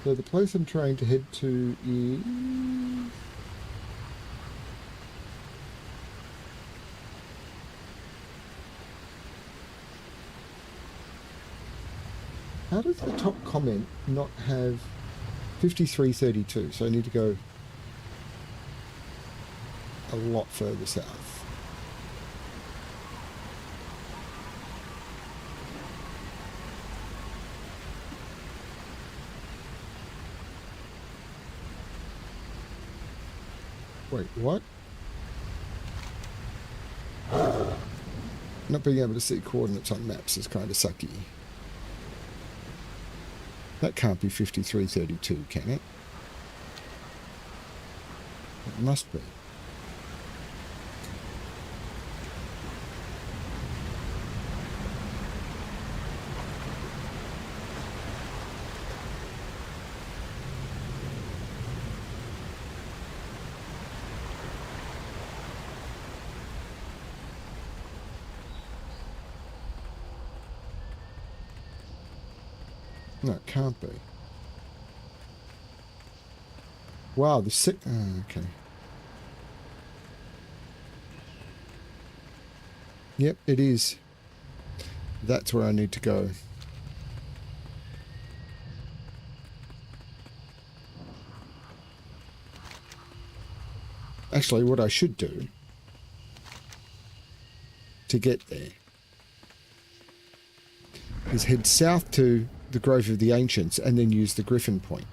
So the place I'm trying to head to is... How does the top comment not have 5332? So I need to go a lot further south. Wait, what? Not being able to see coordinates on maps is kind of sucky. That can't be 5332, can it? It must be. No, it can't be. Wow, the sick... Oh, okay. Yep, it is. That's where I need to go. Actually, what I should do to get there is head south to the Grove of the Ancients and then use the Griffin Point.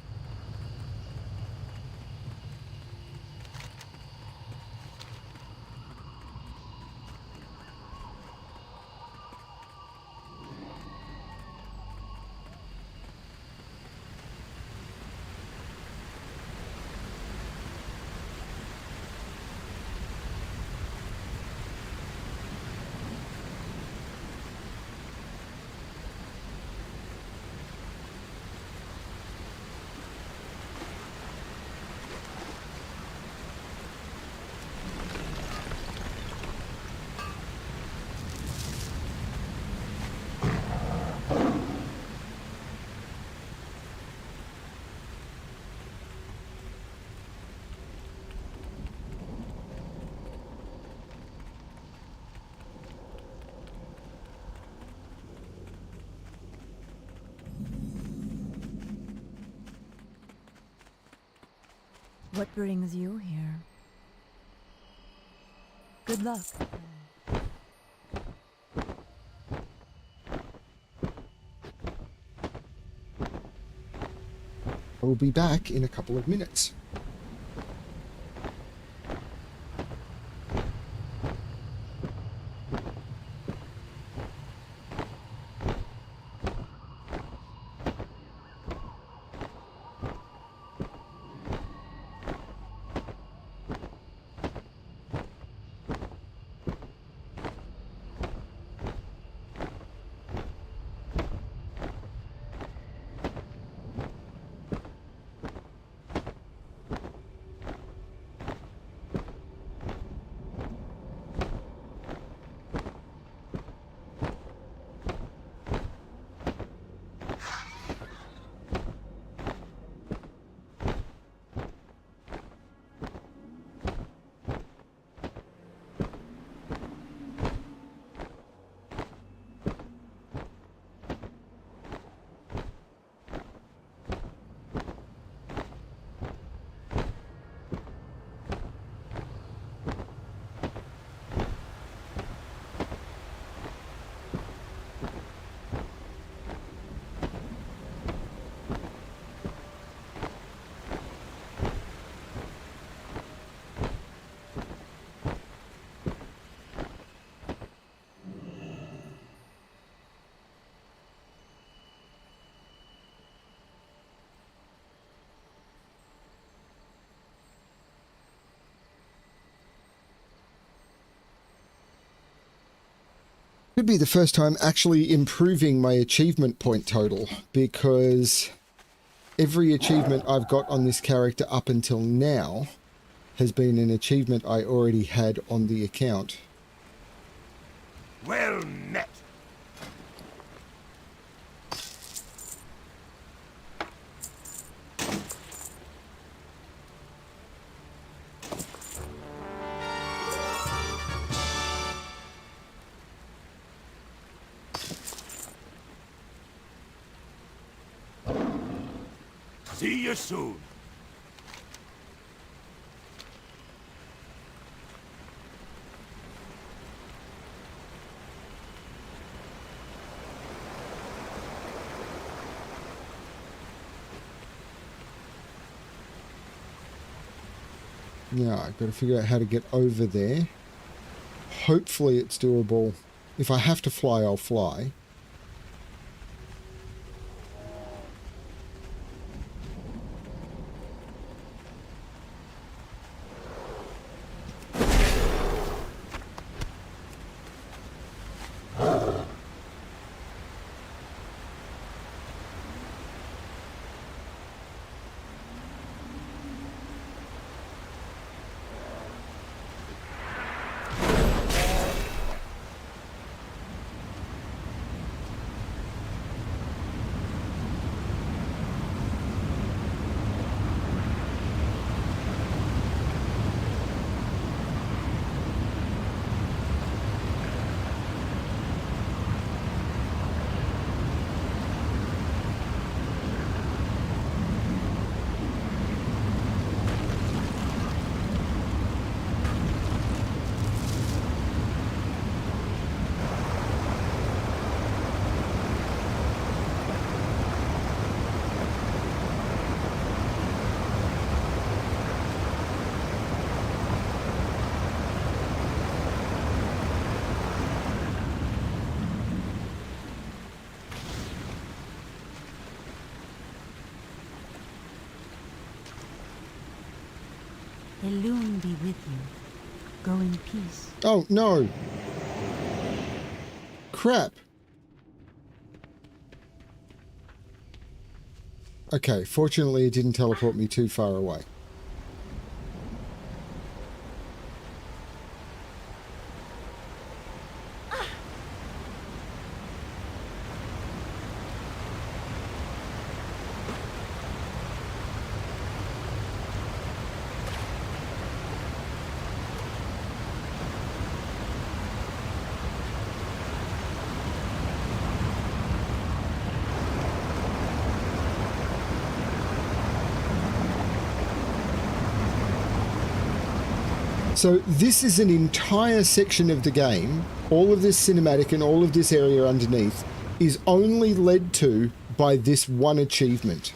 What brings you here? Good luck. I will be back in a couple of minutes. Could be the first time actually improving my achievement point total, because every achievement I've got on this character up until now has been an achievement I already had on the account. Well met. See you soon. Now, I've got to figure out how to get over there. Hopefully it's doable. If I have to fly, I'll fly. Elune be with you. Go in peace. Oh, no. Crap. Okay, fortunately it didn't teleport me too far away. So this is an entire section of the game. All of this cinematic and all of this area underneath is only led to by this one achievement.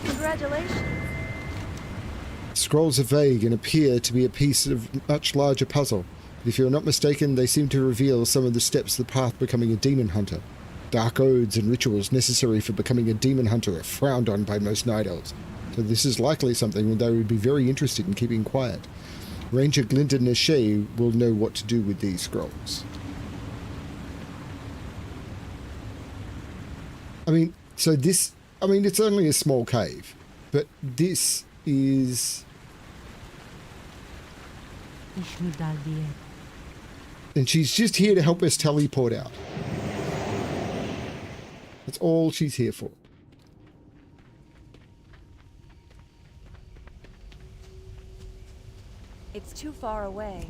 Congratulations. Scrolls are vague and appear to be a piece of a much larger puzzle. But if you're not mistaken, they seem to reveal some of the steps to the path becoming a demon hunter. Dark odes and rituals necessary for becoming a demon hunter are frowned on by most night elves, so this is likely something they would be very interested in keeping quiet. Ranger Glinda Neshe will know what to do with these scrolls. I mean, so this... I mean, it's only a small cave, but this is... And she's just here to help us teleport out. That's all she's here for. It's too far away.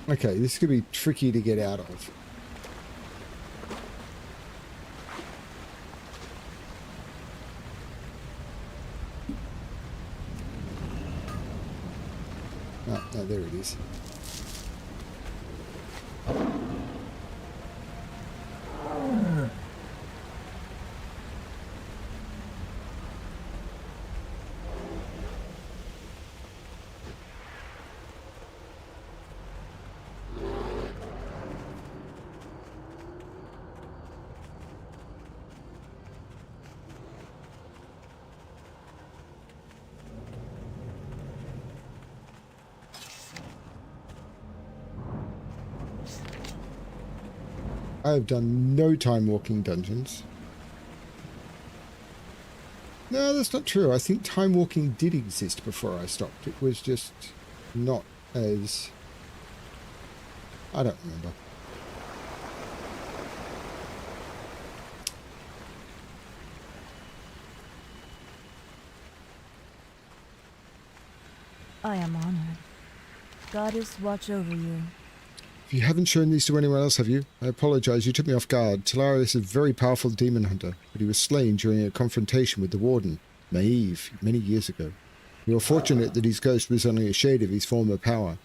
Okay, this could be tricky to get out of. Oh, no, there it is. I have done no time walking dungeons. No, that's not true. I think time walking did exist before I stopped. It was just not as... I don't remember. I am honored. Goddess, watch over you. You haven't shown these to anyone else, have you? I apologize, you took me off guard. Talaris is a very powerful demon hunter, but he was slain during a confrontation with the Warden, Maeve, many years ago. We were fortunate that his ghost was only a shade of his former power.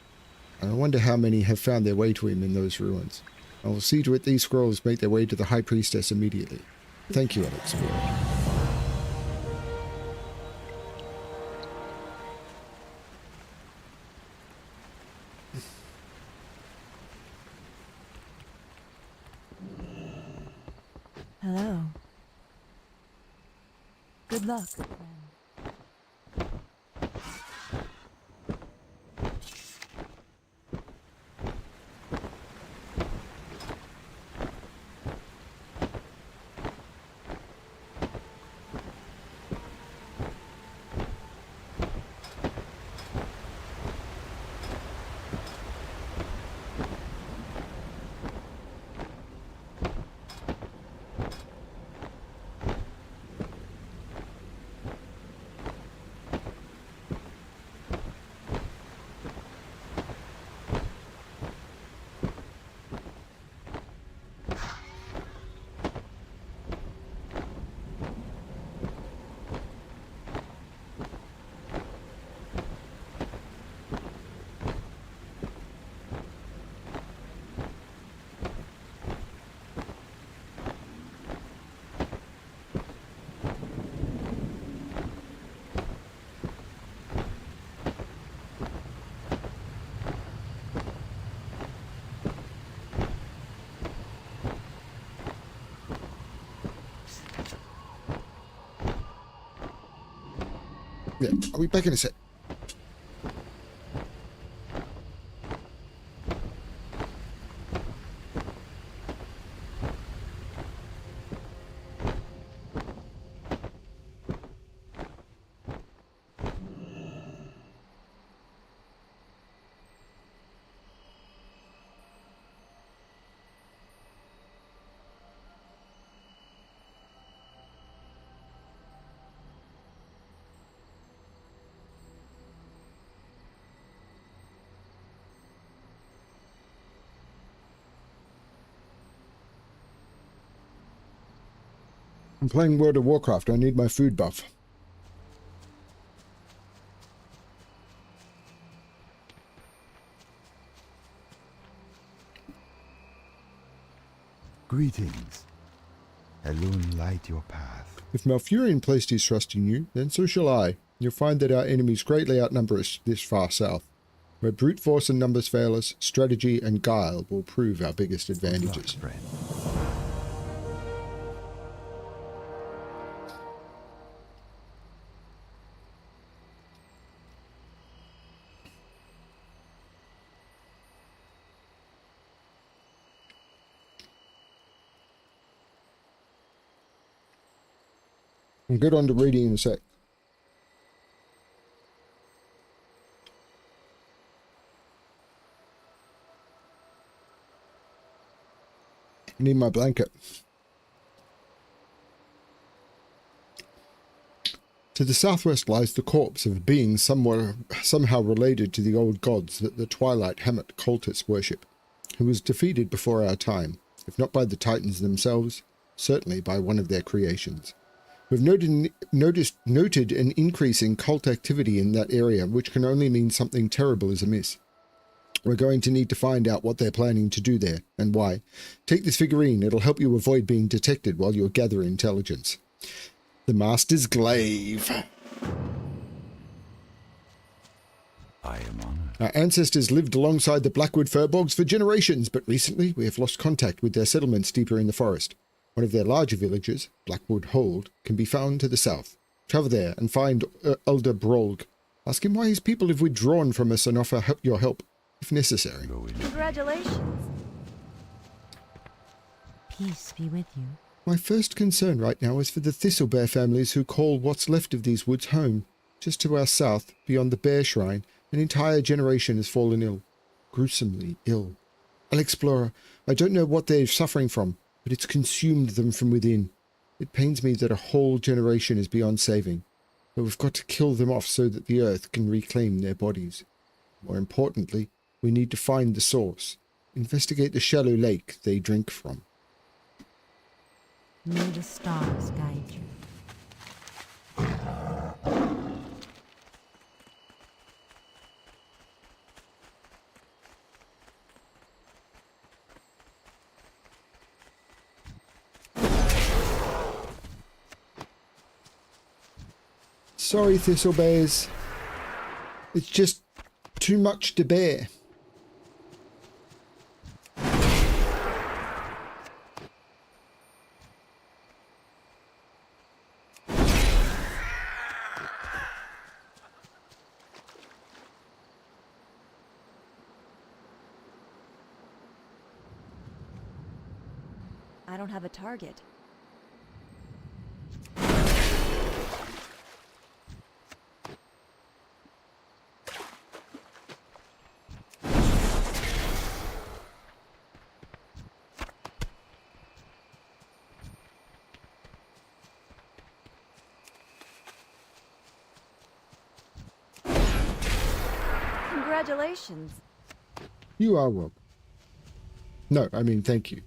And I wonder how many have found their way to him in those ruins. I will see to it these scrolls make their way to the High Priestess immediately. Thank you, Alexplorer. Hello. Good luck. Yeah, I'll be back in a sec. I'm playing World of Warcraft. I need my food buff. Greetings. Elune light your path. If Malfurion placed his trust in you, then so shall I. You'll find that our enemies greatly outnumber us this far south. Where brute force and numbers fail us, strategy and guile will prove our biggest advantages. Good luck, friend. I'll get on to reading in a sec. I need my blanket. To the southwest lies the corpse of a being somehow related to the old gods that the Twilight Hamlet cultists worship, who was defeated before our time, if not by the Titans themselves, certainly by one of their creations. We've noted an increase in cult activity in that area, which can only mean something terrible is amiss. We're going to need to find out what they're planning to do there, and why. Take this figurine, it'll help you avoid being detected while you gather intelligence. The Master's Glaive. I am honored. Our ancestors lived alongside the Blackwood Firbolgs for generations, but recently we have lost contact with their settlements deeper in the forest. One of their larger villages, Blackwood Hold, can be found to the south. Travel there and find Elder Brolg. Ask him why his people have withdrawn from us and offer your help, if necessary. Congratulations. Peace be with you. My first concern right now is for the Thistlebear families who call what's left of these woods home. Just to our south, beyond the Bear Shrine, an entire generation has fallen ill. Gruesomely ill. Alexplorer, I don't know what they're suffering from, but it's consumed them from within. It pains me that a whole generation is beyond saving, but we've got to kill them off so that the earth can reclaim their bodies. More importantly, we need to find the source. Investigate the shallow lake they drink from. May the stars guide you. Sorry, Thistlebears. It's just too much to bear. I don't have a target. Congratulations. You are welcome. No, I mean thank you.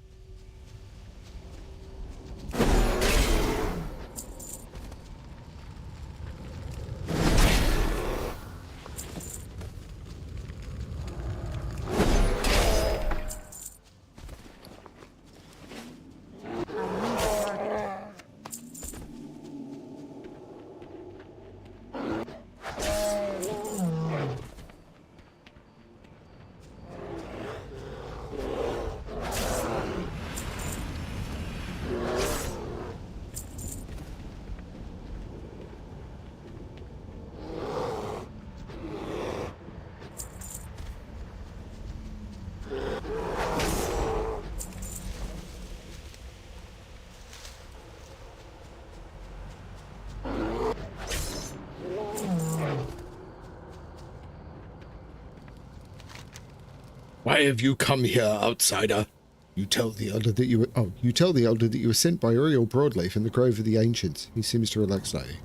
Why have you come here, outsider? You tell the elder that you were sent by Uriel Broadleaf in the Grove of the Ancients. He seems to relax slightly.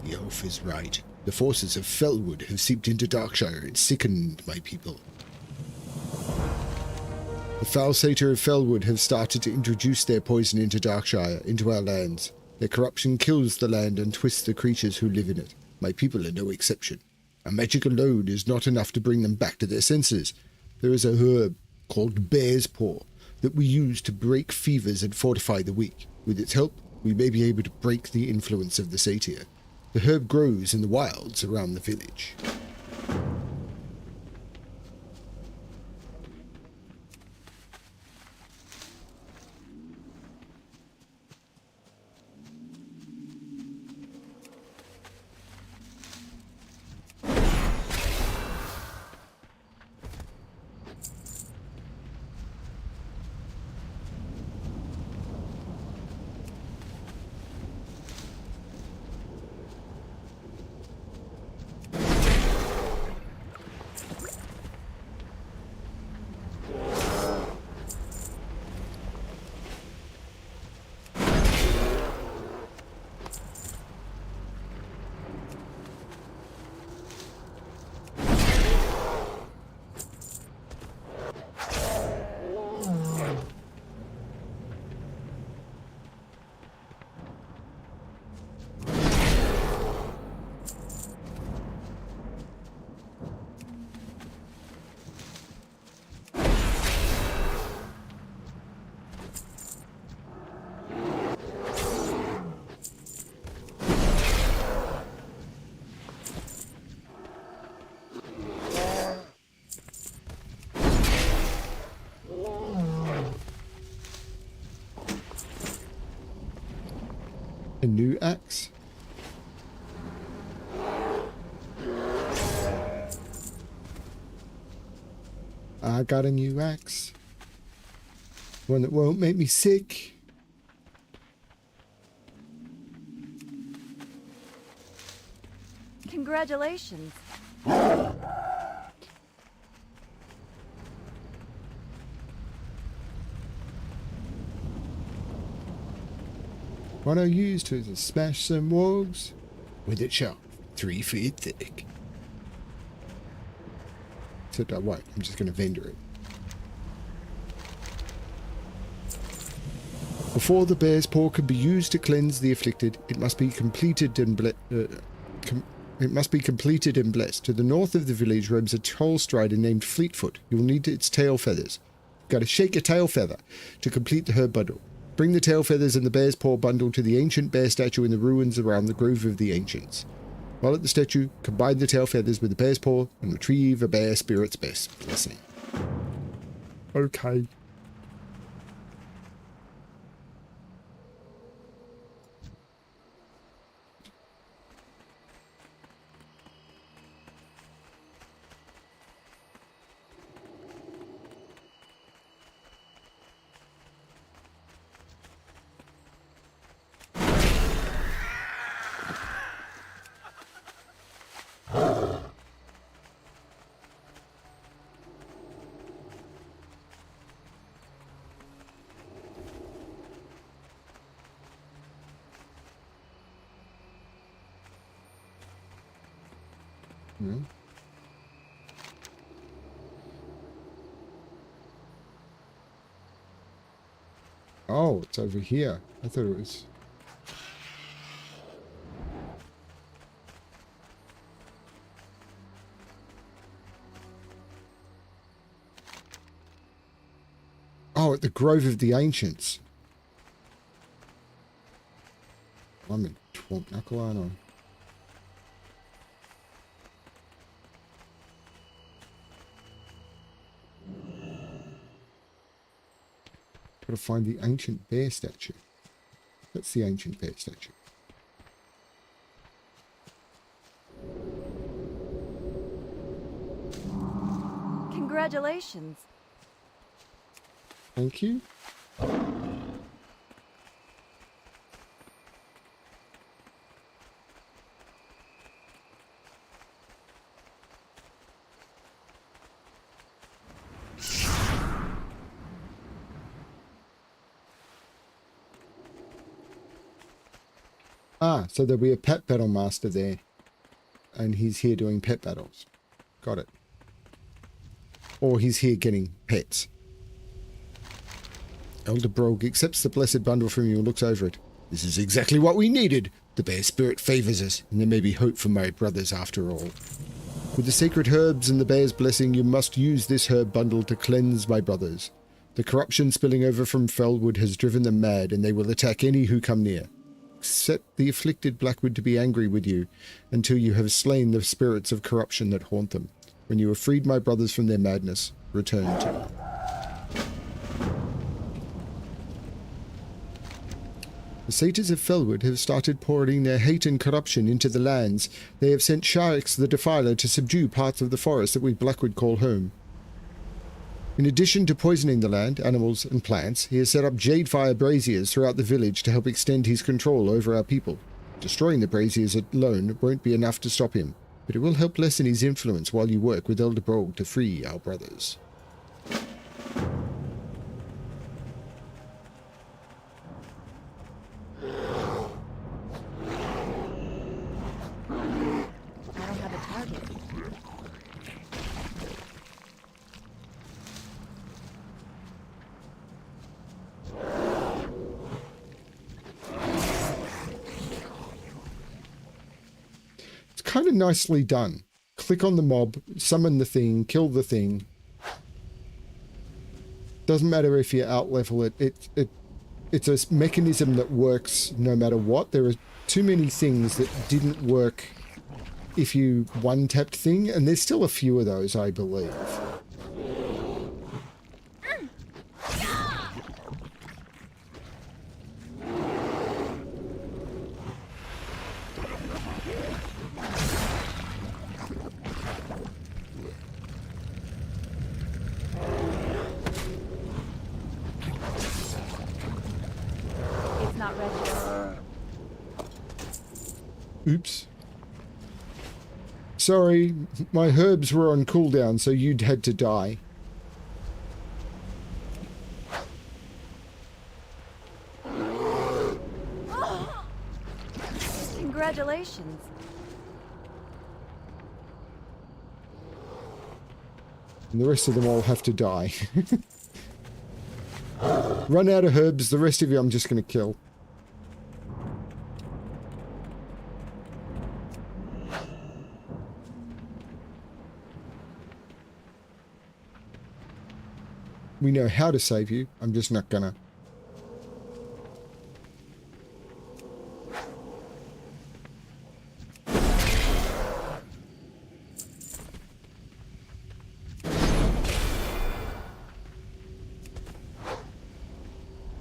The elf is right. The forces of Felwood have seeped into Darkshire and sickened my people. The foul satyr of Felwood have started to introduce their poison into Darkshire, into our lands. Their corruption kills the land and twists the creatures who live in it. My people are no exception. A magic alone is not enough to bring them back to their senses. There is a herb called Bear's Paw that we use to break fevers and fortify the weak. With its help, we may be able to break the influence of the satyr. The herb grows in the wilds around the village. A new axe. I got a new axe. One that won't make me sick. Congratulations. What I use to smash some wogs with it sharp, 3 feet thick. Except I won't. I'm just going to vendor it. Before the bear's paw can be used to cleanse the afflicted, it must be completed and blessed. To the north of the village roams a troll strider named Fleetfoot. You will need its tail feathers. Got to shake a tail feather to complete the herb bundle. Bring the tail feathers and the bear's paw bundle to the ancient bear statue in the ruins around the Grove of the Ancients. While at the statue, combine the tail feathers with the bear's paw and retrieve a bear spirit's blessing. Okay. Oh, it's over here. I thought it was... Oh, at the Grove of the Ancients. I'm in Twomp Knuckle, aren't I? Gotta find the ancient bear statue. That's the ancient bear statue. Congratulations. Thank you. Ah, so there'll be a pet battle master there. And he's here doing pet battles. Got it. Or he's here getting pets. Elder Brog accepts the blessed bundle from you and looks over it. This is exactly what we needed. The bear spirit favors us, and there may be hope for my brothers after all. With the sacred herbs and the bear's blessing, you must use this herb bundle to cleanse my brothers. The corruption spilling over from Felwood has driven them mad, and they will attack any who come near. Set the afflicted Blackwood to be angry with you until you have slain the spirits of corruption that haunt them. When you have freed my brothers from their madness, return to me. The satyrs of Felwood have started pouring their hate and corruption into the lands. They have sent Sharks the Defiler to subdue parts of the forest that we Blackwood call home. In addition to poisoning the land, animals, and plants, he has set up jade fire braziers throughout the village to help extend his control over our people. Destroying the braziers alone won't be enough to stop him, but it will help lessen his influence while you work with Elder Brog to free our brothers. I don't have a target. Kind of nicely done. Click on the mob, summon the thing, kill the thing. Doesn't matter if you out-level it. It's a mechanism that works no matter what. There are too many things that didn't work if you one-tapped thing, and there's still a few of those, I believe. Oops. Sorry, my herbs were on cooldown, so you'd had to die. Congratulations. And the rest of them all have to die. Run out of herbs, the rest of you I'm just going to kill. We know how to save you, I'm just not gonna.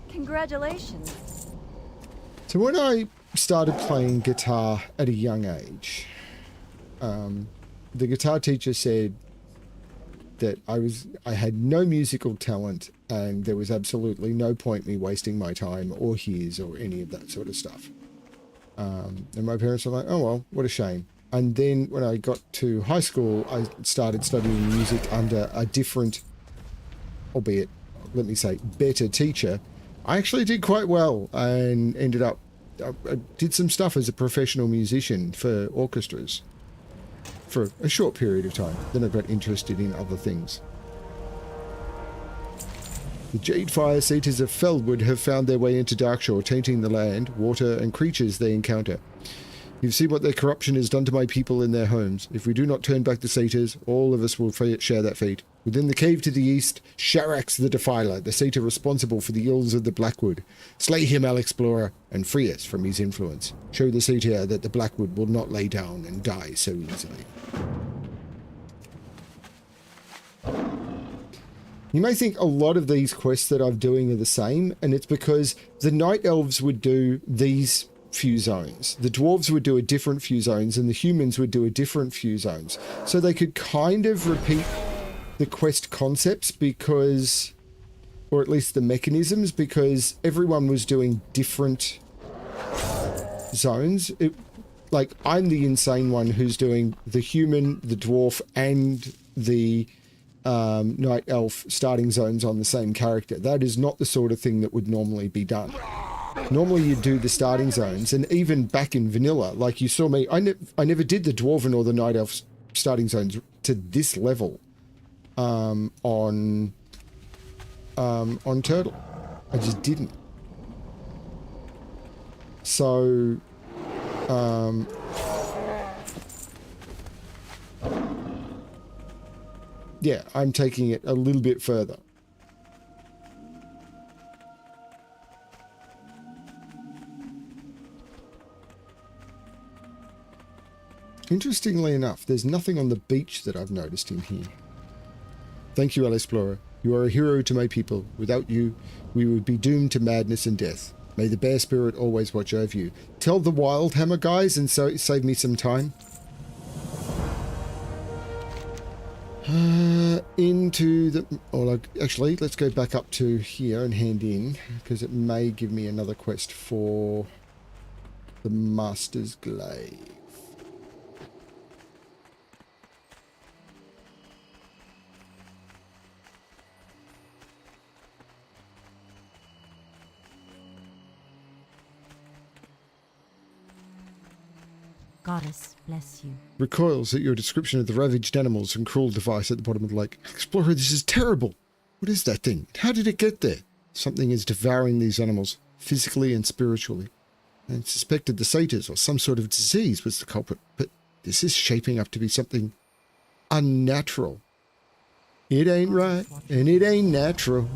Congratulations. So when I started playing guitar at a young age, the guitar teacher said that I had no musical talent and there was absolutely no point me wasting my time or his or any of that sort of stuff. And my parents were like, oh well, what a shame. And then when I got to high school, I started studying music under a different, albeit, let me say, better teacher. I actually did quite well and ended up, I did some stuff as a professional musician for orchestras for a short period of time. Then I got interested in other things. The Jade Fire Seaters of Felwood have found their way into Darkshore, tainting the land, water, and creatures they encounter. You've seen what their corruption has done to my people in their homes. If we do not turn back the Satyrs, all of us will share that fate. Within the cave to the east, Sharax the Defiler, the Satyr responsible for the ills of the Blackwood. Slay him, Alexplorer, and free us from his influence. Show the Satyr that the Blackwood will not lay down and die so easily. You may think a lot of these quests that I'm doing are the same, and it's because the Night Elves would do these few zones. The Dwarves would do a different few zones, and the humans would do a different few zones. So they could kind of repeat the quest concepts because, or at least the mechanisms, because everyone was doing different zones. Like, I'm the insane one who's doing the human, the dwarf, and the Night Elf starting zones on the same character. That is not the sort of thing that would normally be done. Normally you do the starting zones, and even back in vanilla, like you saw me, I never did the Dwarven or the Night Elf starting zones to this level on Turtle. I just didn't. So yeah, I'm taking it a little bit further. Interestingly enough, there's nothing on the beach that I've noticed in here. Thank you, Alexplorer. You are a hero to my people. Without you, we would be doomed to madness and death. May the bear spirit always watch over you. Tell the Wildhammer guys and so save me some time. Into the... actually, let's go back up to here and hand in, because it may give me another quest for the Master's Glaive. Goddess bless you. Recoils at your description of the ravaged animals and cruel device at the bottom of the lake. Explorer, this is terrible. What is that thing? How did it get there? Something is devouring these animals, physically and spiritually. And suspected the satyrs or some sort of disease was the culprit, but this is shaping up to be something unnatural. It ain't right, and it ain't natural.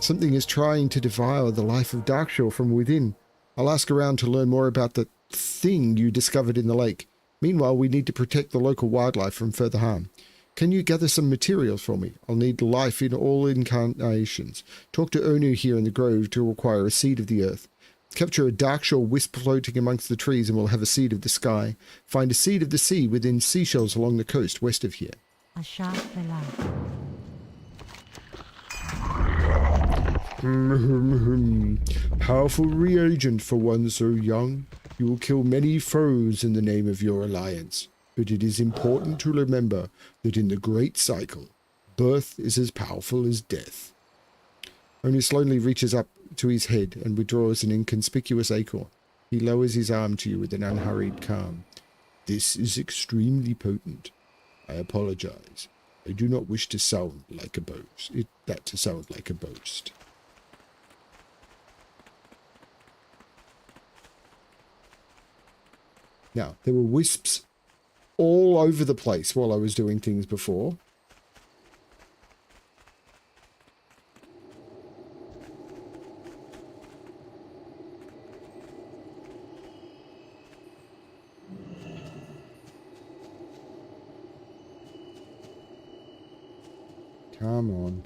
Something is trying to devour the life of Darkshore from within. I'll ask around to learn more about the thing you discovered in the lake. Meanwhile, we need to protect the local wildlife from further harm. Can you gather some materials for me? I'll need life in all incarnations. Talk to Onu here in the grove to acquire a seed of the earth. Capture a Darkshore wisp floating amongst the trees and we'll have a seed of the sky. Find a seed of the sea within seashells along the coast west of here. Asha Vela. Powerful reagent for one so young. You will kill many foes in the name of your alliance, but it is important to remember that in the Great Cycle, birth is as powerful as death. Oni slowly reaches up to his head and withdraws an inconspicuous acorn. He lowers his arm to you with an unhurried calm. This is extremely potent. I apologize. I do not wish to sound like a boast. To sound like a boast. Now, there were wisps all over the place while I was doing things before. Come on.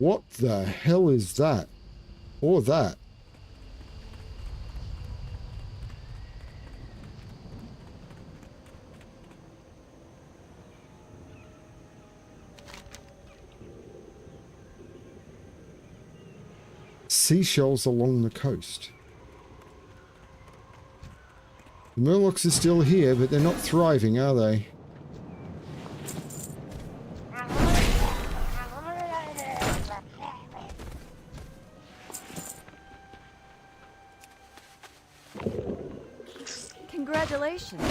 What the hell is that? Or that? Seashells along the coast. The Murlocs are still here, but they're not thriving, are they? Congratulations.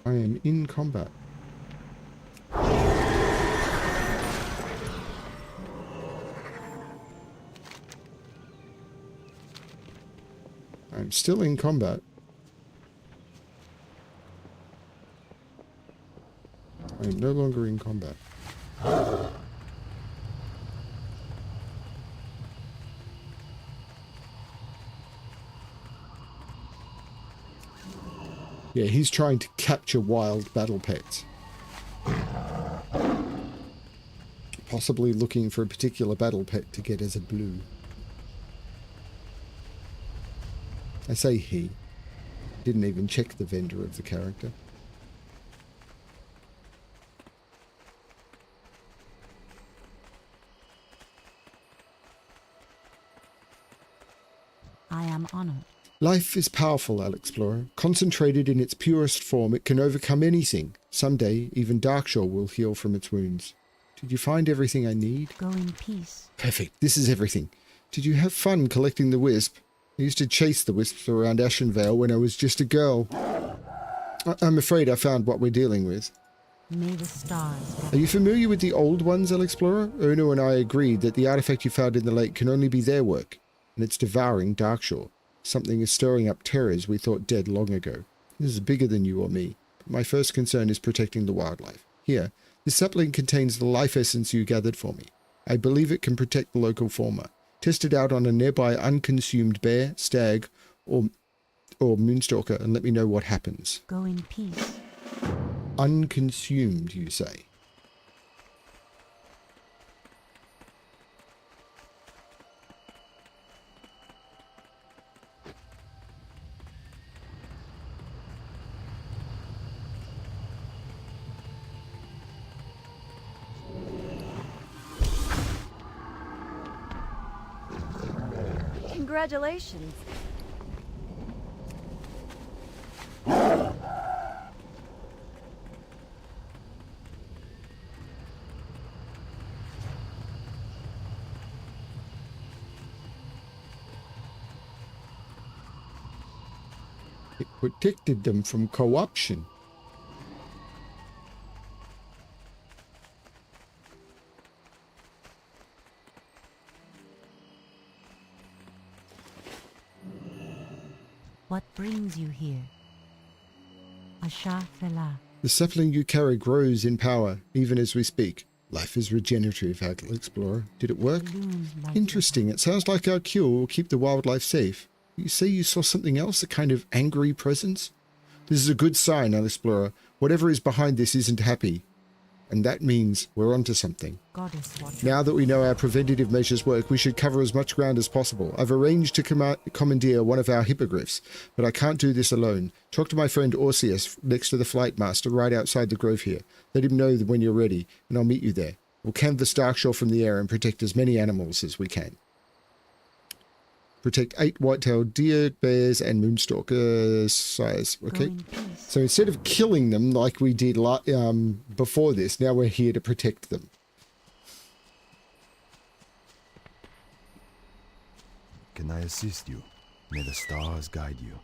I am in combat. I'm still in combat. I am no longer in combat. Yeah, he's trying to capture wild battle pets. Possibly looking for a particular battle pet to get as a blue. I say he. Didn't even check the vendor of the character. I am honored. Life is powerful, Alexplorer. Concentrated in its purest form, it can overcome anything. Someday, even Darkshore will heal from its wounds. Did you find everything I need? Go in peace. Perfect. This is everything. Did you have fun collecting the wisp? I used to chase the wisps around Ashenvale when I was just a girl. I'm afraid I found what we're dealing with. May the stars Are you familiar with the old ones, Alexplorer? Ono and I agreed that the artifact you found in the lake can only be their work, and it's devouring Darkshore. Something is stirring up terrors we thought dead long ago. This is bigger than you or me, but my first concern is protecting the wildlife. Here, this sapling contains the life essence you gathered for me. I believe it can protect the local fauna. Test it out on a nearby unconsumed bear, stag, or moonstalker, and let me know what happens. Go in peace. Unconsumed, you say? Congratulations. It protected them from corruption. What brings you here? Asha Fela. The sapling you carry grows in power, even as we speak. Life is regenerative, Alexplorer. Did it work? Balloons light Interesting. It sounds like our cure will keep the wildlife safe. You say you saw something else, a kind of angry presence? This is a good sign, Alexplorer. Whatever is behind this isn't happy. And that means we're onto something. Goddess watcher. Now that we know our preventative measures work, we should cover as much ground as possible. I've arranged to commandeer one of our hippogriffs, but I can't do this alone. Talk to my friend Orseus next to the flight master right outside the grove here. Let him know when you're ready, and I'll meet you there. We'll canvass Darkshore from the air and protect as many animals as we can. Protect 8 white-tailed deer, bears, and moonstalker size. Okay. Go in peace. So instead of killing them like we did before this, now we're here to protect them. Can I assist you? May the stars guide you.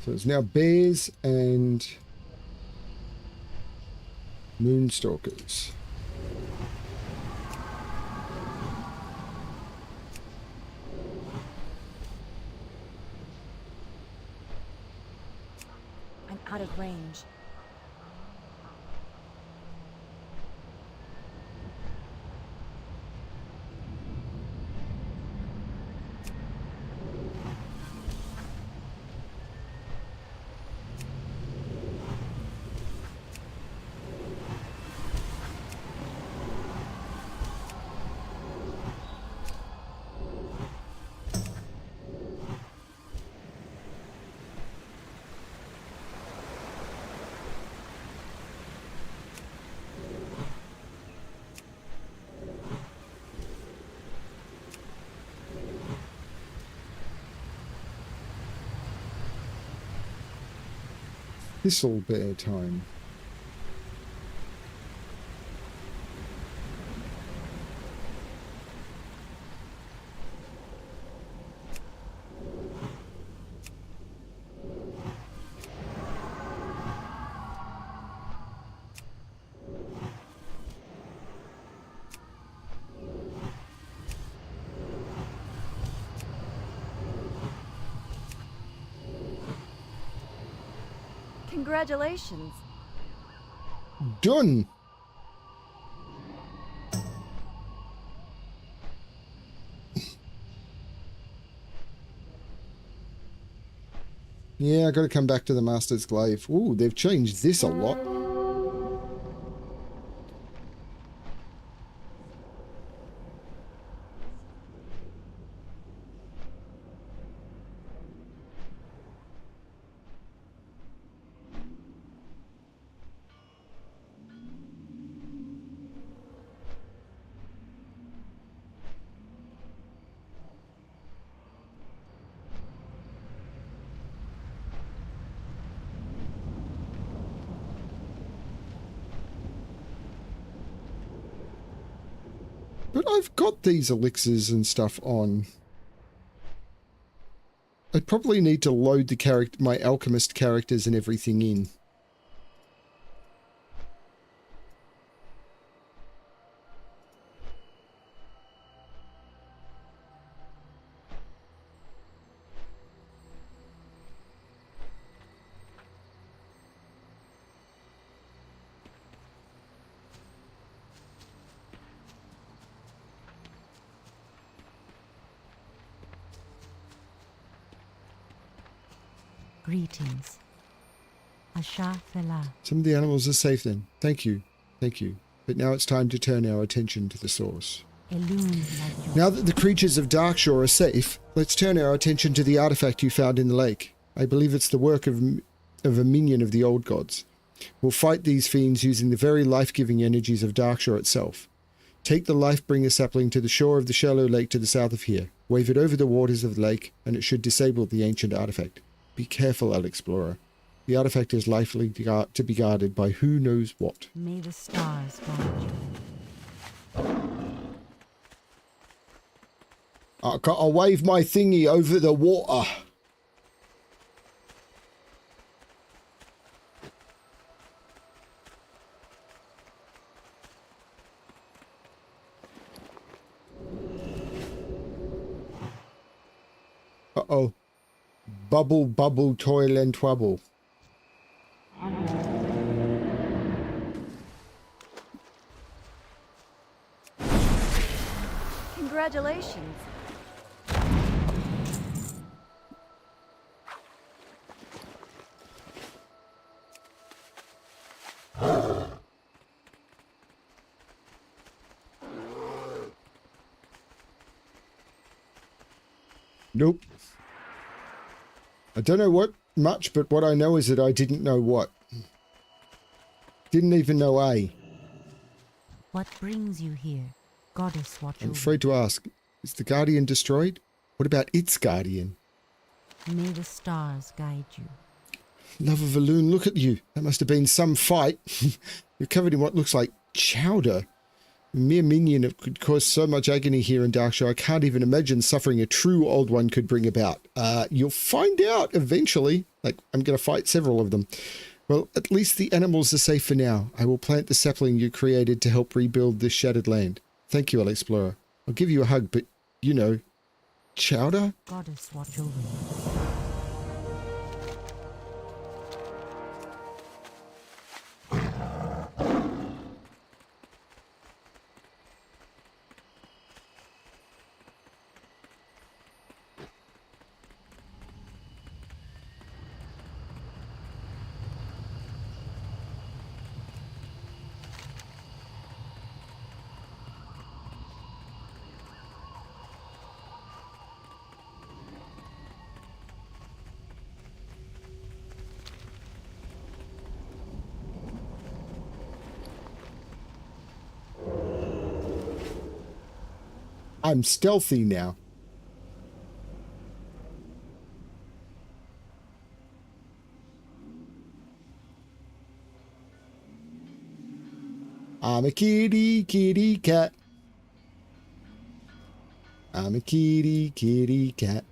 So it's now bears and moonstalkers. I'm out of range. This'll bear time. Congratulations. Done! Yeah, I gotta come back to the Master's Glaive. Ooh, they've changed this a lot. But I've got these elixirs and stuff on. I'd probably need to load the my alchemist characters and everything in. Greetings. Asha Fela. Some of the animals are safe then. Thank you. Thank you. But now it's time to turn our attention to the source. Elune like you. Now that the creatures of Darkshore are safe, let's turn our attention to the artifact you found in the lake. I believe it's the work of a minion of the old gods. We'll fight these fiends using the very life-giving energies of Darkshore itself. Take the Lifebringer sapling to the shore of the shallow lake to the south of here. Wave it over the waters of the lake, and it should disable the ancient artifact. Be careful, Alexplorer. The artifact is likely to be guarded by who knows what. May the stars guide you. I gotta wave my thingy over the water. Uh-oh. Bubble, bubble, toil and trouble. Congratulations. Nope. I don't know what much, but what I know is that I didn't know what. Didn't even know A. What brings you here? Goddess watch I'm over. afraid to ask. Is the Guardian destroyed? What about its Guardian? May the stars guide you. Love of Valoon, look at you. That must have been some fight. You're covered in what looks like chowder. A mere minion that could cause so much agony here in Darkshire, I can't even imagine suffering a true old one could bring about. You'll find out eventually. Like, I'm going to fight several of them. Well, at least the animals are safe for now. I will plant the sapling you created to help rebuild this shattered land. Thank you, Alexplorer. I'll give you a hug, but, you know, chowder? Goddess watch over you. I'm stealthy now. I'm a kitty, kitty cat. I'm a kitty, kitty cat.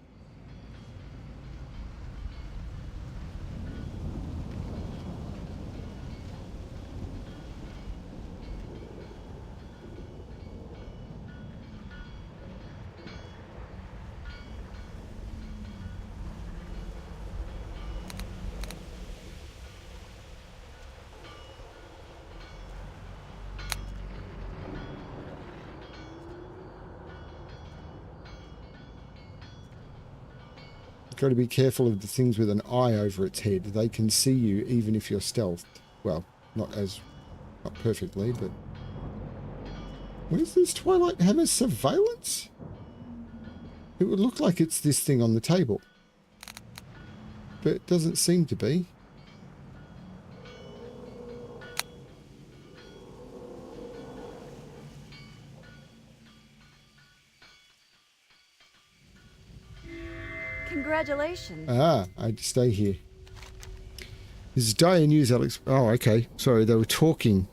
Got to be careful of the things with an eye over its head. They can see you even if you're stealthed. Well, not perfectly, but... What is this Twilight Hammer surveillance? It would look like it's this thing on the table. But it doesn't seem to be. Congratulations. Ah, I'd stay here. This is dire news, Alex. Oh, okay. Sorry, they were talking.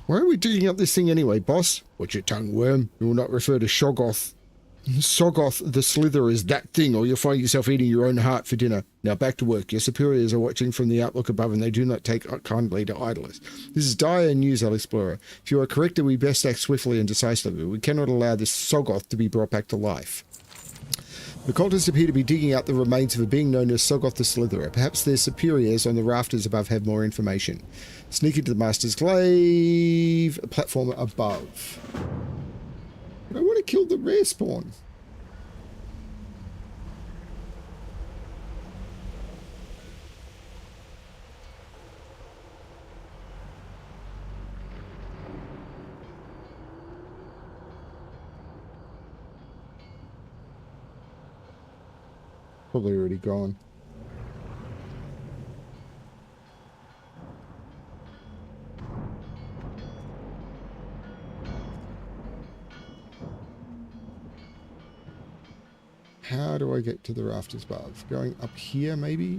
Why are we digging up this thing anyway, boss? Watch your tongue, worm. You will not refer to Shoggoth. Shoggoth the Slither is that thing, or you'll find yourself eating your own heart for dinner. Now back to work. Your superiors are watching from the outlook above, and they do not take kindly to idlers. This is dire news, Alexplorer. If you are correct, we best act swiftly and decisively. We cannot allow this Shoggoth to be brought back to life. The cultists appear to be digging out the remains of a being known as Shoggoth the Slitherer. Perhaps their superiors on the rafters above have more information. Sneak into the Master's Glaive, platform above. But I want to kill the rare spawn. Probably already gone. How do I get to the rafters above? Going up here, maybe?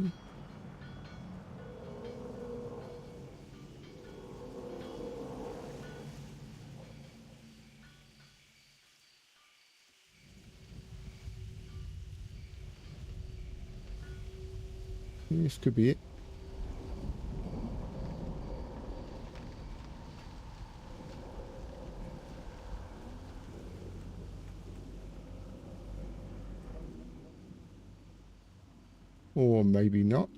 This could be it. Or maybe not.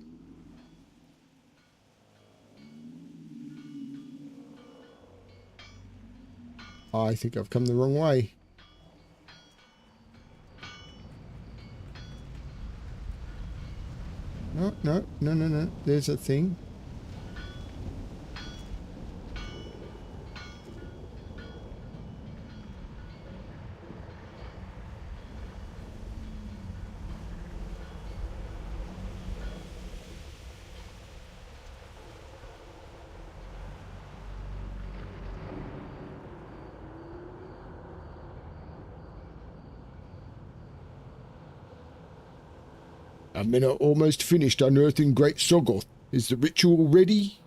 I think I've come the wrong way. No, no, no, no, no. There's a thing. Our men are almost finished unearthing Great Soggoth. Is the ritual ready?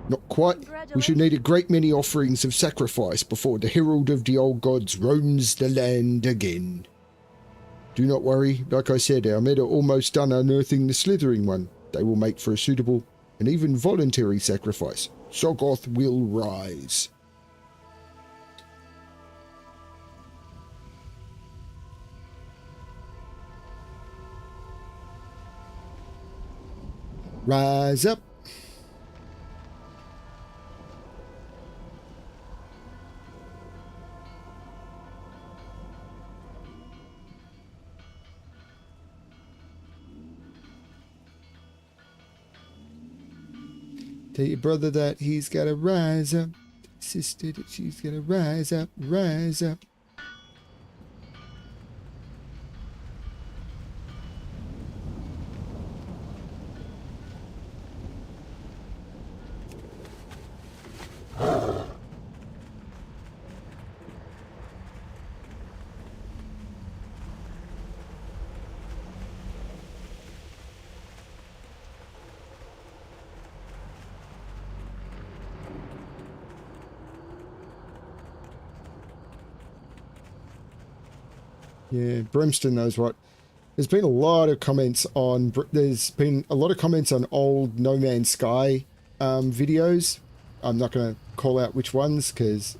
Not quite. We should need a great many offerings of sacrifice before the Herald of the Old Gods roams the land again. Do not worry. Like I said, our men are almost done unearthing the slithering one. They will make for a suitable and even voluntary sacrifice. Soggoth will rise. Rise up. Tell your brother that he's got to rise up. Sister that she's got to rise up, rise up. Yeah, Brimston knows what. There's been a lot of comments on. There's been a lot of comments on old No Man's Sky videos. I'm not going to call out which ones because,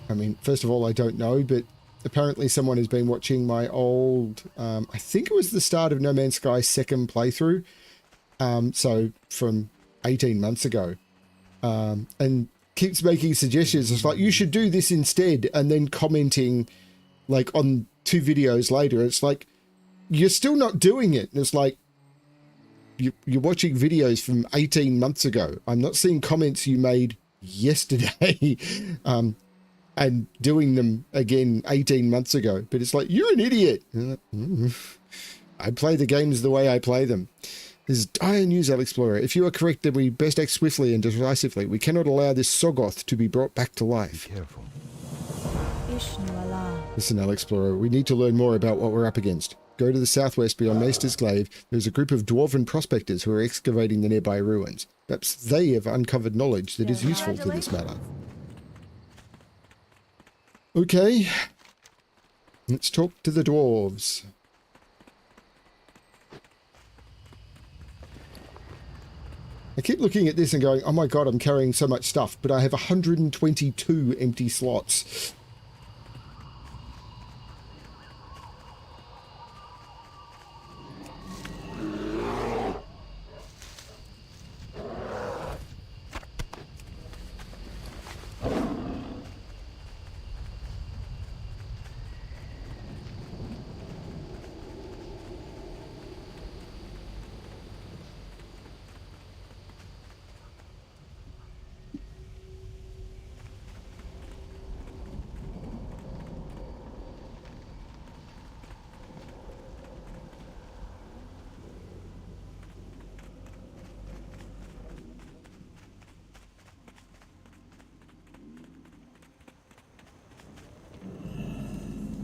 I mean, first of all, I don't know, but apparently someone has been watching my old. I think it was the start of No Man's Sky's second playthrough. So from 18 months ago, and keeps making suggestions. It's like you should do this instead, and then commenting. Like on 2 videos later, it's like, you're still not doing it. And it's like, you're watching videos from 18 months ago. I'm not seeing comments you made yesterday and doing them again 18 months ago. But it's like, you're an idiot. I play the games the way I play them. This is dire news, Alexplorer. If you are correct, then we best act swiftly and decisively. We cannot allow this Soggoth to be brought back to life. Be careful. Listen, Alexplorer, we need to learn more about what we're up against. Go to the southwest beyond Maester's Glaive. There's a group of dwarven prospectors who are excavating the nearby ruins. Perhaps they have uncovered knowledge that is useful to this matter. Okay. Let's talk to the dwarves. I keep looking at this and going, oh my god, I'm carrying so much stuff, but I have 122 empty slots.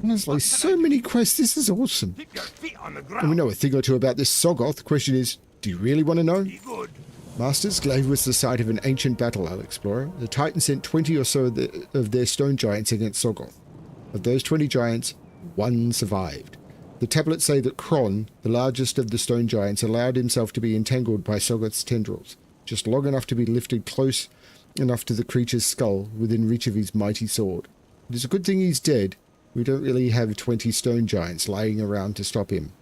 Honestly, so many quests. This is awesome. Keep your feet on the And we ground. know a thing or two about this Soggoth. The question is, do you really want to know? Be good. Masters, Glaive was the site of an ancient battle, Alexplorer. The Titans sent 20 or so of their stone giants against Soggoth. Of those 20 giants, one survived. The tablets say that Kron, the largest of the stone giants, allowed himself to be entangled by Soggoth's tendrils, just long enough to be lifted close enough to the creature's skull within reach of his mighty sword. It is a good thing he's dead. We don't really have 20 stone giants lying around to stop him.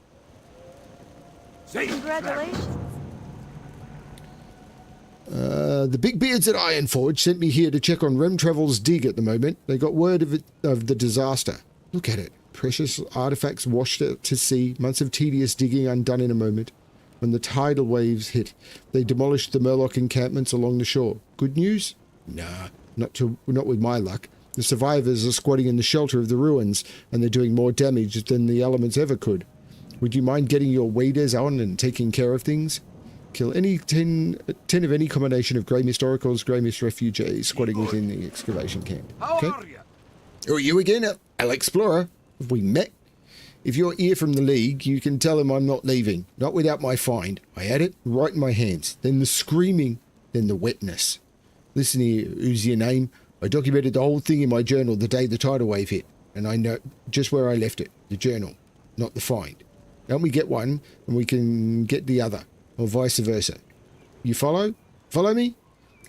Safe Congratulations. The big beards at Ironforge sent me here to check on Remtravel's dig at the moment. They got word of the disaster. Look at it. Precious artifacts washed out to sea. Months of tedious digging undone in a moment. When the tidal waves hit, they demolished the Murloc encampments along the shore. Good news? Nah, not with my luck. The survivors are squatting in the shelter of the ruins, and they're doing more damage than the elements ever could. Would you mind getting your waders on and taking care of things? Kill any 10 of any combination of Grey Mist Oracles, Grey Mist Refugees squatting within the excavation camp. How Okay? are you? Who are you again, Alexplorer? Have we met? If you're here from the League, you can tell him I'm not leaving. Not without my find. I had it right in my hands. Then the screaming, then the wetness. Listen here, who's your name? I documented the whole thing in my journal the day the tidal wave hit. And I know just where I left it. The journal, not the find. Help me get one, and we can get the other. Or vice versa. You follow? Follow me?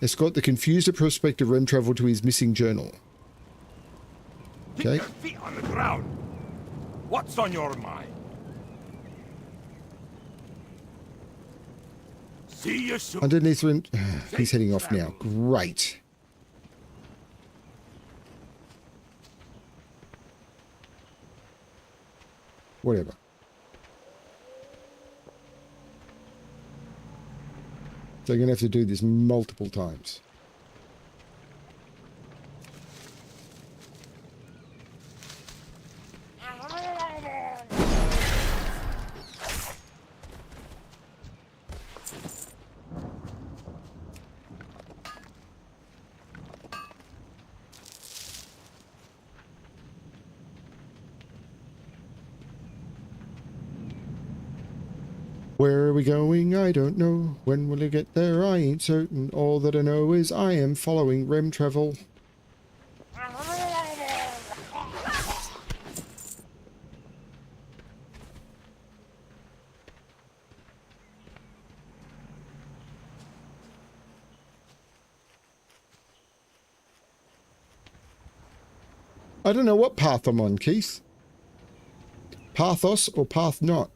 Escort the confused prospector Remtravel to his missing journal. Keep Okay. your feet on the ground. What's on your mind? See you soon. Underneath Rem... He's heading off now. Great. Whatever. So you're going to have to do this multiple times. Where are we going? I don't know. When will it get there? I ain't certain. All that I know is I am following Remtravel. I don't know what path I'm on, Keith. Pathos or path not?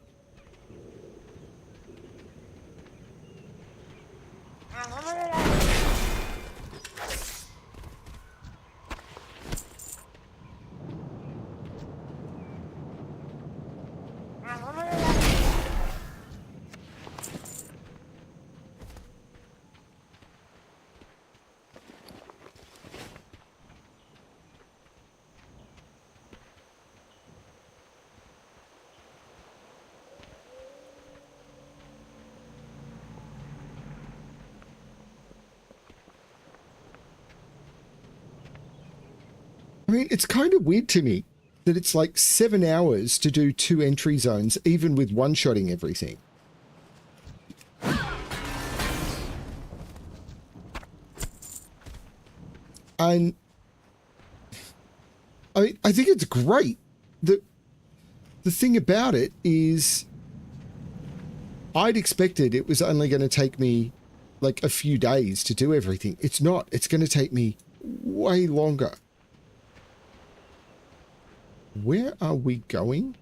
I mean, it's kind of weird to me that it's like 7 hours to do 2 entry zones, even with one-shotting everything. And I think it's great. The thing about it is I'd expected it was only going to take me like a few days to do everything. It's not. It's going to take me way longer. Where are we going?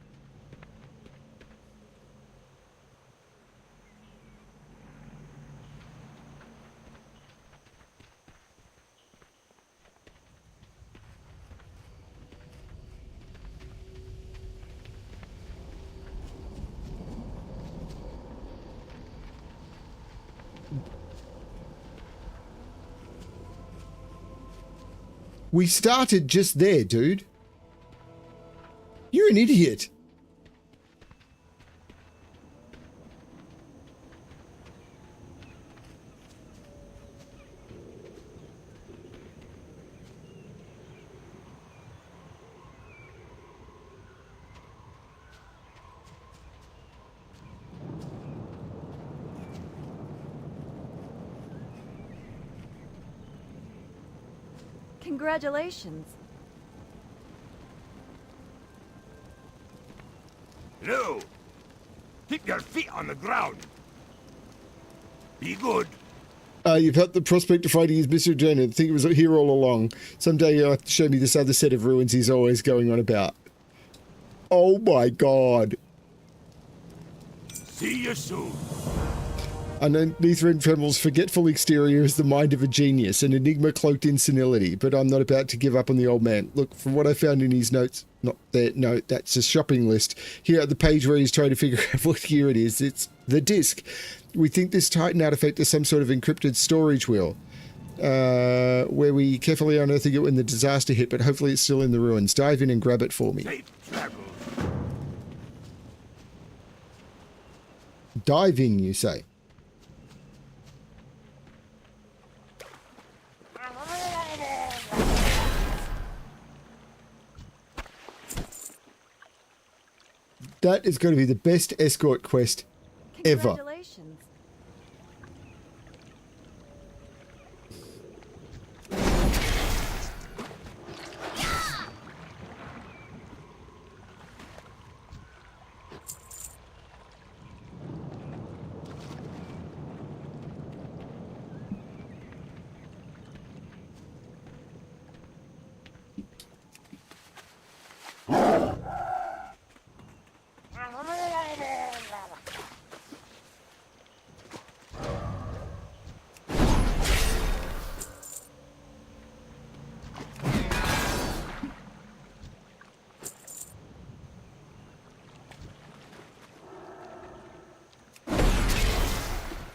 We started just there, dude. You're an idiot. Congratulations. No! Keep your feet on the ground! Be good! You've helped the prospect of finding his missing journey. I think it was here all along. Someday you'll have to show me this other set of ruins he's always going on about. Oh my god. See you soon! Underneath Renfremel's forgetful exterior is the mind of a genius, an enigma cloaked in senility, but I'm not about to give up on the old man. Look, from what I found in his notes, not that note, that's a shopping list. Here at the page where he's trying to figure out what year it is, it's the disc. We think this Titan artifact is some sort of encrypted storage wheel, where we carefully unearthing it when the disaster hit, but hopefully it's still in the ruins. Dive in and grab it for me. Safe travels! Dive in, you say? That is going to be the best escort quest ever. Congratulations.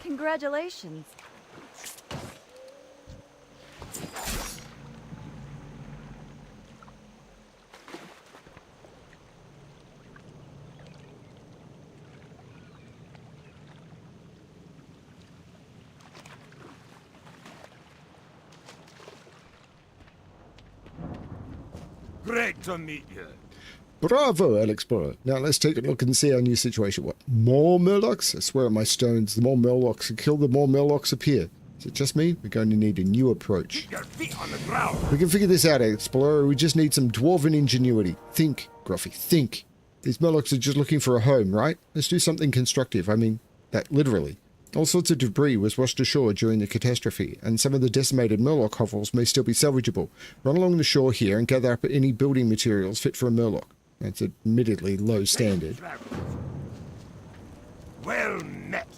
Congratulations. Great to meet you! Bravo, Alexplorer. Now let's take a look and see our new situation. What? More Murlocs? I swear on my stones, the more Murlocs kill, the more Murlocs appear. Is it just me? We're going to need a new approach. Keep your feet on the ground! We can figure this out, Explorer. We just need some dwarven ingenuity. Think, Gruffy, think. These Murlocs are just looking for a home, right? Let's do something constructive. I mean, that literally. All sorts of debris was washed ashore during the catastrophe, and some of the decimated Murloc hovels may still be salvageable. Run along the shore here and gather up any building materials fit for a Murloc. That's admittedly low standard. Well met.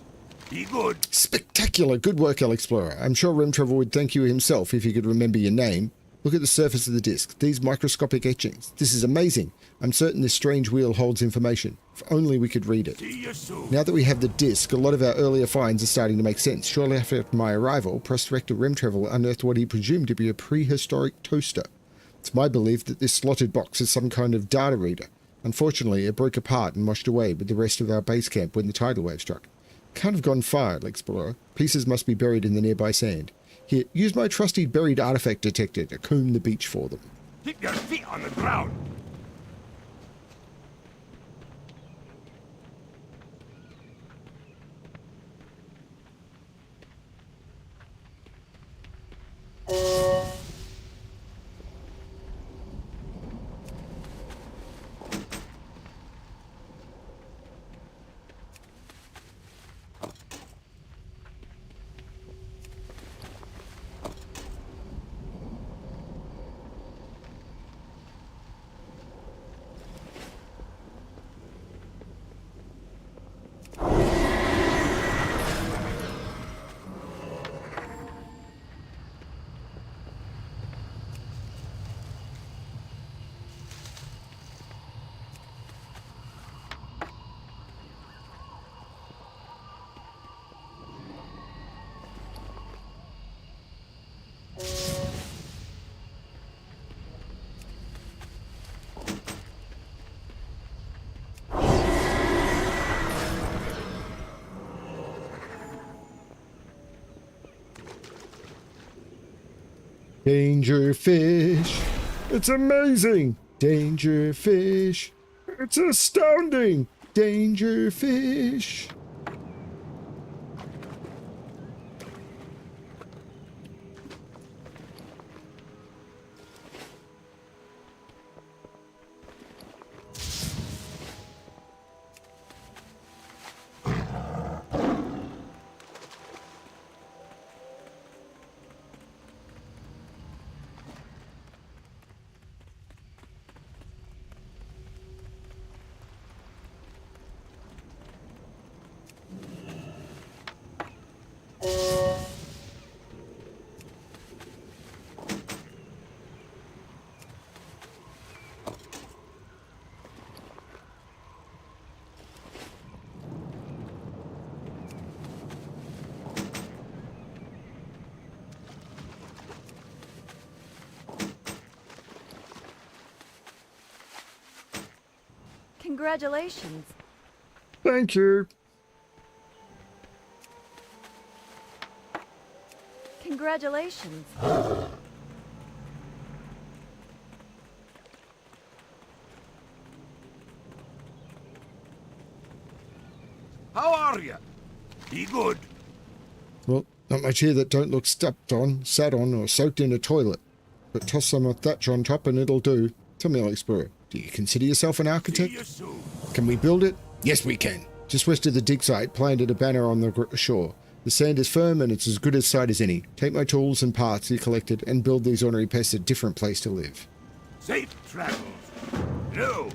Be good. Spectacular. Good work, Alexplorer. I'm sure Remtravel would thank you himself if he could remember your name. Look at the surface of the disc. These microscopic etchings. This is amazing. I'm certain this strange wheel holds information. If only we could read it. See you soon. Now that we have the disc, a lot of our earlier finds are starting to make sense. Shortly after my arrival, Prospector Remtravel unearthed what he presumed to be a prehistoric toaster. It's my belief that this slotted box is some kind of data reader. Unfortunately, it broke apart and washed away with the rest of our base camp when the tidal wave struck. Can't have gone far, Alexplorer. Pieces must be buried in the nearby sand. Here, use my trusty buried artifact detector to comb the beach for them. Keep your feet on the ground! Danger fish. It's amazing. Danger fish. It's astounding. Danger fish. Congratulations. Thank you. Congratulations. How are you? Be good. Well, not much here that don't look stepped on, sat on, or soaked in a toilet. But toss some thatch on top and it'll do. Tell me, Alexplorer, do you consider yourself an See architect? you soon. Can we build it? Yes, we can. Just west of the dig site, planted a banner on the shore. The sand is firm and it's as good a site as any. Take my tools and parts you collected and build these ornery pests a different place to live. Safe travels. No.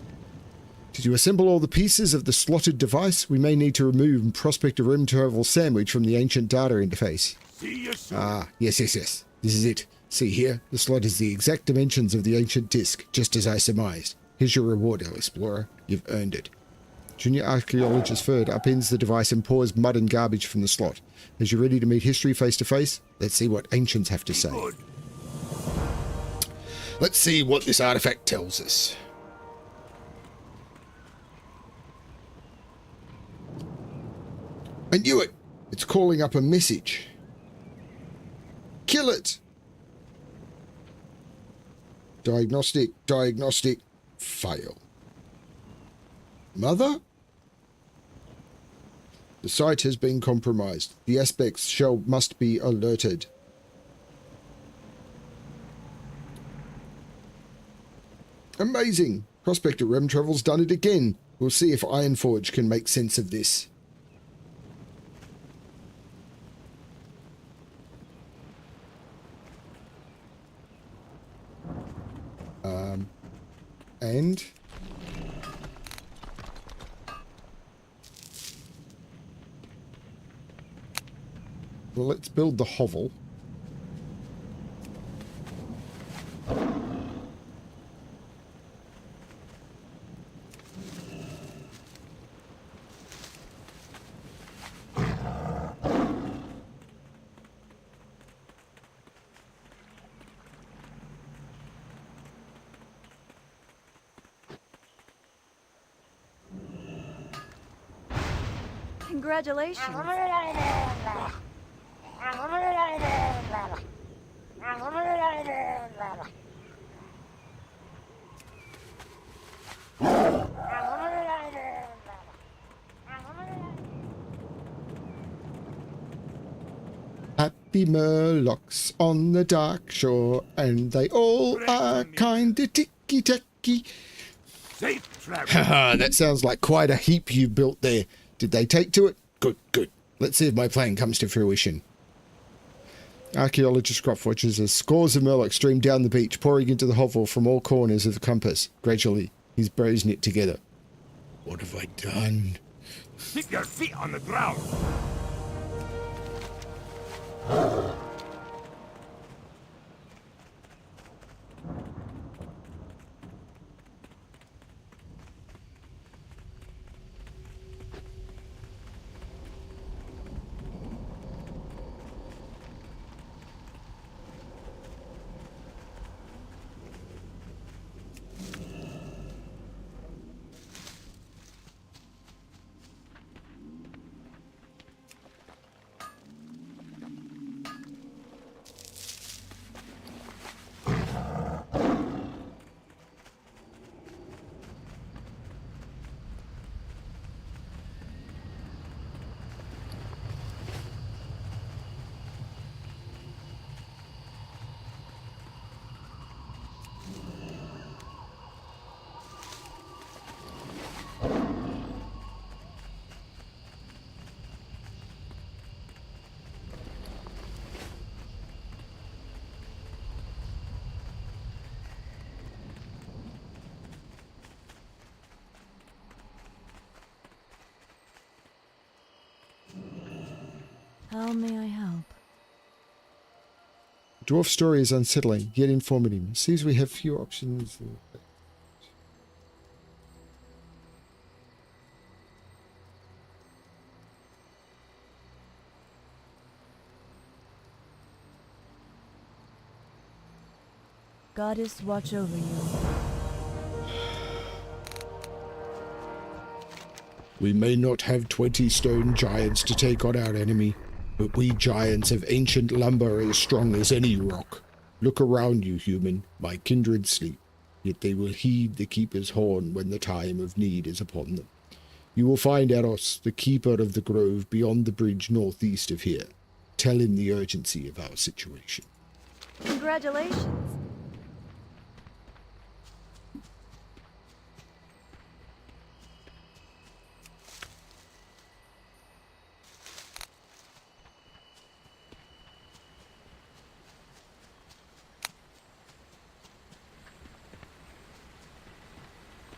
Did you assemble all the pieces of the slotted device? We may need to remove Prospector Rim Travel Sandwich from the ancient data interface. See you soon. Ah, yes. This is it. See here, the slot is the exact dimensions of the ancient disc, just as I surmised. Here's your reward, Alexplorer. You've earned it. Junior Archaeologist Ferd upends the device and pours mud and garbage from the slot. As you're ready to meet history face to face, let's see what ancients have to say. Good. Let's see what this artifact tells us. I knew it! It's calling up a message. Kill it! Diagnostic, fail. Mother? The site has been compromised. The aspects must be alerted. Amazing! Prospector Rem Travel's done it again. We'll see if Ironforge can make sense of this. And well, let's build the hovel. Congratulations. Happy Murlocs on the dark shore, and they all are kinda ticky-tacky. Safe travels. Haha, that sounds like quite a heap you built there. Did they take to it? Good. Let's see if my plan comes to fruition. Archaeologist Crop watches as scores of Murlocs stream down the beach, pouring into the hovel from all corners of the compass. Gradually, his brows knit together. What have I done? Keep your feet on the ground. How may I help? Dwarf story is unsettling, yet informative. Seems we have few options. Goddess watch over you. We may not have 20 stone giants to take on our enemy, but we giants have ancient lumber as strong as any rock. Look around you, human. My kindred sleep, yet they will heed the Keeper's horn when the time of need is upon them. You will find Eros, the Keeper of the Grove, beyond the bridge northeast of here. Tell him the urgency of our situation. Congratulations.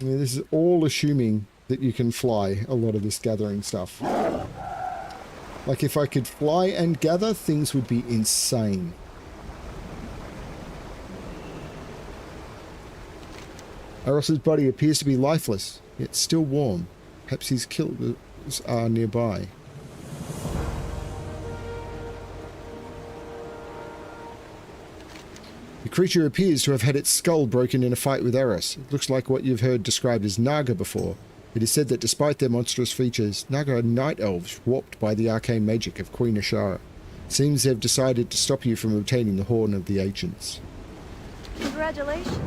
Yeah, this is all assuming that you can fly a lot of this gathering stuff. Like, if I could fly and gather, things would be insane. Eros's body appears to be lifeless, yet still warm. Perhaps his killers are nearby. The creature appears to have had its skull broken in a fight with Eros. It looks like what you've heard described as Naga before. It is said that despite their monstrous features, Naga are night elves warped by the arcane magic of Queen Ashara. Seems they've decided to stop you from obtaining the Horn of the Ancients. Congratulations.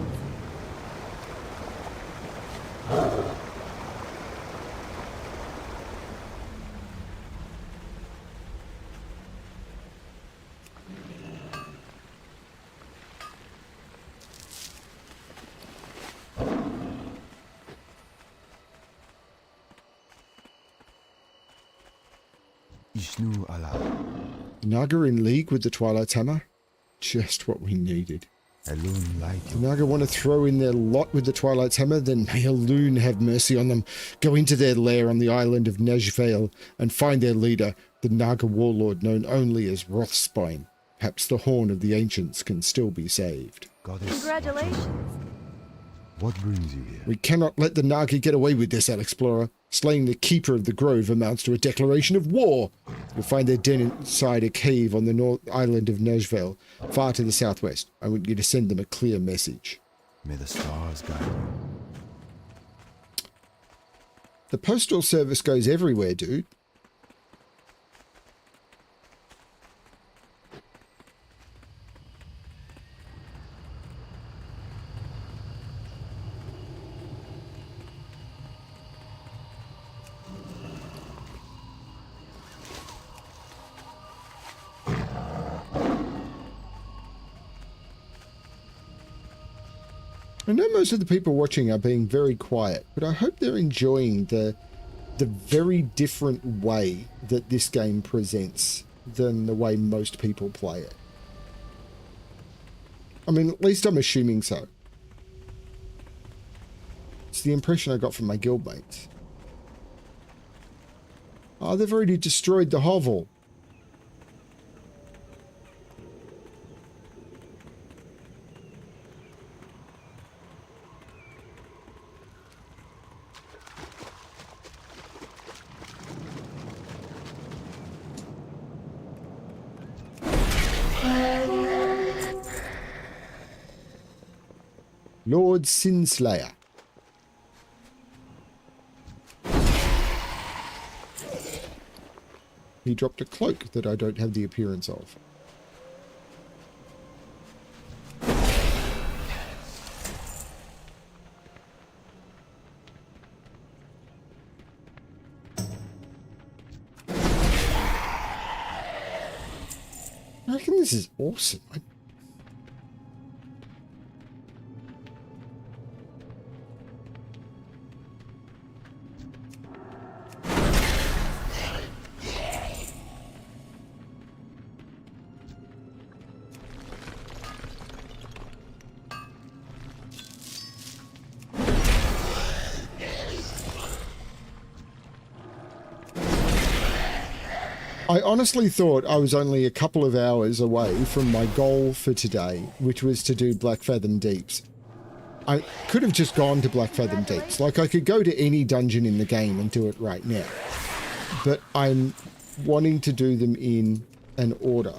Ishnu Allah. Naga in league with the Twilight's Hammer? Just what we needed. Alone light. The Naga want to throw in their lot with the Twilight's Hammer, then may Alun have mercy on them. Go into their lair on the island of Nejvale and find their leader, the Naga warlord known only as Rothspine. Perhaps the Horn of the Ancients can still be saved. Goddess. Congratulations. What brings you here? We cannot let the Naga get away with this, Alexplorer. Slaying the Keeper of the Grove amounts to a declaration of war. You'll find their den inside a cave on the north island of Nejvale, far to the southwest. I want you to send them a clear message. May the stars guide you. The postal service goes everywhere, dude. I know most of the people watching are being very quiet, but I hope they're enjoying the very different way that this game presents than the way most people play it. I mean, at least I'm assuming so. It's the impression I got from my guildmates. Oh, they've already destroyed the hovel. Lord Sinslayer. He dropped a cloak that I don't have the appearance of. I reckon this is awesome. I honestly thought I was only a couple of hours away from my goal for today, which was to do Black Fathom Deeps. I could have just gone to Black Fathom Deeps. Like, I could go to any dungeon in the game and do it right now. But I'm wanting to do them in an order.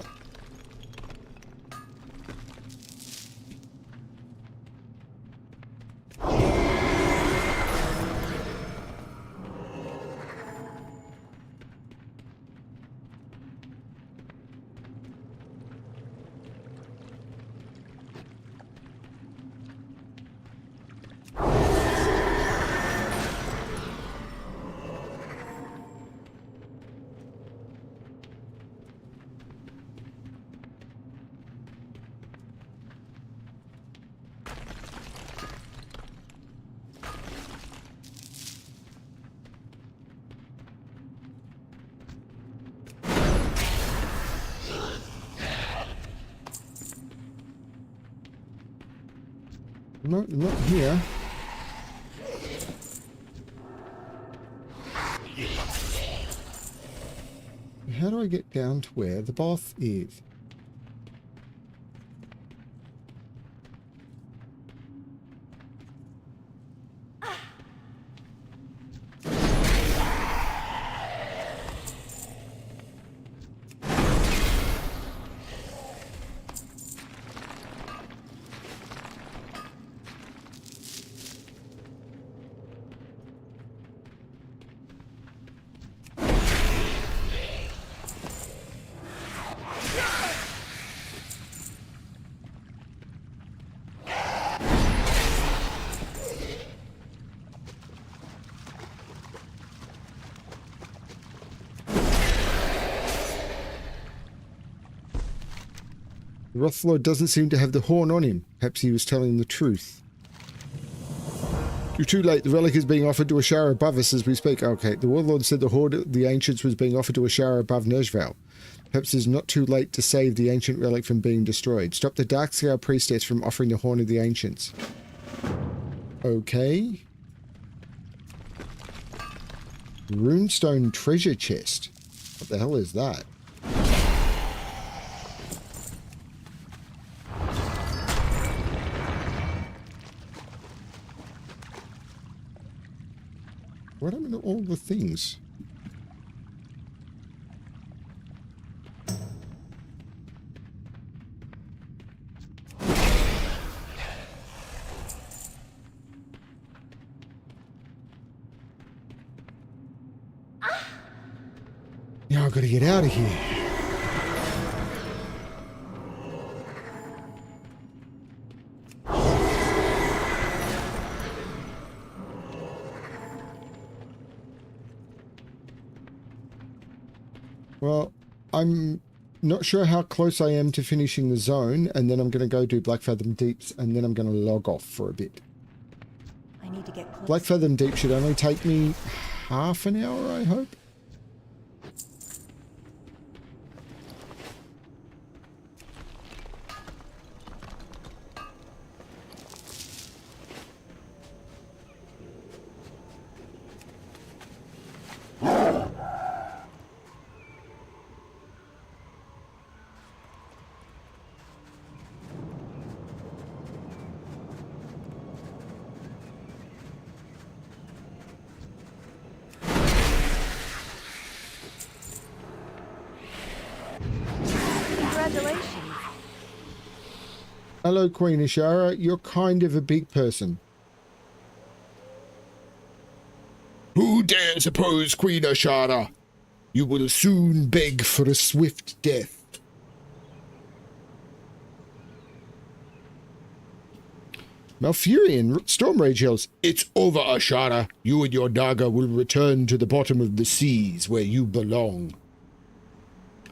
No, not here. How do I get down to where the bath is? The Wrathlord doesn't seem to have the horn on him. Perhaps he was telling the truth. You're too late. The relic is being offered to a shower above us as we speak. Okay, the Warlord said the Horde of the Ancients was being offered to a shower above Nerjval. Perhaps it's not too late to save the ancient relic from being destroyed. Stop the Darkscale Priestess from offering the Horn of the Ancients. Okay. Runestone treasure chest. What the hell is that? What happened to all the things? Now I've got to get out of here. Well, I'm not sure how close I am to finishing the zone, and then I'm going to go do Blackfathom Deeps, and then I'm going to log off for a bit. I need to get close. Blackfathom Deep should only take me half an hour, I hope. Congratulations. Hello, Queen Ashara. You're kind of a big person. Who dares oppose Queen Ashara? You will soon beg for a swift death. Malfurion Stormrage yells, "It's over, Ashara. You and your Naga will return to the bottom of the seas where you belong."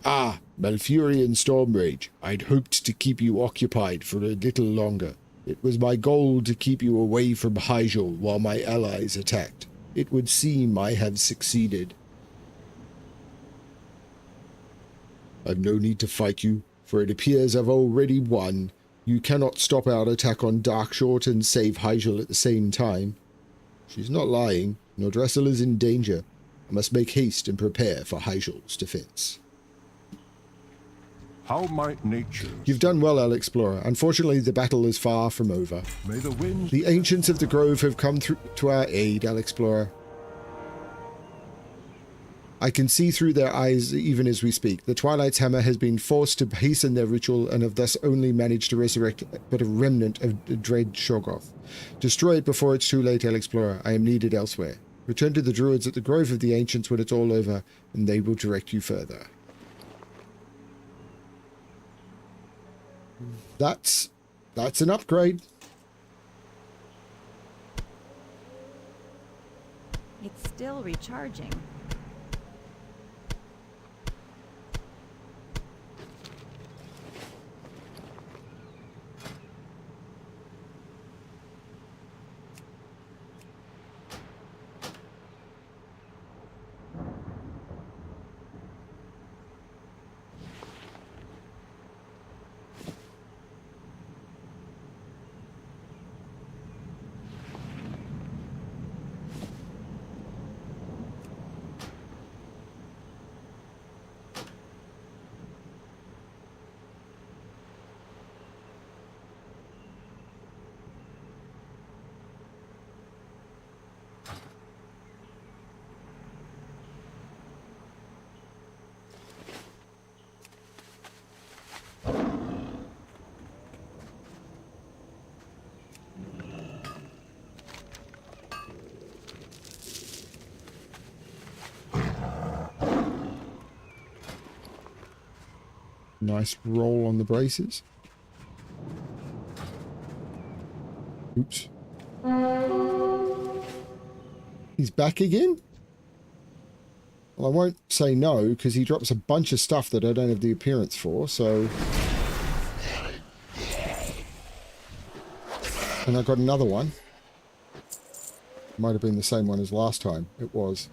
Ah, Malfurion Stormrage, I'd hoped to keep you occupied for a little longer. It was my goal to keep you away from Hyjal while my allies attacked. It would seem I have succeeded. I've no need to fight you, for it appears I've already won. You cannot stop our attack on Darkshort and save Hyjal at the same time. She's not lying. Nordrassil is in danger. I must make haste and prepare for Hyjal's defense. How might nature... You've done well, Alexplorer. Unfortunately, the battle is far from over. May the winds... The ancients of the Grove have come through to our aid, Alexplorer. I can see through their eyes even as we speak. The Twilight's Hammer has been forced to hasten their ritual and have thus only managed to resurrect but a remnant of the dread Shoggoth. Destroy it before it's too late, Alexplorer. I am needed elsewhere. Return to the Druids at the Grove of the Ancients when it's all over, and they will direct you further. That's an upgrade. It's still recharging. Nice roll on the braces. Oops. He's back again? Well, I won't say no, because he drops a bunch of stuff that I don't have the appearance for, so... And I got another one. Might have been the same one as last time. It was.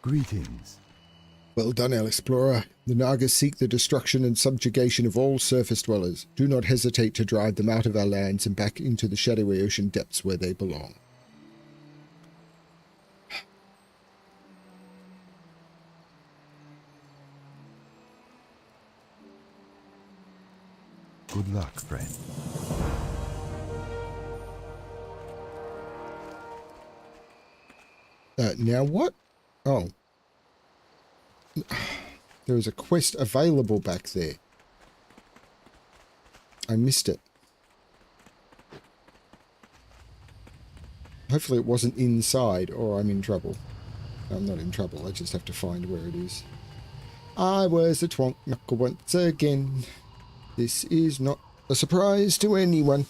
Greetings. Well done, Alexplorer. The Nagas seek the destruction and subjugation of all surface dwellers. Do not hesitate to drive them out of our lands and back into the shadowy ocean depths where they belong. Good luck, friend. Now what? Oh. There was a quest available back there. I missed it. Hopefully it wasn't inside, or I'm in trouble. I'm not in trouble, I just have to find where it is. I was a twonk knuckle once again. This is not a surprise to anyone.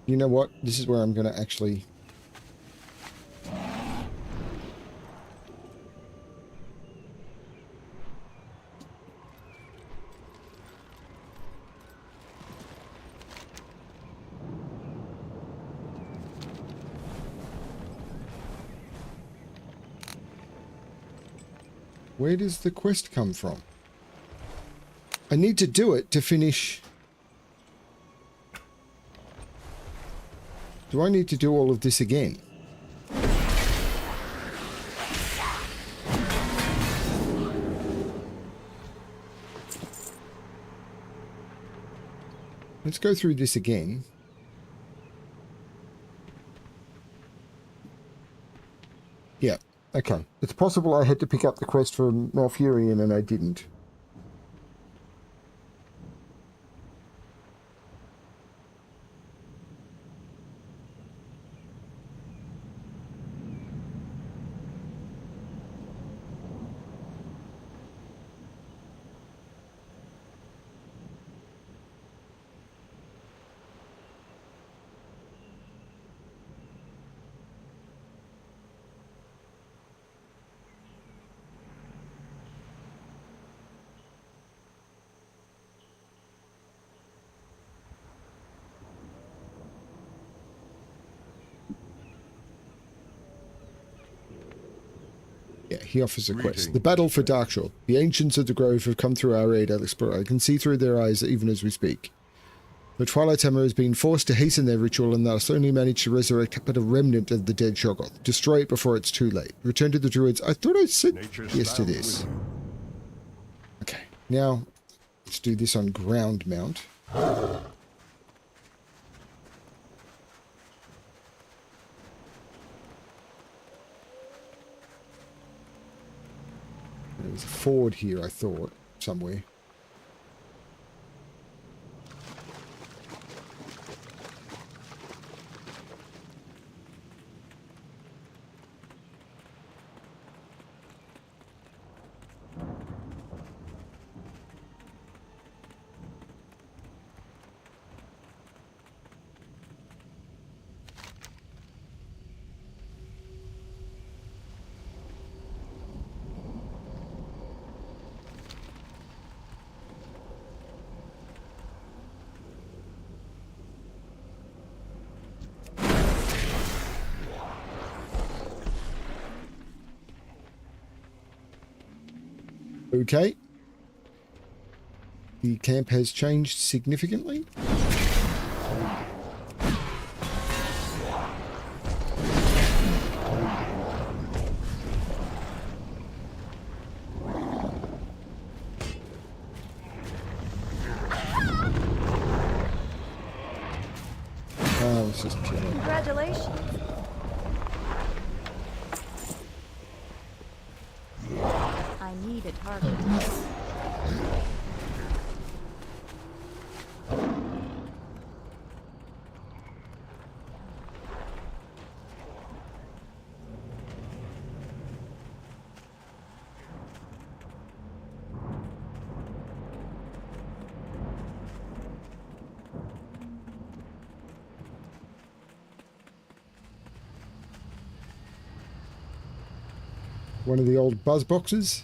You know what? This is where I'm going to actually... Where does the quest come from? I need to do it to finish... Do I need to do all of this again? Let's go through this again. Yeah, okay. It's possible I had to pick up the quest from Malfurion and I didn't. Yeah, he offers a quest. The battle for Darkshore. The ancients of the Grove have come through our aid, Alexplorer. I can see through their eyes even as we speak. The Twilight Hammer has been forced to hasten their ritual and thus only managed to resurrect but a remnant of the dead Shoggoth. Destroy it before it's too late. Return to the Druids. I thought I said yes to this. Okay, now let's do this on ground mount. There was a ford here, I thought. somewhere. Okay. The camp has changed significantly. Let's just kill it. Congratulations. I need a target. One of the old buzz boxes.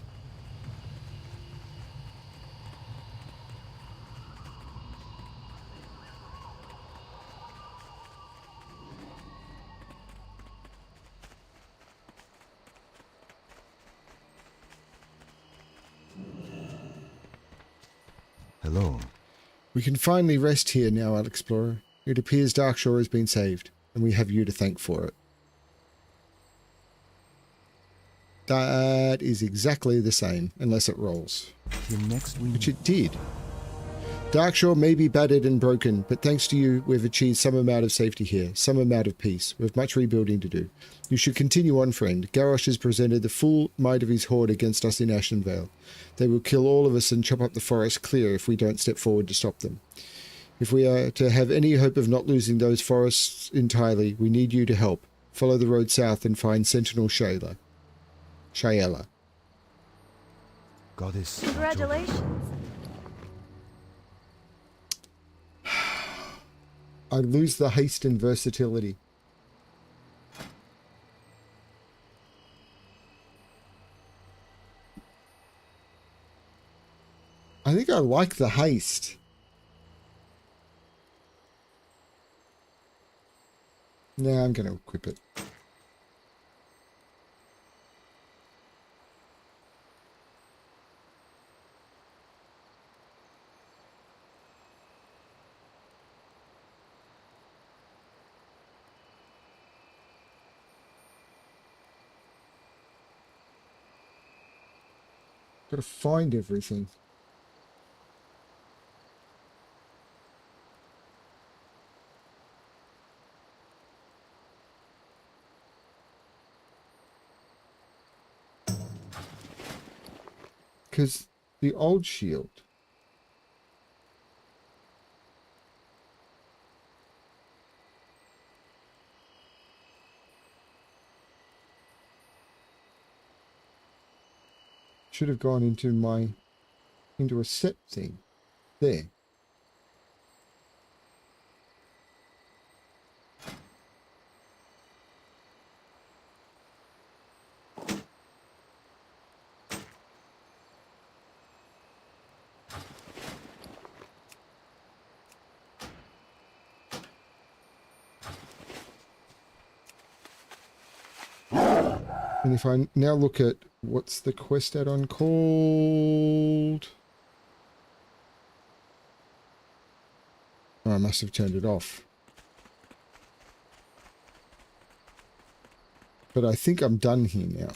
Hello. We can finally rest here now, Alexplorer. It appears Darkshore has been saved, and we have you to thank for it. That is exactly the same, unless it rolls. Till next week. Which it did. Darkshore may be battered and broken, but thanks to you, we've achieved some amount of safety here, some amount of peace. We have much rebuilding to do. You should continue on, friend. Garrosh has presented the full might of his horde against us in Ashenvale. They will kill all of us and chop up the forest clear if we don't step forward to stop them. If we are to have any hope of not losing those forests entirely, we need you to help. Follow the road south and find Sentinel Shayla. Goddess. Congratulations. I lose the haste and versatility. I think I like the haste. Nah, I'm going to equip it. Got to find everything. Because the old shield. Should have gone into a set thing. There. And if I now look at what's the quest add-on called? Oh, I must have turned it off. But I think I'm done here now.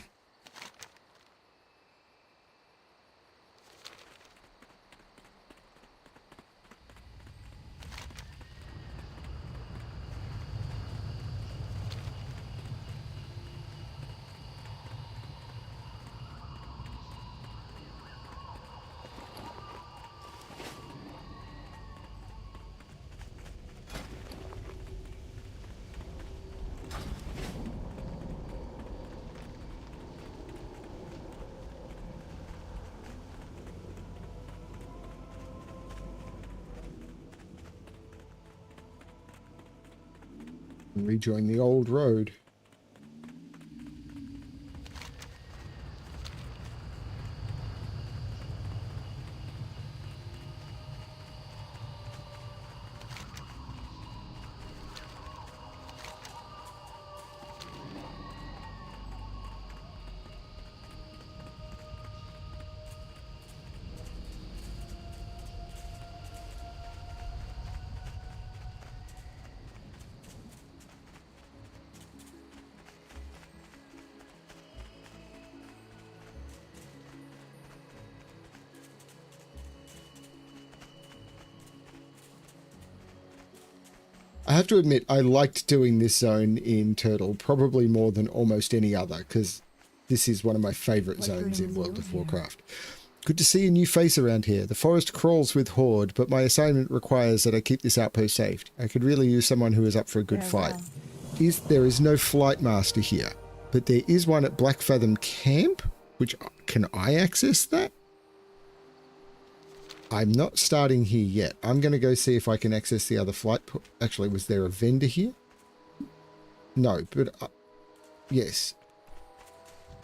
And rejoin the old road. I have to admit, I liked doing this zone in Turtle probably more than almost any other, because this is one of my favourite zones in World of Warcraft. Good to see a new face around here. The forest crawls with Horde, but my assignment requires that I keep this outpost safe. I could really use someone who is up for a good fight. There is no flight master here, but there is one at Blackfathom Camp, which, can I access that? I'm not starting here yet. I'm going to go see if I can access the other flight. Actually, was there a vendor here? No, but yes.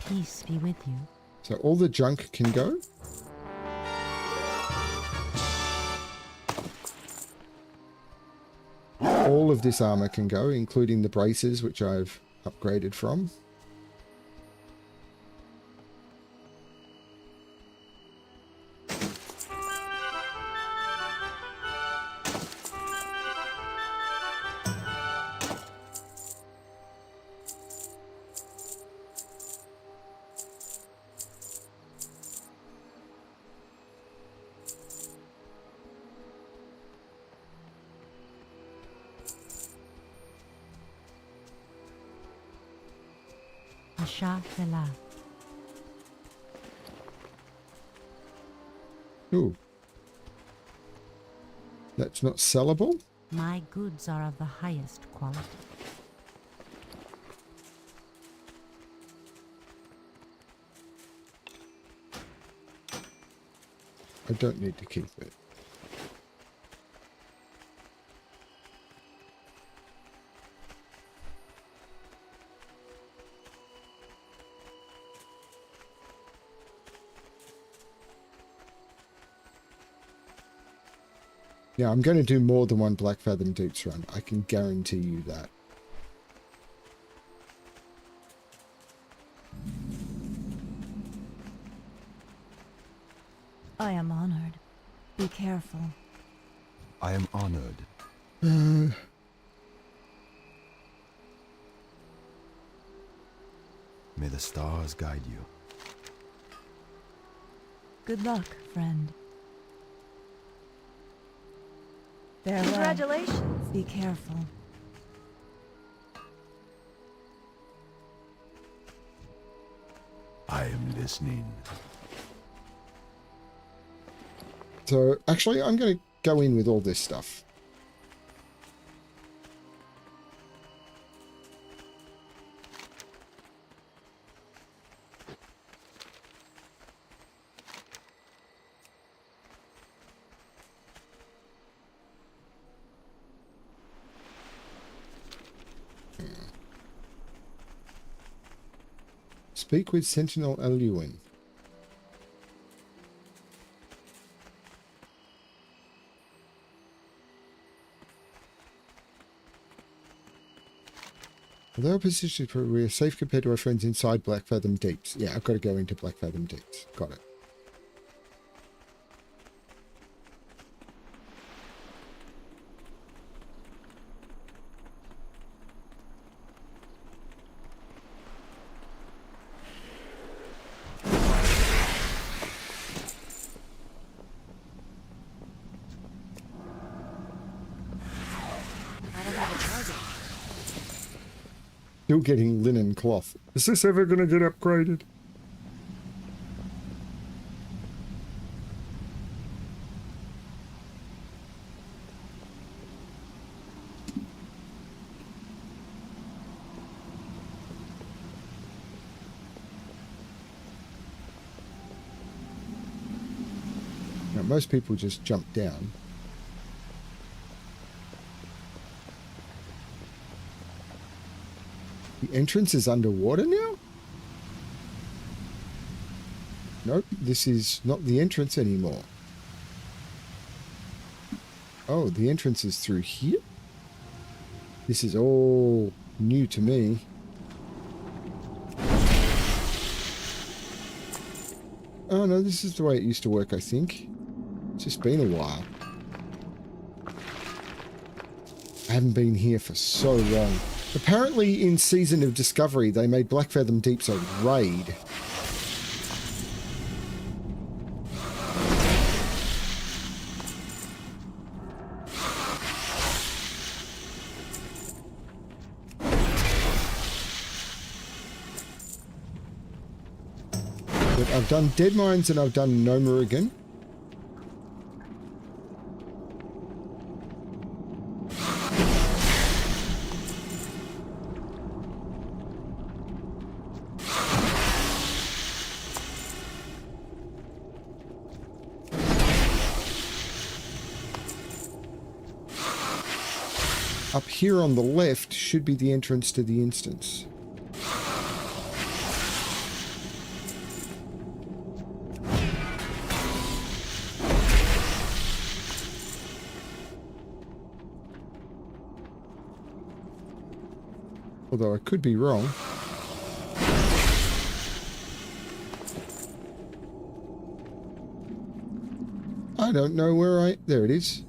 Peace be with you. So all the junk can go. All of this armor can go, including the braces, which I've upgraded from. Ooh. That's not sellable? My goods are of the highest quality. I don't need to keep it. Yeah, I'm going to do more than one Blackfathom Deeps run. I can guarantee you that. I am honored. Be careful. I am honored. May the stars guide you. Good luck, friend. Farewell. Congratulations. Be careful. I am listening. So, actually, I'm going to go in with all this stuff. Speak with Sentinel Eluin. Although positioned for we are safe compared to our friends inside Blackfathom Deeps. Yeah, I've got to go into Blackfathom Deeps. Got it. Still getting linen cloth. Is this ever going to get upgraded? Now, most people just jump down. The entrance is underwater now? Nope, this is not the entrance anymore. Oh, the entrance is through here? This is all new to me. Oh no, this is the way it used to work, I think. It's just been a while. I haven't been here for so long. Apparently in Season of Discovery they made Blackfathom Deeps a raid. But I've done Dead Mines and I've done No Morrigan. Up here on the left should be the entrance to the instance. Although I could be wrong. I don't know where I... There it is.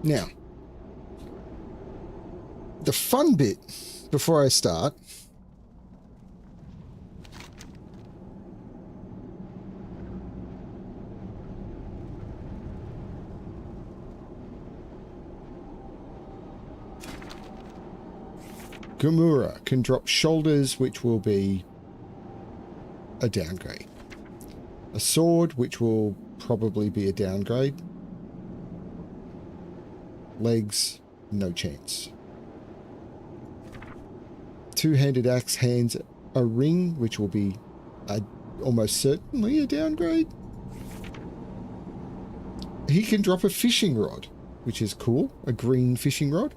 Now, the fun bit before I start Gamura can drop shoulders, which will be a downgrade. A sword, which will probably be a downgrade. Legs, no chance. Two-handed axe hands a ring, which will be almost certainly a downgrade. He can drop a fishing rod, which is cool, a green fishing rod.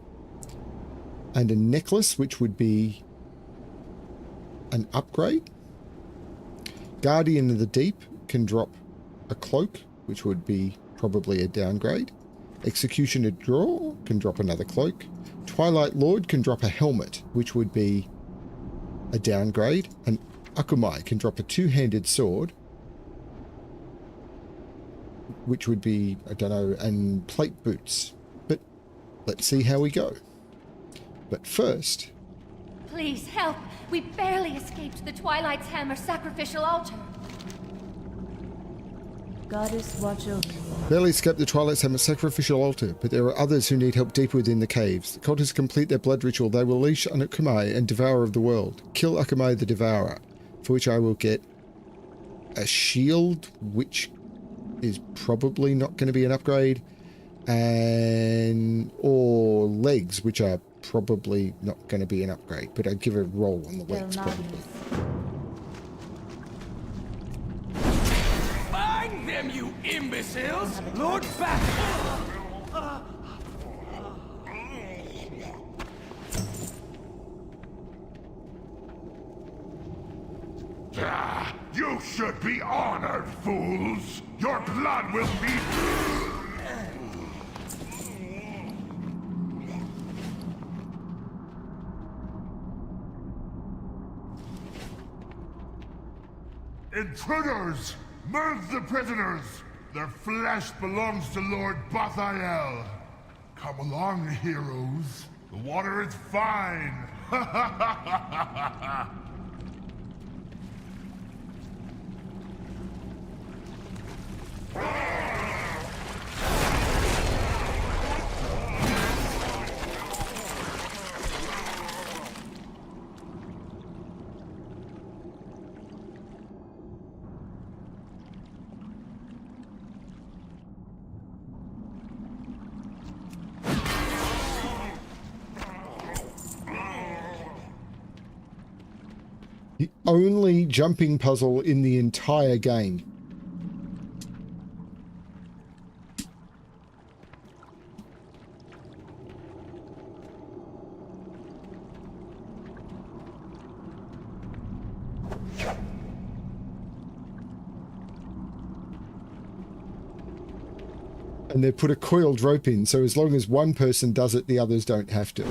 And a necklace, which would be an upgrade. Guardian of the Deep can drop a cloak, which would be probably a downgrade. Executioner Draw can drop another cloak. Twilight Lord can drop a helmet, which would be a downgrade. And Akumai can drop a two-handed sword, which would be, I don't know, and plate boots. But let's see how we go. But first... Please, help! We barely escaped the Twilight's Hammer sacrificial altar. Goddess, watch over you. Barely escaped the Twilight's Hammer sacrificial altar, but there are others who need help deep within the caves. The cultists complete their blood ritual. They will leash on Akumai and Devourer of the World. Kill Akumai the Devourer, for which I will get a shield, which is probably not going to be an upgrade, and or legs, which are probably not going to be an upgrade, but I'd give a roll on the legs probably. Find them, you imbeciles! Lord back! You should be honored, fools! Your blood will be... Intruders! Murder the prisoners! Their flesh belongs to Lord Bathael. Come along, heroes. The water is fine. Ha ha ha ha ha ha! The only jumping puzzle in the entire game. And they put a coiled rope in, so as long as one person does it, the others don't have to.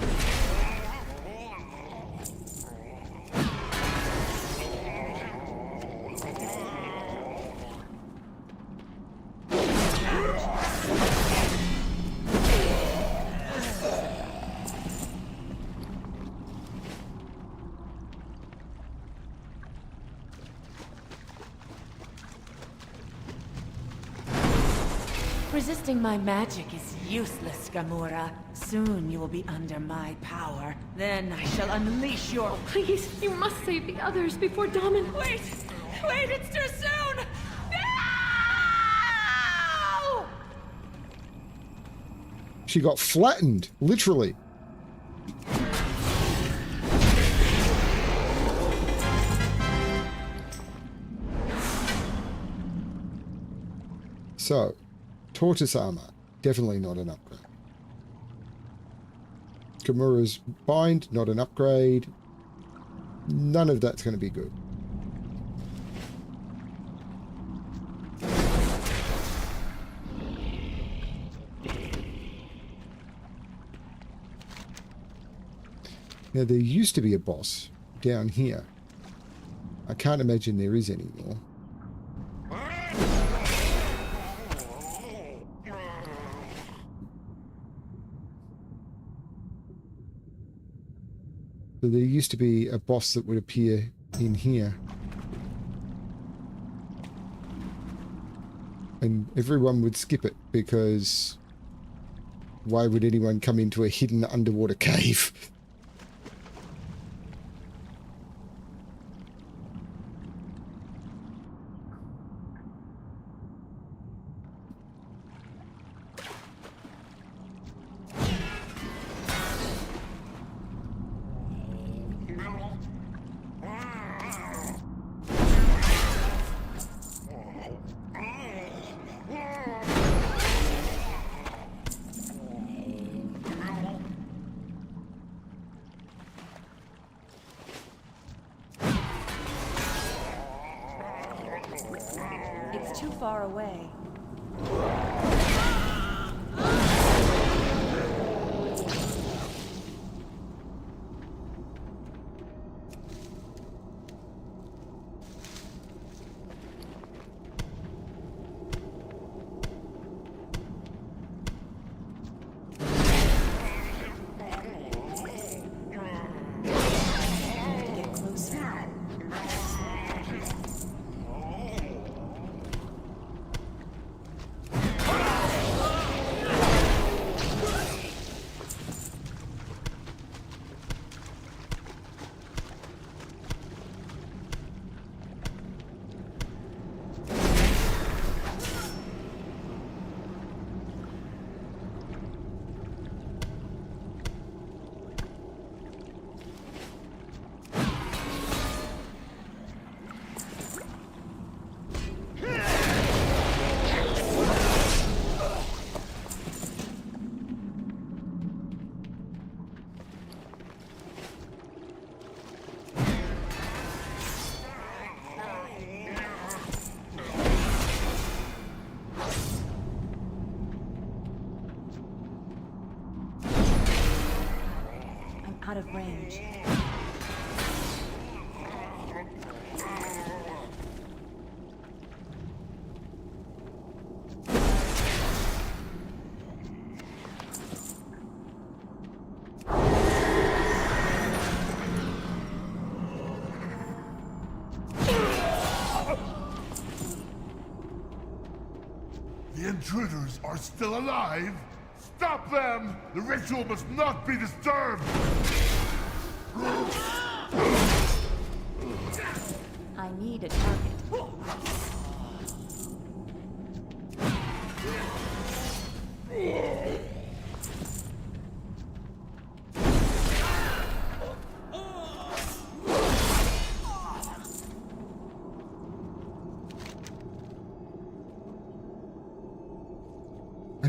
Resisting my magic is useless, Gamora. Soon you will be under my power. Then I shall unleash your... Please, you must save the others before Domin... Wait! Wait, it's too soon! No! She got flattened, literally. So, Tortoise armor, definitely not an upgrade. Gamura's bind, not an upgrade. None of that's going to be good. Now, there used to be a boss down here. I can't imagine there is anymore. So there used to be a boss that would appear in here. And everyone would skip it because why would anyone come into a hidden underwater cave? It's too far away. Get closer. Out of range. The intruders are still alive? Stop them! The ritual must not be disturbed! I need a target.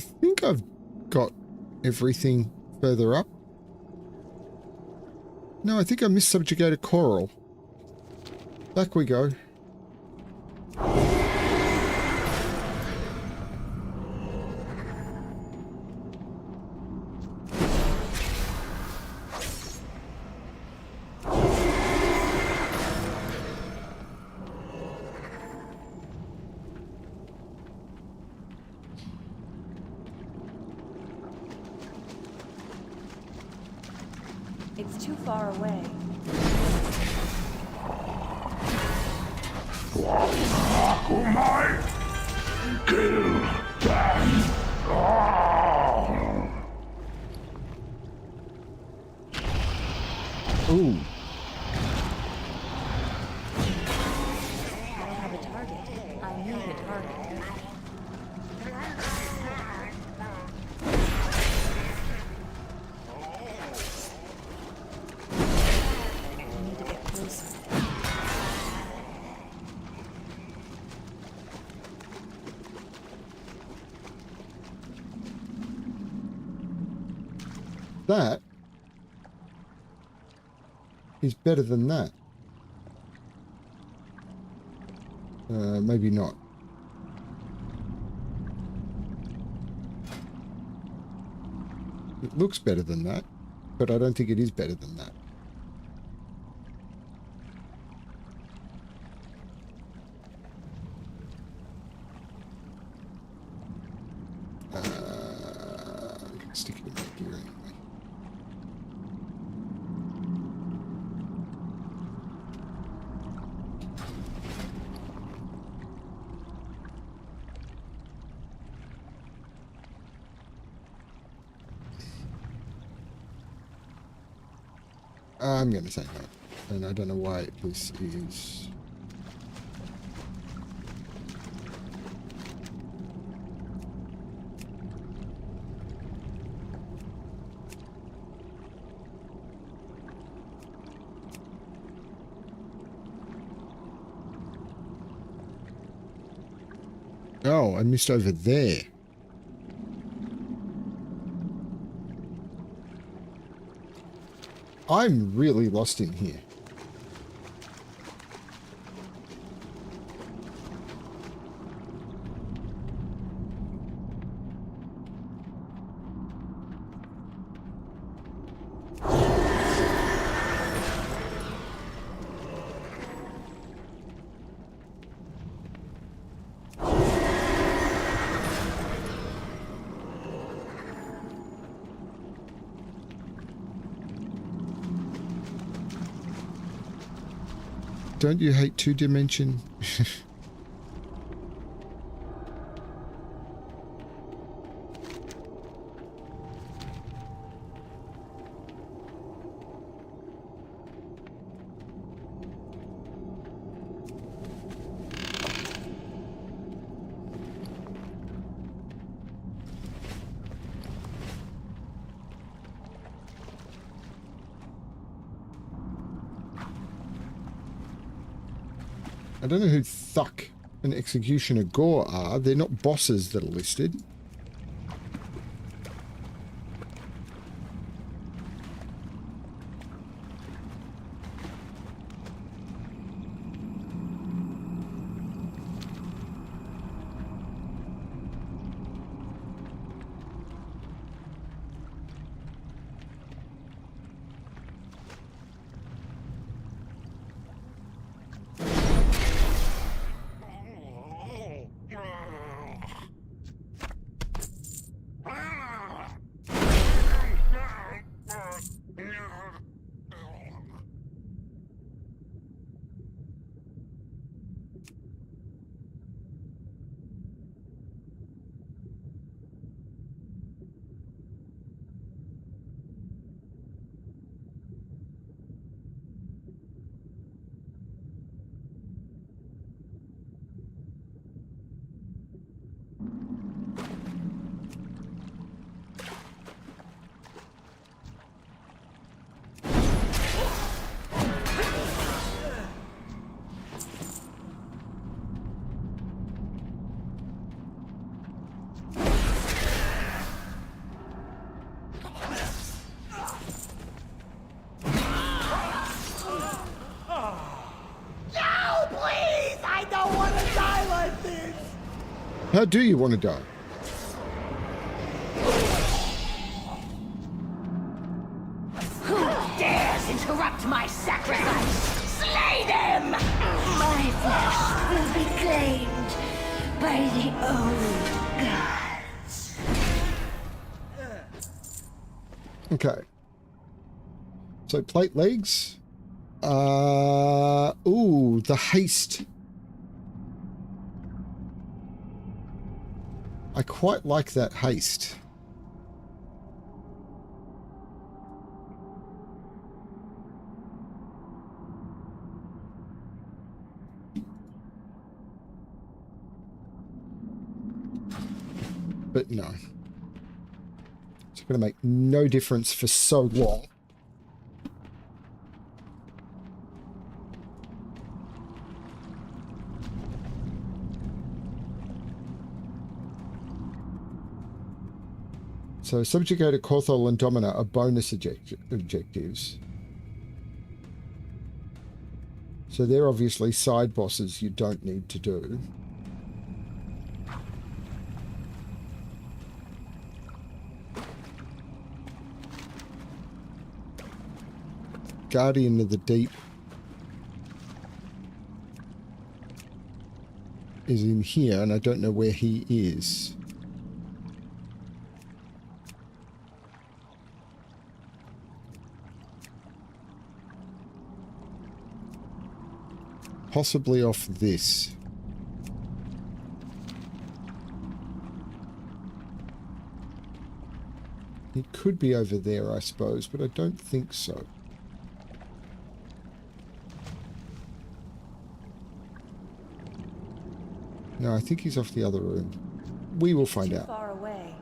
think I've got everything further up. No, I think I missed subjugated coral. Back we go. It's too far away. Ooh. I don't have a target. I need a target. I need to get closer. That is better than that. Maybe not. It looks better than that, but I don't think it is better than that. Stick it in my gear anyway. I'm going to say no, and I don't know why this is. Oh, I missed over there. I'm really lost in here. Don't you hate two-dimension? I don't know who Thuck and Executioner Gore are. They're not bosses that are listed. How do you want to die? Who dares interrupt my sacrifice? Slay them! My flesh will be claimed by the old gods. Okay. So plate legs. Ooh, the haste. I quite like that haste. But no. It's going to make no difference for so long. So subjugated Korthol and Domina are bonus objectives. So they're obviously side bosses you don't need to do. Guardian of the Deep is in here, and I don't know where he is. Possibly off this. It could be over there, I suppose, but I don't think so. No, I think he's off the other room. We will find out. Far away.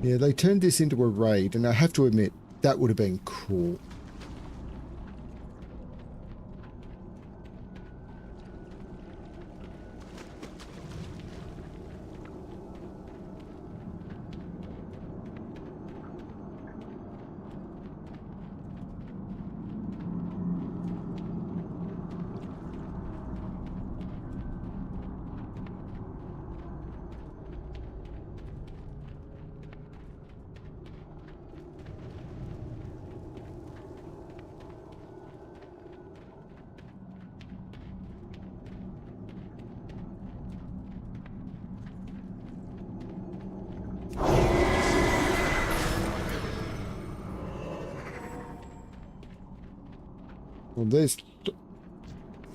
Yeah, they turned this into a raid, and I have to admit, that would have been cool. Well, there's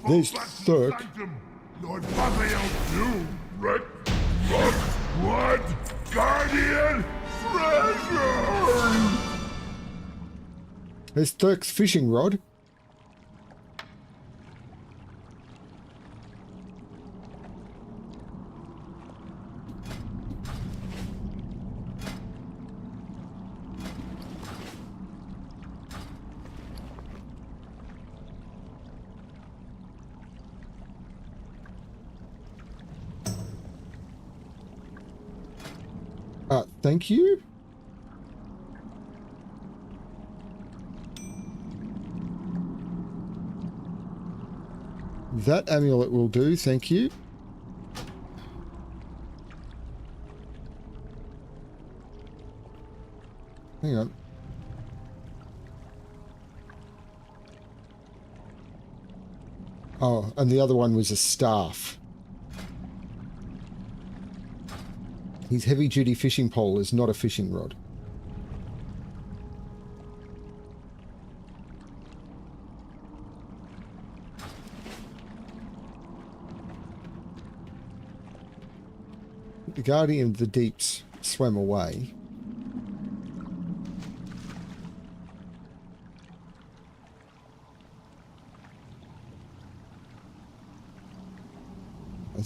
Thurk. Sanctum, Lord Bathael, you, Red, Rock, Blood, Guardian, Treasure! There's Thurk's fishing rod. Thank you. That amulet will do, thank you. Hang on. Oh, and the other one was a staff. His heavy-duty fishing pole is not a fishing rod. The Guardian of the Deeps swam away.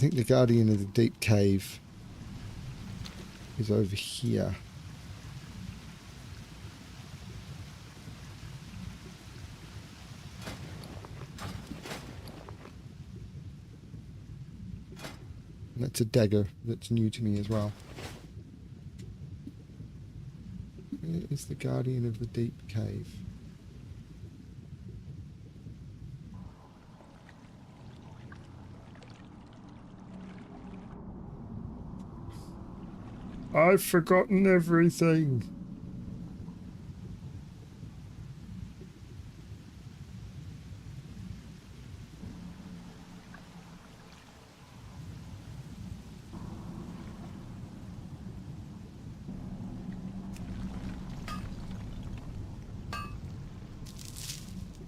think the Guardian of the Deep Cave is over here. And that's a dagger that's new to me as well. Where is the Guardian of the Deep Cave? I've forgotten everything.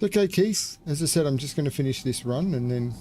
Okay, Keith. As I said, I'm just going to finish this run and then...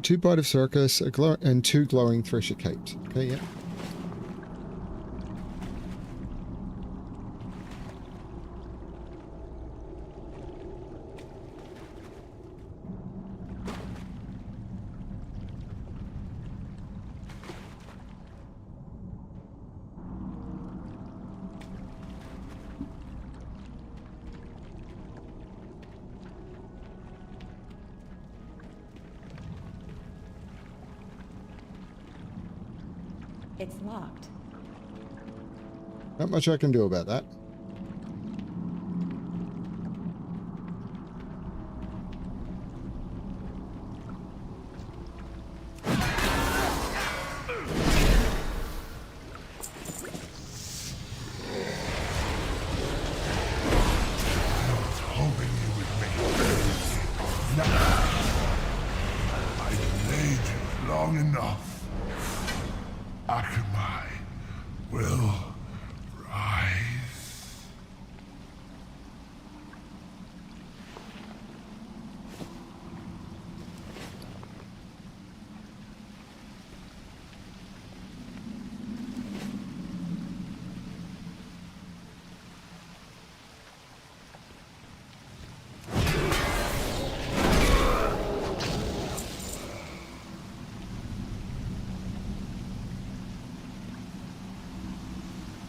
Two Bite of Circus, and 2 glowing Thresher Capes. Okay, yeah. It's locked. Not much I can do about that. Hoping you would make it. I delayed long enough. Akamai will rise.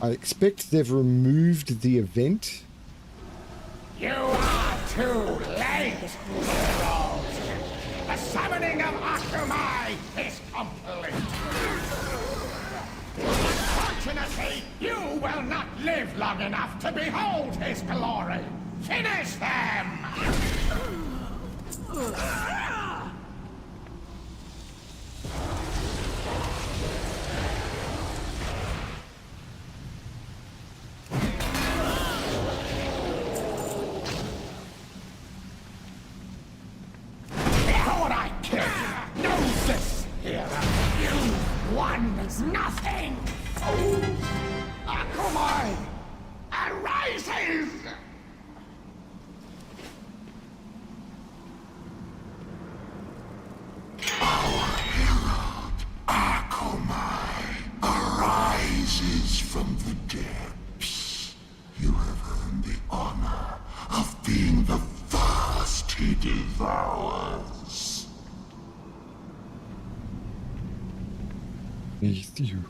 I expect they've removed the event. You are too late, heroes! The summoning of Akamai is complete! Unfortunately, you will not live long enough to behold his glory! Finish them! Nothing! Akamai arises! Our herald, Akamai, arises from the depths. You have earned the honor of being the first he devours. Beneath you.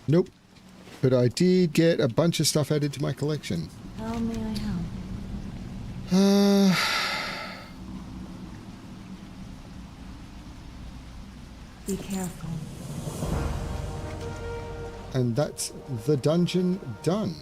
Nope. But I did get a bunch of stuff added to my collection. How may I help? Be careful. And that's the dungeon done.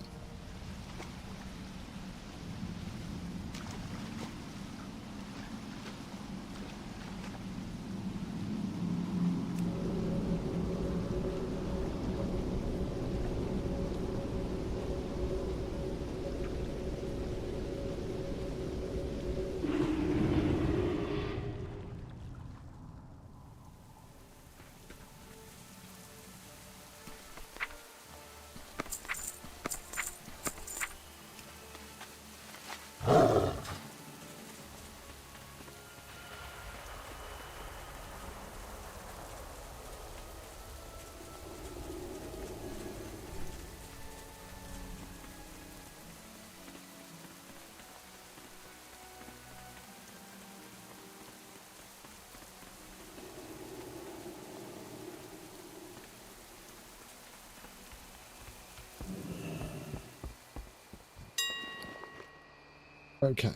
Okay.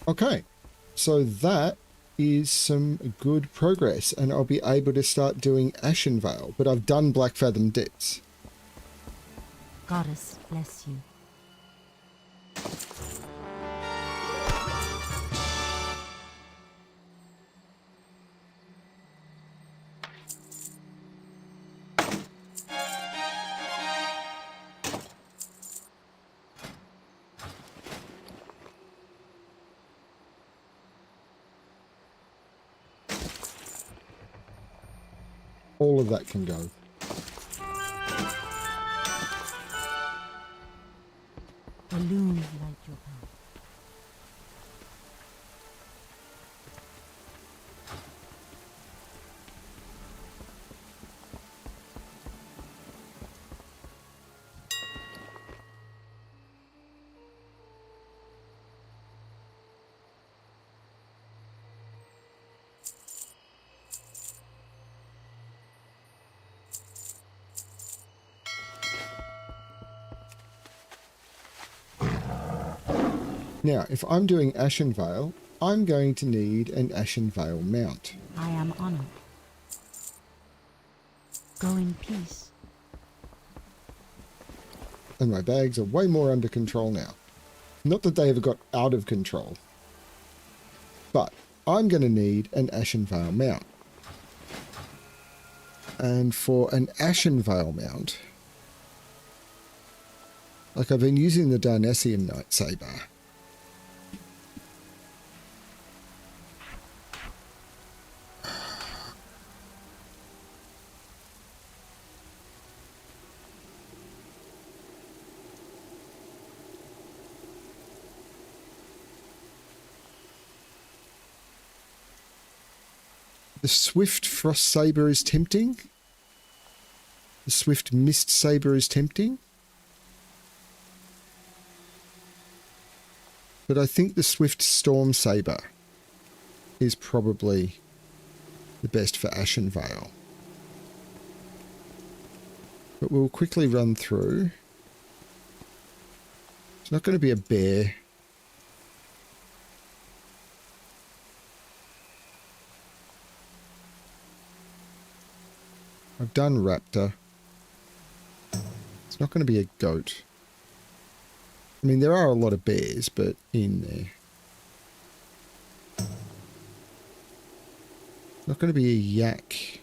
Okay, so that is some good progress, and I'll be able to start doing Ashenvale, but I've done Black Fathom Depths. Goddess bless you. All of that can go. Illume light your path. Now, if I'm doing Ashenvale, I'm going to need an Ashenvale mount. I am honored. Go in peace. And my bags are way more under control now. Not that they ever got out of control. But I'm going to need an Ashenvale mount. And for an Ashenvale mount, like I've been using the Darnessian Nightsaber. The Swift Frost Saber is tempting. The Swift Mist Saber is tempting. But I think the Swift Storm Saber is probably the best for Ashenvale. But we'll quickly run through. It's not going to be a bear. I've done raptor. It's not going to be a goat. I mean, there are a lot of bears, but in there. Not going to be a yak.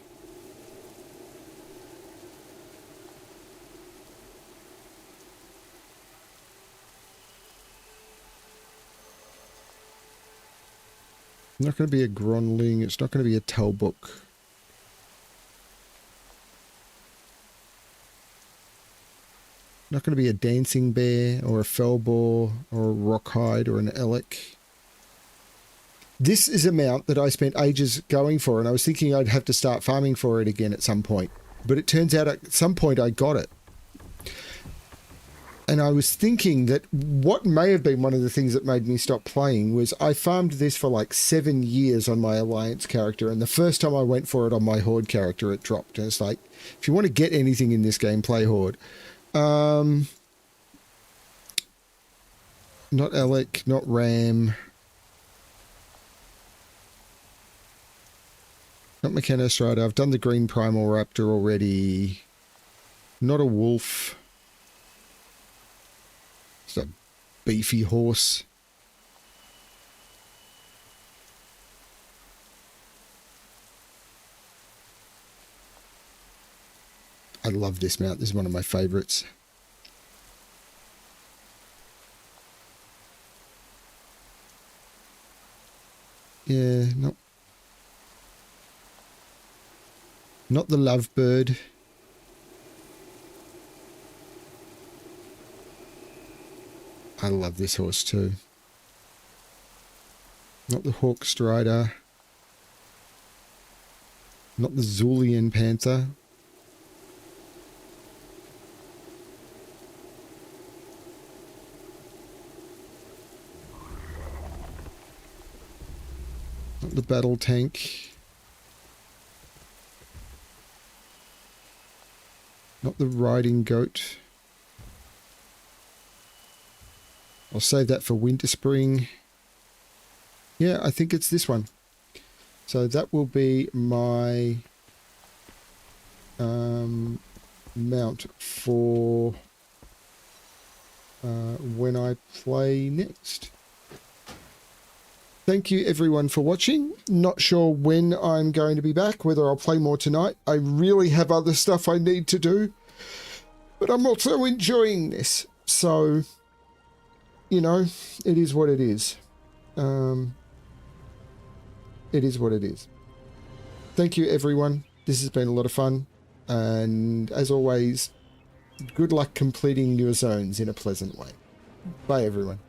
Not going to be a Gronling. It's not going to be a Talbuk. Not going to be a dancing bear or a fellboar or a rockhide or an elk. This is a mount that I spent ages going for, and I was thinking I'd have to start farming for it again at some point. But it turns out at some point I got it. And I was thinking that what may have been one of the things that made me stop playing was I farmed this for like 7 years on my Alliance character, and the first time I went for it on my Horde character, it dropped. And it's like, if you want to get anything in this game, play Horde. Not elk, not ram. Not Mechanostrider. I've done the green primal raptor already. Not a wolf. It's a beefy horse. I love this mount. This is one of my favorites. Yeah, no. Not the lovebird. I love this horse too. Not the hawk strider. Not the Zulian panther. Not the battle tank. Not the riding goat. I'll save that for winter spring. Yeah, I think it's this one. So that will be my mount for when I play next. Thank you everyone for watching. Not sure when I'm going to be back, whether I'll play more tonight. I really have other stuff I need to do, but I'm also enjoying this. So, you know, it is what it is. It is what it is. Thank you everyone. This has been a lot of fun. And as always, good luck completing your zones in a pleasant way. Bye everyone.